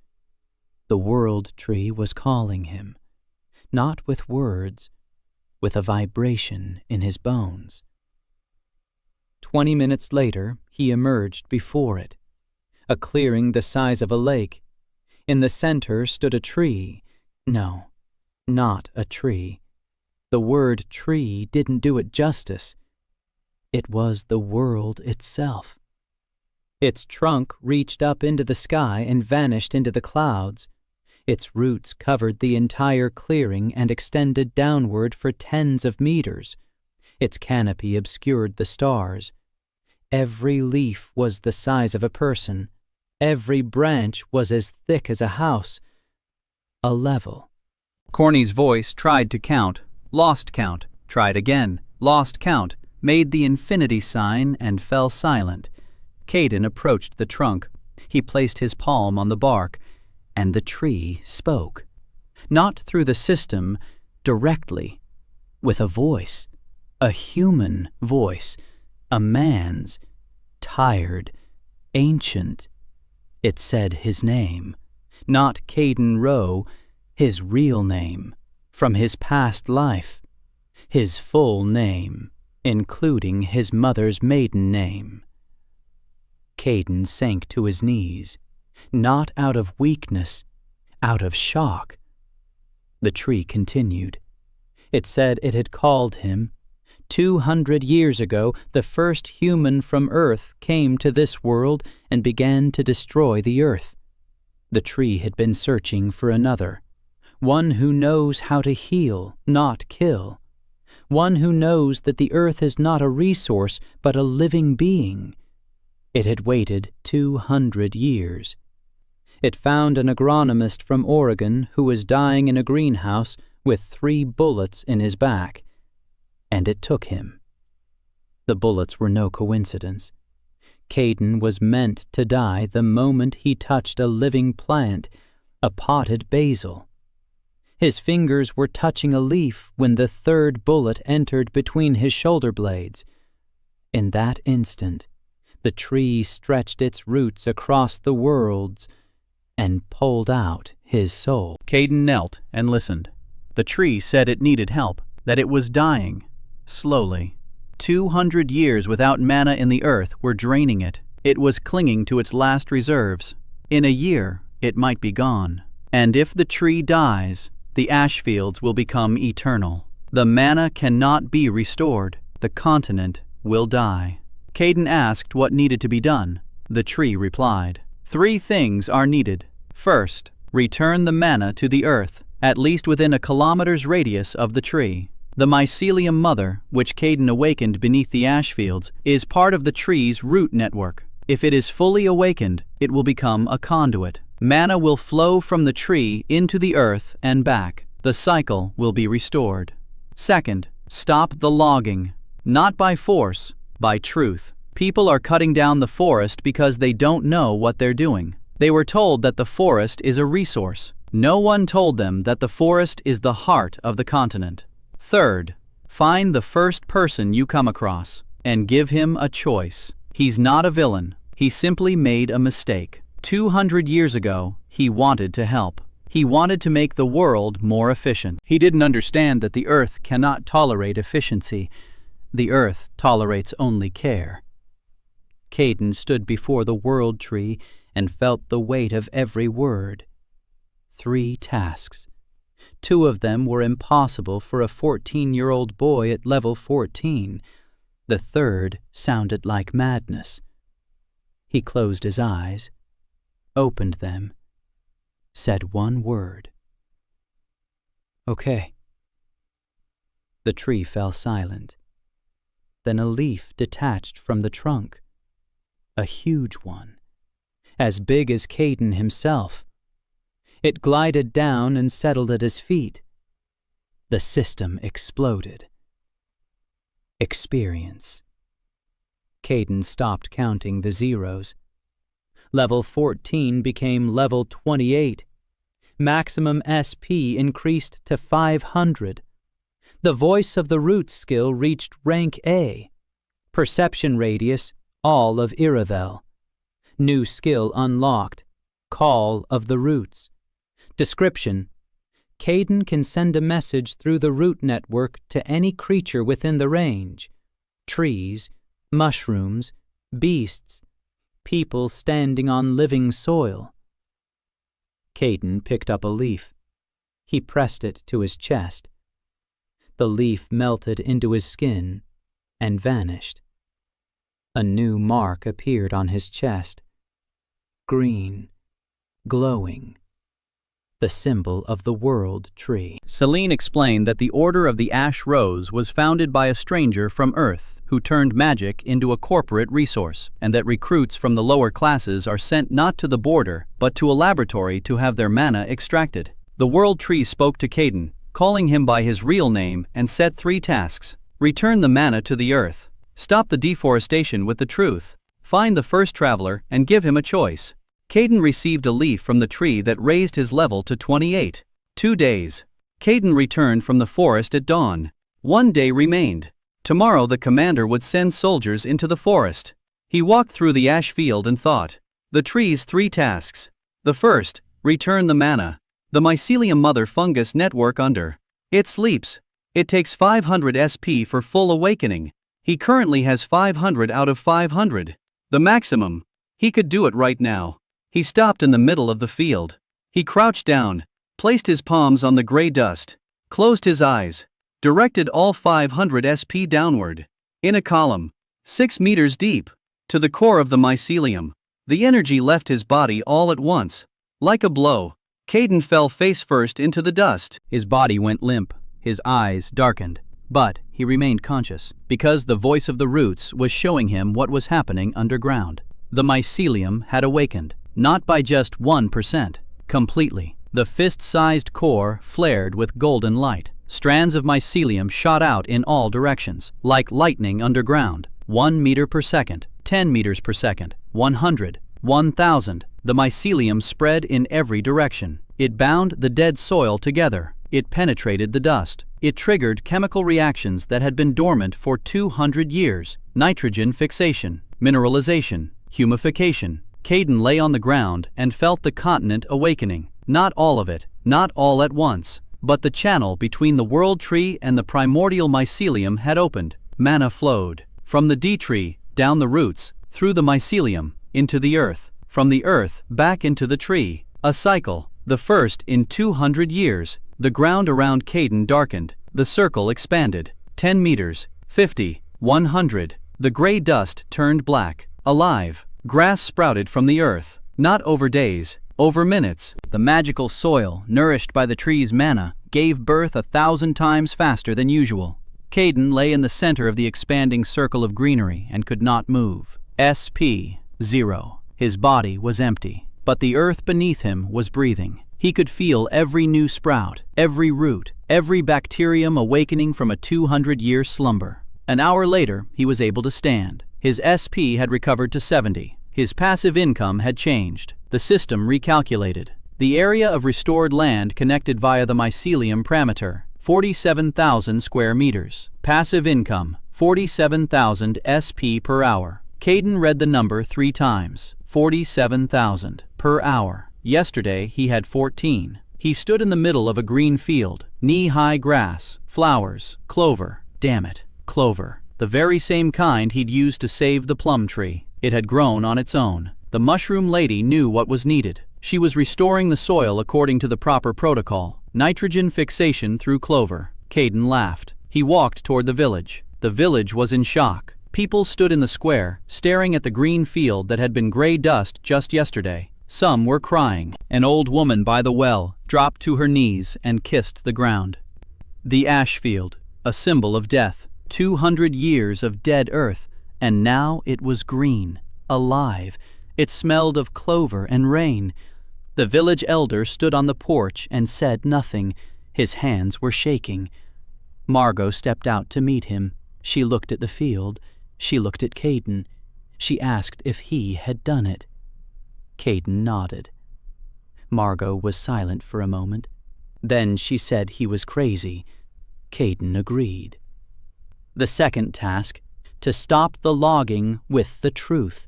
The world tree was calling him, not with words, with a vibration in his bones. 20 minutes later, he emerged before it, a clearing the size of a lake. In the center stood a tree. No, not a tree. The word tree didn't do it justice. It was the world itself. Its trunk reached up into the sky and vanished into the clouds. Its roots covered the entire clearing and extended downward for tens of meters. Its canopy obscured the stars. Every leaf was the size of a person. Every branch was as thick as a house. A level. Corny's voice tried to count, lost count, tried again, lost count, made the infinity sign and fell silent. Caden approached the trunk. He placed his palm on the bark, and the tree spoke. Not through the system, directly, with a voice, a human voice, a man's, tired, ancient. It said his name, not Caden Rowe, his real name, from his past life, his full name, including his mother's maiden name. Caden sank to his knees, not out of weakness, out of shock. The tree continued. It said it had called him. 200 years ago, the first human from Earth came to this world and began to destroy the Earth. The tree had been searching for another, one who knows how to heal, not kill, one who knows that the Earth is not a resource but a living being. It had waited 200 years. It found an agronomist from Oregon who was dying in a greenhouse with 3 bullets in his back, and it took him. The bullets were no coincidence. Caden was meant to die the moment he touched a living plant, a potted basil. His fingers were touching a leaf when the 3rd bullet entered between his shoulder blades. In that instant, the tree stretched its roots across the worlds and pulled out his soul. Caden knelt and listened. The tree said it needed help, that it was dying, slowly. 200 years without mana in the earth were draining it. It was clinging to its last reserves. In a year, it might be gone. And if the tree dies, the ash fields will become eternal. The mana cannot be restored. The continent will die. Caden asked what needed to be done. The tree replied, 3 things are needed. First, return the mana to the earth, at least within a kilometer's radius of the tree. The mycelium mother, which Caden awakened beneath the ash fields, is part of the tree's root network. If it is fully awakened, it will become a conduit. Mana will flow from the tree into the earth and back. The cycle will be restored. Second, stop the logging. Not by force, by truth. People are cutting down the forest because they don't know what they're doing. They were told that the forest is a resource. No one told them that the forest is the heart of the continent. Third, find the first person you come across and give him a choice. He's not a villain. He simply made a mistake. 200 years ago, he wanted to help. He wanted to make the world more efficient. He didn't understand that the earth cannot tolerate efficiency. The earth tolerates only care. Caden stood before the world tree and felt the weight of every word. 3 tasks. 2 of them were impossible for a 14-year-old boy at level 14. The 3rd sounded like madness. He closed his eyes, opened them, said one word. Okay. The tree fell silent. Then a leaf detached from the trunk. A huge one, as big as Caden himself. It glided down and settled at his feet. The system exploded. Experience. Caden stopped counting the zeros. Level 14 became level 28. Maximum SP increased to 500. The voice of the root skill reached rank A. Perception radius, all of Iravel. New skill unlocked, Call of the Roots. Description: Caden can send a message through the root network to any creature within the range. Trees, mushrooms, beasts, people standing on living soil. Caden picked up a leaf. He pressed it to his chest. The leaf melted into his skin and vanished. A new mark appeared on his chest. Green, glowing. The symbol of the world tree. Celine explained that the Order of the Ash Rose was founded by a stranger from Earth who turned magic into a corporate resource, and that recruits from the lower classes are sent not to the border but to a laboratory to have their mana extracted. The World Tree spoke to Caden, calling him by his real name, and set 3 tasks. Return the mana to the earth. Stop the deforestation with the truth. Find the first traveler and give him a choice. Caden received a leaf from the tree that raised his level to 28. 2 days. Caden returned from the forest at dawn. 1 day remained. Tomorrow the commander would send soldiers into the forest. He walked through the ash field and thought. The tree's 3 tasks. The first, return the mana. The mycelium mother fungus network under. It sleeps. It takes 500 SP for full awakening. He currently has 500 out of 500. The maximum. He could do it right now. He stopped in the middle of the field. He crouched down, placed his palms on the gray dust, closed his eyes, directed all 500 SP downward, in a column, 6 meters deep, to the core of the mycelium. The energy left his body all at once. Like a blow, Caden fell face first into the dust. His body went limp, his eyes darkened, but he remained conscious, because the voice of the roots was showing him what was happening underground. The mycelium had awakened. Not by just 1%, completely. The fist-sized core flared with golden light. Strands of mycelium shot out in all directions, like lightning underground. 1 meter per second, 10 meters per second, 100, 1,000. The mycelium spread in every direction. It bound the dead soil together. It penetrated the dust. It triggered chemical reactions that had been dormant for 200 years. Nitrogen fixation, mineralization, humification. Caden lay on the ground and felt the continent awakening. Not all of it, not all at once, but the channel between the world tree and the primordial mycelium had opened. Mana flowed. From the D tree, down the roots, through the mycelium, into the earth. From the earth, back into the tree. A cycle, the first in 200 years. The ground around Caden darkened. The circle expanded. 10 meters, 50, 100. The gray dust turned black. Alive. Grass sprouted from the earth, not over days, over minutes. The magical soil, nourished by the tree's mana, gave birth 1,000 times faster than usual. Caden lay in the center of the expanding circle of greenery and could not move. SP 0. His body was empty, but the earth beneath him was breathing. He could feel every new sprout, every root, every bacterium awakening from a 200-year slumber. An hour later, he was able to stand. His SP had recovered to 70. His passive income had changed. The system recalculated. The area of restored land connected via the mycelium parameter, 47,000 square meters. Passive income, 47,000 SP per hour. Caden read the number 3 times. 47,000 per hour. Yesterday he had 14. He stood in the middle of a green field, knee-high grass, flowers, clover. Damn it, clover. The very same kind he'd used to save the plum tree. It had grown on its own. The mushroom lady knew what was needed. She was restoring the soil according to the proper protocol. Nitrogen fixation through clover. Caden laughed. He walked toward the village. The village was in shock. People stood in the square, staring at the green field that had been gray dust just yesterday. Some were crying. An old woman by the well dropped to her knees and kissed the ground. The ash field, a symbol of death. 200 years of dead earth, and now it was green, alive. It smelled of clover and rain. The village elder stood on the porch and said nothing. His hands were shaking. Margot stepped out to meet him. She looked at the field. She looked at Caden. She asked if he had done it. Caden nodded. Margot was silent for a moment. Then she said he was crazy. Caden agreed. The second task, to stop the logging with the truth.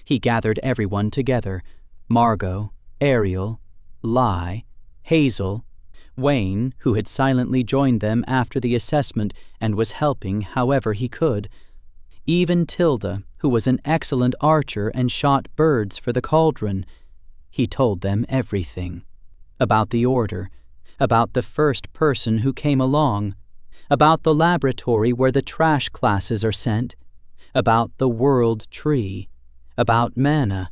He gathered everyone together, Margot, Ariel, Lai, Hazel, Wayne, who had silently joined them after the assessment and was helping however he could, even Tilda, who was an excellent archer and shot birds for the cauldron. He told them everything. About the order, about the first person who came along, about the laboratory where the trash classes are sent, about the world tree, about mana,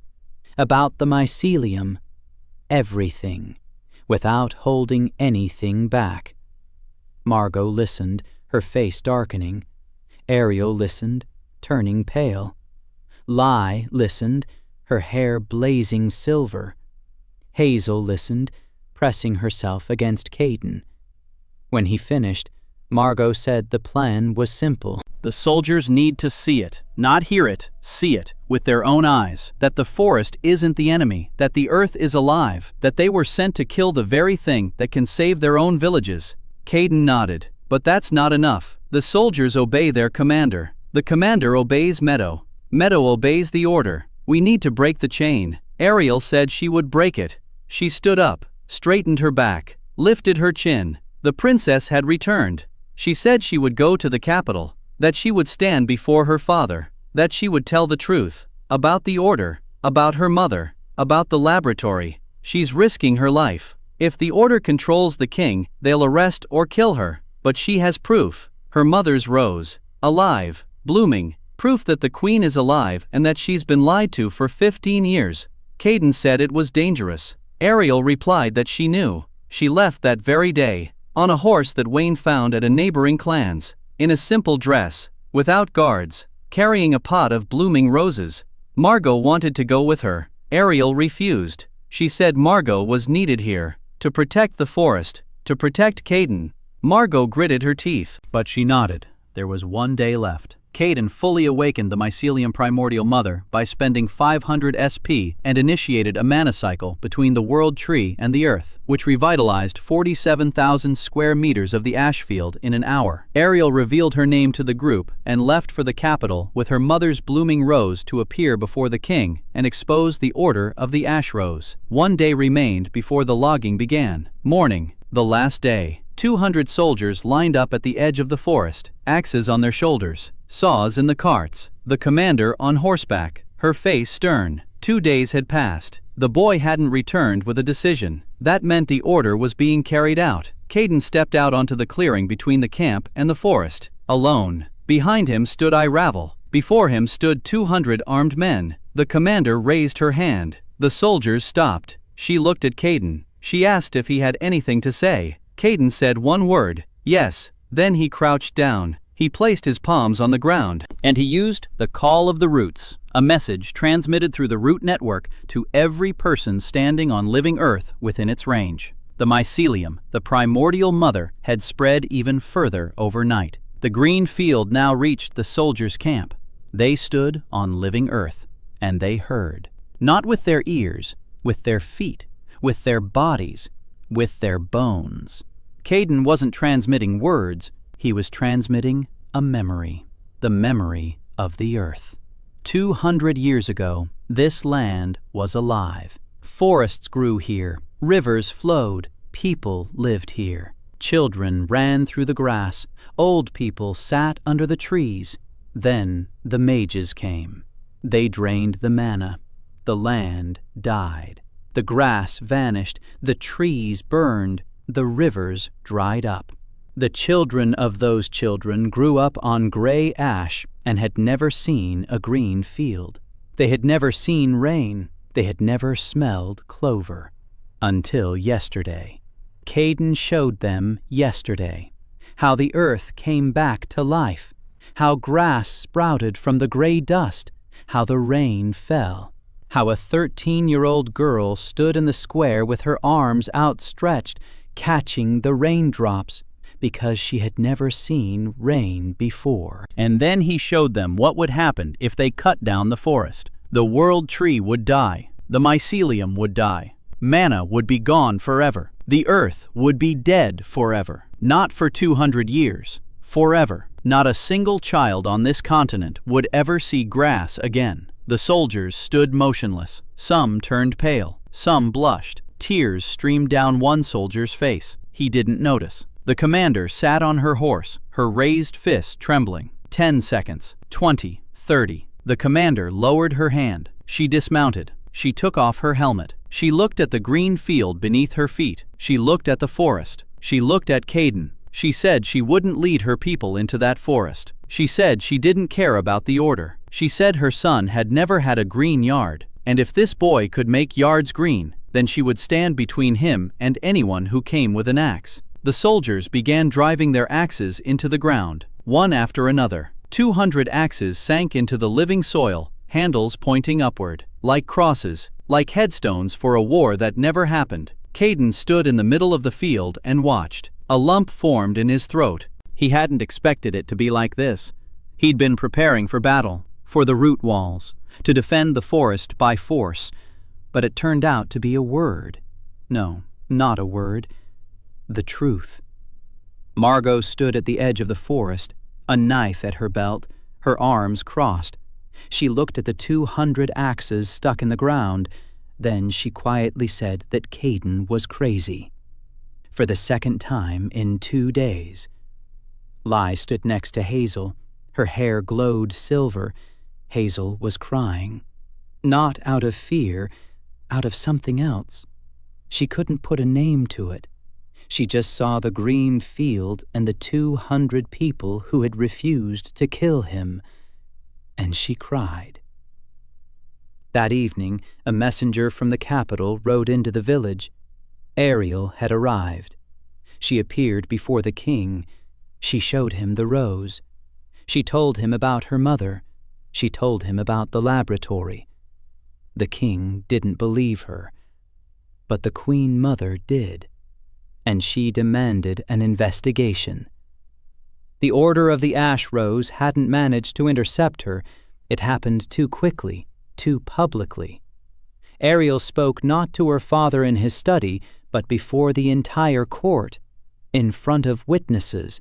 about the mycelium, everything, without holding anything back. Margot listened, her face darkening. Ariel listened, turning pale. Lai listened, her hair blazing silver. Hazel listened, pressing herself against Caden. When he finished, Margot said the plan was simple. The soldiers need to see it, not hear it, see it, with their own eyes, that the forest isn't the enemy, that the earth is alive, that they were sent to kill the very thing that can save their own villages. Caden nodded. But that's not enough. The soldiers obey their commander. The commander obeys Meadow. Meadow obeys the order. We need to break the chain. Ariel said she would break it. She stood up, straightened her back, lifted her chin. The princess had returned. She said she would go to the capital, that she would stand before her father, that she would tell the truth, about the order, about her mother, about the laboratory. She's risking her life. If the order controls the king, they'll arrest or kill her. But she has proof, her mother's rose, alive, blooming, proof that the queen is alive and that she's been lied to for 15 years. Caden said it was dangerous. Ariel replied that she knew. She left that very day, on a horse that Wayne found at a neighboring clan's, in a simple dress, without guards, carrying a pot of blooming roses. Margot wanted to go with her. Ariel refused. She said Margot was needed here, to protect the forest, to protect Caden. Margot gritted her teeth. But she nodded. There was 1 day left. Caden fully awakened the mycelium primordial mother by spending 500 SP and initiated a mana cycle between the world tree and the earth, which revitalized 47,000 square meters of the ash field in an hour. Ariel revealed her name to the group and left for the capital with her mother's blooming rose to appear before the king and expose the order of the ash rose. 1 day remained before the logging began. Morning, the last day. 200 soldiers lined up at the edge of the forest, axes on their shoulders, saws in the carts, the commander on horseback, her face stern. 2 days had passed. The boy hadn't returned with a decision. That meant the order was being carried out. Caden stepped out onto the clearing between the camp and the forest, alone. Behind him stood Iravel. Before him stood 200 armed men. The commander raised her hand. The soldiers stopped. She looked at Caden. She asked if he had anything to say. Caden said one word, yes. Then he crouched down. He placed his palms on the ground. And he used the call of the roots, a message transmitted through the root network to every person standing on living earth within its range. The mycelium, the primordial mother, had spread even further overnight. The green field now reached the soldiers' camp. They stood on living earth, and they heard. Not with their ears, with their feet, with their bodies, with their bones. Caden wasn't transmitting words, he was transmitting a memory. The memory of the earth. 200 years ago, this land was alive. Forests grew here, rivers flowed, people lived here. Children ran through the grass, old people sat under the trees. Then the mages came. They drained the mana. The land died. The grass vanished, the trees burned, the rivers dried up. The children of those children grew up on gray ash and had never seen a green field. They had never seen rain. They had never smelled clover. Until yesterday. Caden showed them yesterday how the earth came back to life, how grass sprouted from the gray dust, how the rain fell. How a 13-year-old girl stood in the square with her arms outstretched, catching the raindrops, because she had never seen rain before. And then he showed them what would happen if they cut down the forest. The world tree would die. The mycelium would die. Mana would be gone forever. The earth would be dead forever. Not for 200 years. Forever. Not a single child on this continent would ever see grass again. The soldiers stood motionless. Some turned pale. Some blushed. Tears streamed down one soldier's face. He didn't notice. The commander sat on her horse, her raised fist trembling. 10 seconds. 20. 30. The commander lowered her hand. She dismounted. She took off her helmet. She looked at the green field beneath her feet. She looked at the forest. She looked at Caden. She said she wouldn't lead her people into that forest. She said she didn't care about the order. She said her son had never had a green yard, and if this boy could make yards green, then she would stand between him and anyone who came with an axe. The soldiers began driving their axes into the ground, one after another. 200 axes sank into the living soil, handles pointing upward, like crosses, like headstones for a war that never happened. Caden stood in the middle of the field and watched. A lump formed in his throat. He hadn't expected it to be like this. He'd been preparing for battle, for the root walls, to defend the forest by force, but it turned out to be a word. No, not a word. The truth. Margot stood at the edge of the forest, a knife at her belt, her arms crossed. She looked at the 200 axes stuck in the ground. Then she quietly said that Caden was crazy. For the second time in 2 days. Lai stood next to Hazel. Her hair glowed silver. Hazel was crying. Not out of fear, out of something else. She couldn't put a name to it. She just saw the green field and the 200 people who had refused to kill him, and she cried. That evening, a messenger from the capital rode into the village. Ariel had arrived. She appeared before the king. She showed him the rose. She told him about her mother. She told him about the laboratory. The king didn't believe her, but the Queen Mother did, and she demanded an investigation. The Order of the Ash Rose hadn't managed to intercept her. It happened too quickly, too publicly. Ariel spoke not to her father in his study, but before the entire court, in front of witnesses.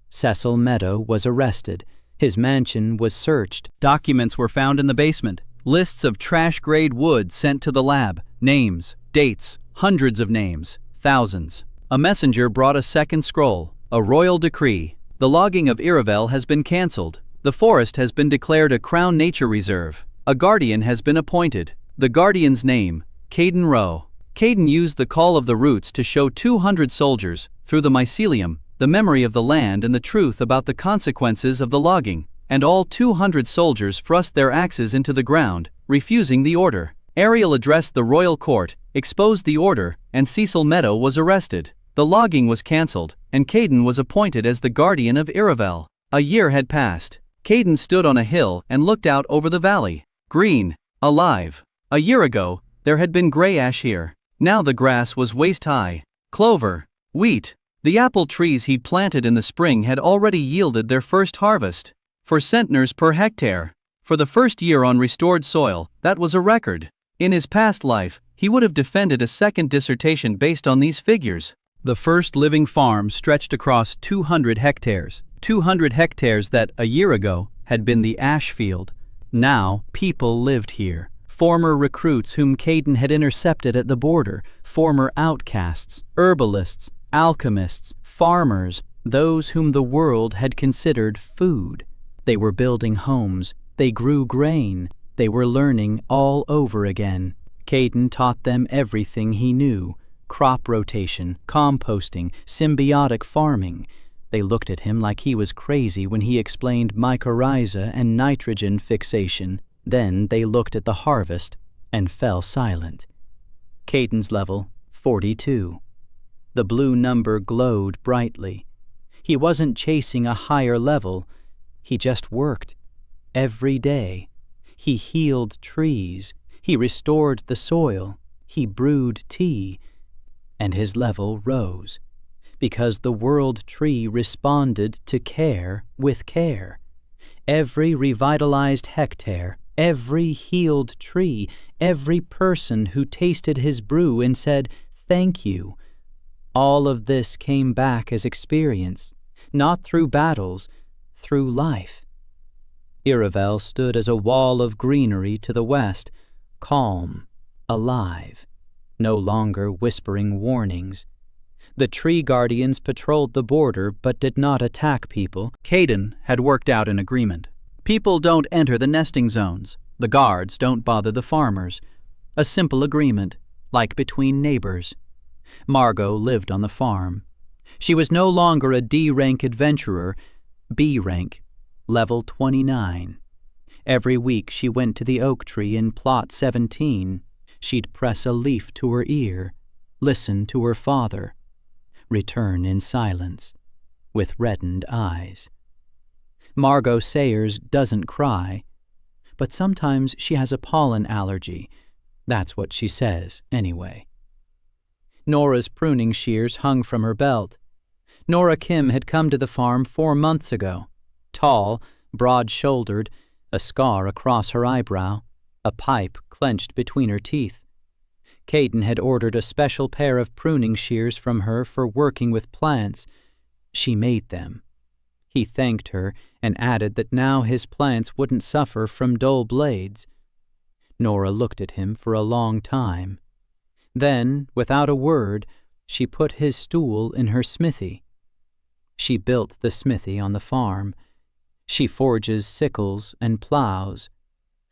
Cecil Meadow was arrested. His mansion was searched. Documents were found in the basement. Lists of trash-grade wood sent to the lab. Names, dates, hundreds of names, thousands. A messenger brought a second scroll, a royal decree. The logging of Iravel has been cancelled. The forest has been declared a Crown Nature Reserve. A guardian has been appointed. The guardian's name, Caden Rowe. Caden used the call of the roots to show 200 soldiers, through the mycelium, the memory of the land and the truth about the consequences of the logging, and all 200 soldiers thrust their axes into the ground, refusing the order. Ariel addressed the royal court, exposed the order, and Cecil Meadow was arrested. The logging was cancelled, and Caden was appointed as the guardian of Iravel. A year had passed. Caden stood on a hill and looked out over the valley. Green, alive. A year ago, there had been gray ash here. Now the grass was waist-high. Clover, wheat. The apple trees he planted in the spring had already yielded their first harvest. For centners per hectare. For the first year on restored soil, that was a record. In his past life, he would have defended a second dissertation based on these figures. The first living farm stretched across 200 hectares. 200 hectares that, a year ago, had been the ash field. Now, people lived here. Former recruits whom Caden had intercepted at the border. Former outcasts, herbalists, alchemists, farmers, those whom the world had considered food. They were building homes. They grew grain. They were learning all over again. Caden taught them everything he knew. Crop rotation, composting, symbiotic farming. They looked at him like he was crazy when he explained mycorrhiza and nitrogen fixation. Then they looked at the harvest and fell silent. Caden's level, 42. The blue number glowed brightly. He wasn't chasing a higher level. He just worked. Every day. He healed trees. He restored the soil. He brewed tea. And his level rose. Because the world tree responded to care with care. Every revitalized hectare, every healed tree, every person who tasted his brew and said, "Thank you." All of this came back as experience, not through battles, through life. Iravel stood as a wall of greenery to the west, calm, alive, no longer whispering warnings. The tree guardians patrolled the border but did not attack people. Caden had worked out an agreement. People don't enter the nesting zones. The guards don't bother the farmers. A simple agreement, like between neighbors. Margot lived on the farm. She was no longer a D-rank adventurer, B rank. Level 29. Every week she went to the oak tree in plot 17. She'd press a leaf to her ear, listen to her father, return in silence, with reddened eyes. Margot Sayers doesn't cry, but sometimes she has a pollen allergy. That's what she says, anyway. Nora's pruning shears hung from her belt. Nora Kim had come to the farm 4 months ago. Tall, broad-shouldered, a scar across her eyebrow, a pipe clenched between her teeth. Caden had ordered a special pair of pruning shears from her for working with plants. She made them. He thanked her and added that now his plants wouldn't suffer from dull blades. Nora looked at him for a long time. Then, without a word, she put his stool in her smithy. She built the smithy on the farm. She forges sickles and plows.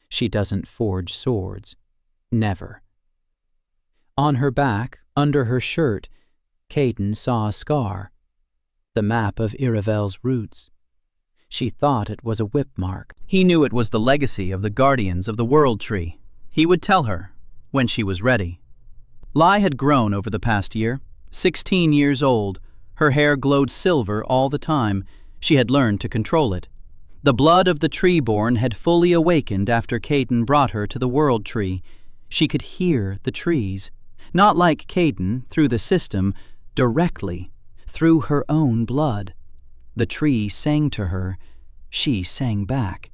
She doesn't forge swords. Never. On her back, under her shirt, Caden saw a scar. The map of Iravel's roots. She thought it was a whip mark. He knew it was the legacy of the guardians of the World Tree. He would tell her, when she was ready. Lai had grown over the past year. 16 years old, her hair glowed silver all the time. She had learned to control it. The blood of the tree-born had fully awakened after Caden brought her to the World Tree. She could hear the trees, not like Caden, through the system, directly, through her own blood. The tree sang to her. She sang back.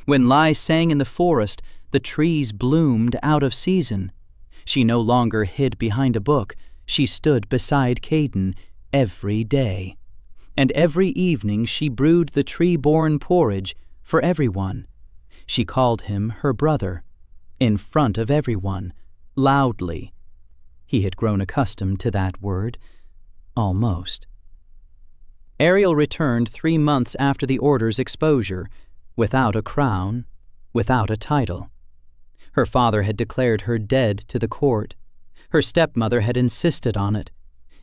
When Lai sang in the forest, the trees bloomed out of season. She no longer hid behind a book. She stood beside Caden every day. And every evening she brewed the tree-born porridge for everyone. She called him her brother, in front of everyone, loudly. He had grown accustomed to that word, almost. Ariel returned 3 months after the order's exposure, without a crown, without a title. Her father had declared her dead to the court. Her stepmother had insisted on it.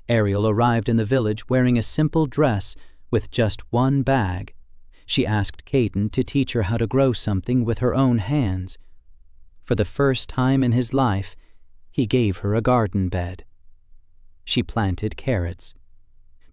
Ariel arrived in the village wearing a simple dress with just one bag. She asked Caden to teach her how to grow something with her own hands. For the first time in his life, he gave her a garden bed. She planted carrots.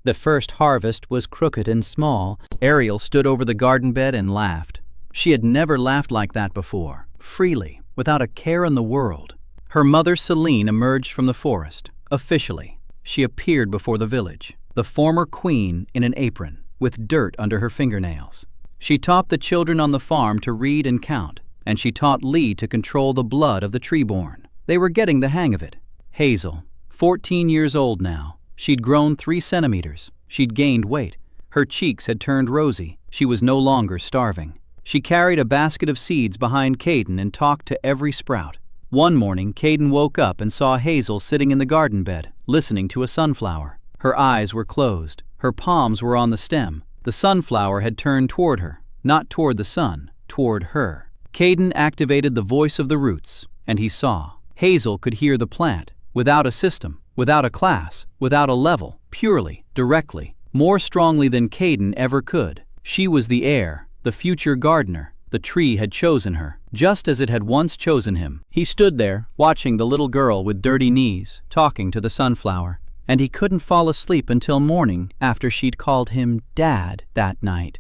The first harvest was crooked and small. Ariel stood over the garden bed and laughed. She had never laughed like that before, freely, without a care in the world. Her mother Celine emerged from the forest, officially. She appeared before the village, the former queen in an apron, with dirt under her fingernails. She taught the children on the farm to read and count, and she taught Lee to control the blood of the tree-born. They were getting the hang of it. Hazel, 14 years old now. She'd grown 3 centimeters. She'd gained weight. Her cheeks had turned rosy. She was no longer starving. She carried a basket of seeds behind Caden and talked to every sprout. One morning, Caden woke up and saw Hazel sitting in the garden bed, listening to a sunflower. Her eyes were closed. Her palms were on the stem. The sunflower had turned toward her, not toward the sun, toward her. Caden activated the voice of the roots, and he saw. Hazel could hear the plant, without a system, without a class, without a level, purely, directly, more strongly than Caden ever could. She was the heir, the future gardener. The tree had chosen her, just as it had once chosen him. He stood there, watching the little girl with dirty knees, talking to the sunflower, and he couldn't fall asleep until morning after she'd called him Dad that night,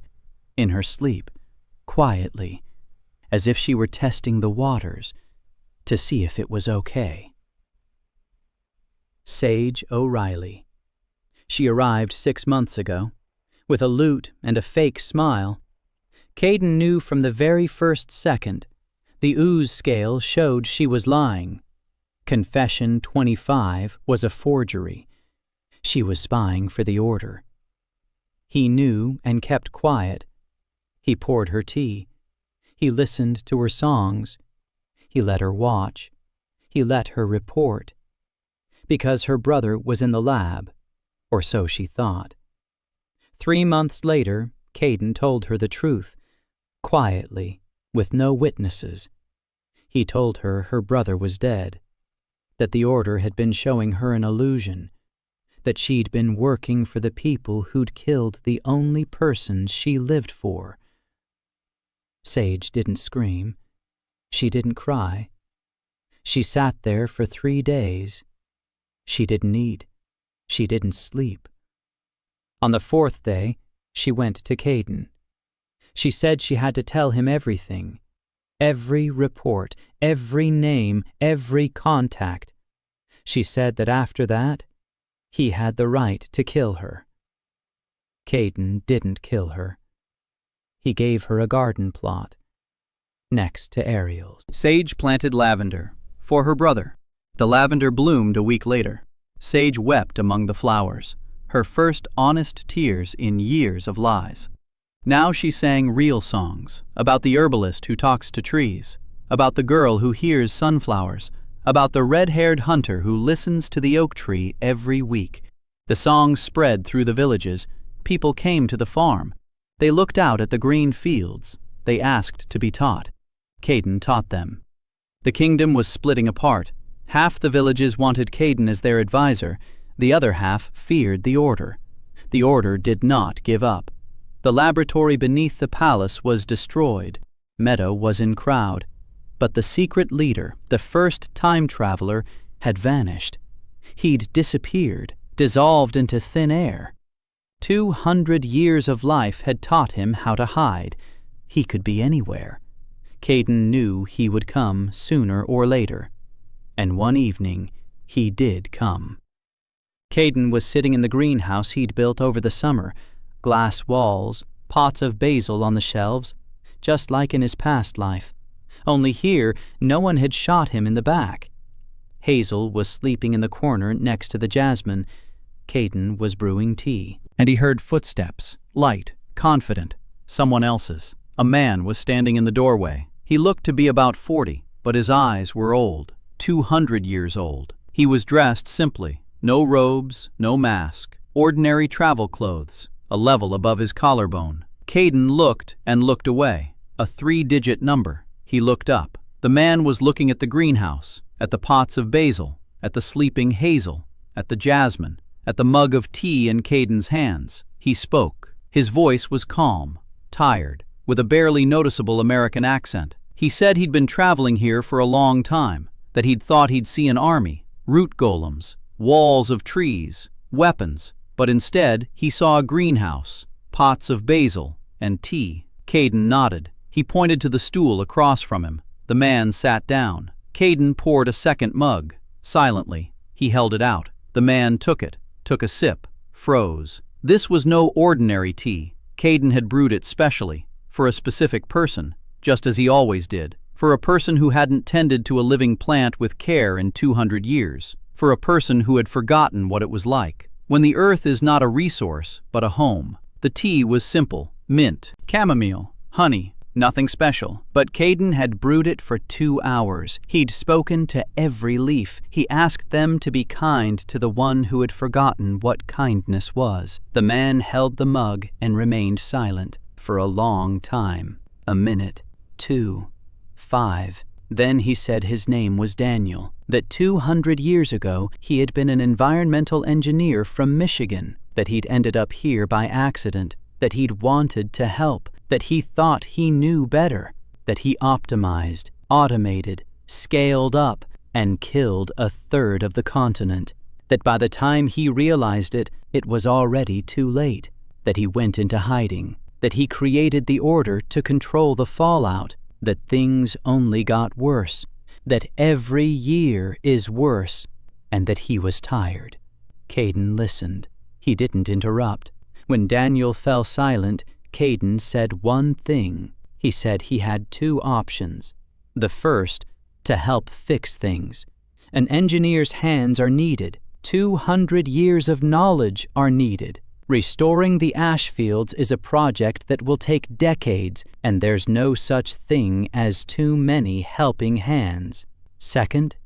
in her sleep, quietly, as if she were testing the waters to see if it was okay. Sage O'Reilly. She arrived 6 months ago, with a lute and a fake smile. Caden knew from the very first second. The ooze scale showed she was lying. Confession 25 was a forgery. She was spying for the order. He knew and kept quiet. He poured her tea. He listened to her songs. He let her watch. He let her report. Because her brother was in the lab, or so she thought. 3 months later, Caden told her the truth. Quietly, with no witnesses. He told her her brother was dead, that the order had been showing her an illusion, that she'd been working for the people who'd killed the only person she lived for, Sage didn't scream. She didn't cry. She sat there for 3 days. She didn't eat. She didn't sleep. On the 4th day, she went to Caden. She said she had to tell him everything. Every report, every name, every contact. She said that after that, he had the right to kill her. Caden didn't kill her. He gave her a garden plot next to Ariel's. Sage planted lavender for her brother. The lavender bloomed a week later. Sage wept among the flowers, her first honest tears in years of lies. Now she sang real songs about the herbalist who talks to trees, about the girl who hears sunflowers, about the red-haired hunter who listens to the oak tree every week. The songs spread through the villages. People came to the farm. They looked out at the green fields. They asked to be taught. Caden taught them. The kingdom was splitting apart. Half the villages wanted Caden as their advisor. The other half feared the order. The order did not give up. The laboratory beneath the palace was destroyed. Meadow was in crowd. But the secret leader, the first time traveler, had vanished. He'd disappeared, dissolved into thin air. 200 years of life had taught him how to hide. He could be anywhere. Caden knew he would come sooner or later. And one evening, he did come. Caden was sitting in the greenhouse he'd built over the summer. Glass walls, pots of basil on the shelves, just like in his past life. Only here, no one had shot him in the back. Hazel was sleeping in the corner next to the jasmine. Caden was brewing tea. And he heard footsteps, light, confident, someone else's. A man was standing in the doorway. He looked to be about 40, but his eyes were old, 200 years old. He was dressed simply, no robes, no mask, ordinary travel clothes, a level above his collarbone. Caden looked and looked away, a 3-digit number. He looked up. The man was looking at the greenhouse, at the pots of basil, at the sleeping Hazel, at the jasmine, at the mug of tea in Caden's hands. He spoke. His voice was calm, tired, with a barely noticeable American accent. He said he'd been traveling here for a long time, that he'd thought he'd see an army, root golems, walls of trees, weapons, but instead he saw a greenhouse, pots of basil, and tea. Caden nodded. He pointed to the stool across from him. The man sat down. Caden poured a second mug. Silently, he held it out. The man took it, took a sip, froze. This was no ordinary tea. Caden had brewed it specially, for a specific person, just as he always did, for a person who hadn't tended to a living plant with care in 200 years, for a person who had forgotten what it was like, when the earth is not a resource, but a home. The tea was simple, mint, chamomile, honey, nothing special, but Caden had brewed it for 2 hours. He'd spoken to every leaf. He asked them to be kind to the one who had forgotten what kindness was. The man held the mug and remained silent for a long time. A minute, 2, 5. Then he said his name was Daniel, that 200 years ago he had been an environmental engineer from Michigan, that he'd ended up here by accident, that he'd wanted to help, that he thought he knew better, that he optimized, automated, scaled up, and killed 1/3 of the continent, that by the time he realized it, it was already too late, that he went into hiding, that he created the order to control the fallout, that things only got worse, that every year is worse, and that he was tired. Caden listened. He didn't interrupt. When Daniel fell silent, Caden said one thing. He said he had 2 options. The first, to help fix things. An engineer's hands are needed. 200 years of knowledge are needed. Restoring the ash fields is a project that will take decades, and there's no such thing as too many helping hands. Second,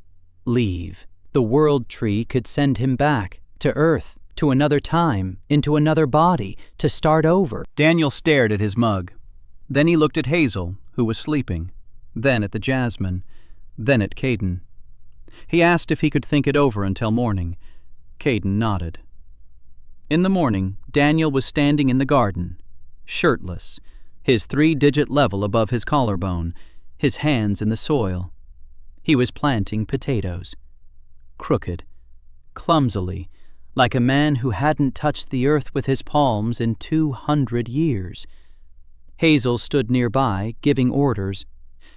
leave. The world tree could send him back, to Earth, to another time, into another body, to start over. Daniel stared at his mug. Then he looked at Hazel, who was sleeping, then at the jasmine, then at Caden. He asked if he could think it over until morning. Caden nodded. In the morning, Daniel was standing in the garden, shirtless, his 3-digit level above his collarbone, his hands in the soil. He was planting potatoes. Crooked, clumsily, like a man who hadn't touched the earth with his palms in 200 years. Hazel stood nearby, giving orders.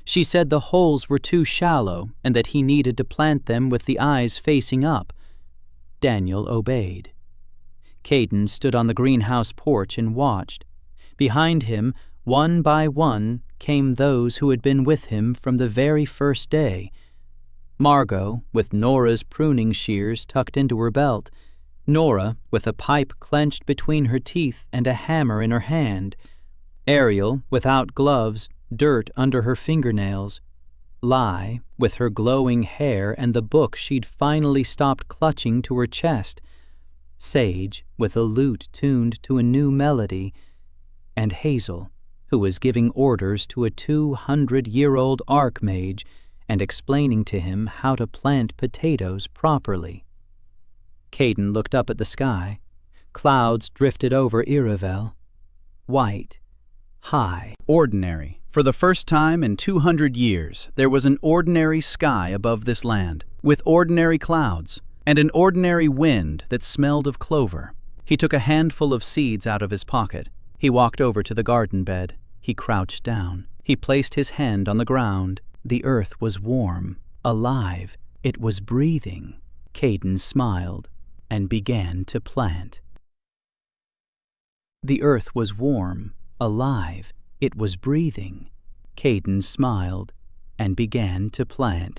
She said the holes were too shallow and that he needed to plant them with the eyes facing up. Daniel obeyed. Caden stood on the greenhouse porch and watched. Behind him, one by one, came those who had been with him from the very first day. Margot, with Nora's pruning shears tucked into her belt. Nora, with a pipe clenched between her teeth and a hammer in her hand. Ariel, without gloves, dirt under her fingernails. Lai, with her glowing hair and the book she'd finally stopped clutching to her chest. Sage, with a lute tuned to a new melody. And Hazel, who was giving orders to a 200-year-old archmage and explaining to him how to plant potatoes properly. Caden looked up at the sky. Clouds drifted over Iravel. White, high. Ordinary. For the first time in 200 years, there was an ordinary sky above this land, with ordinary clouds, and an ordinary wind that smelled of clover. He took a handful of seeds out of his pocket. He walked over to the garden bed. He crouched down. He placed his hand on the ground. The earth was warm, alive. It was breathing. Caden smiled and began to plant. The earth was warm, alive. It was breathing. Caden smiled and began to plant.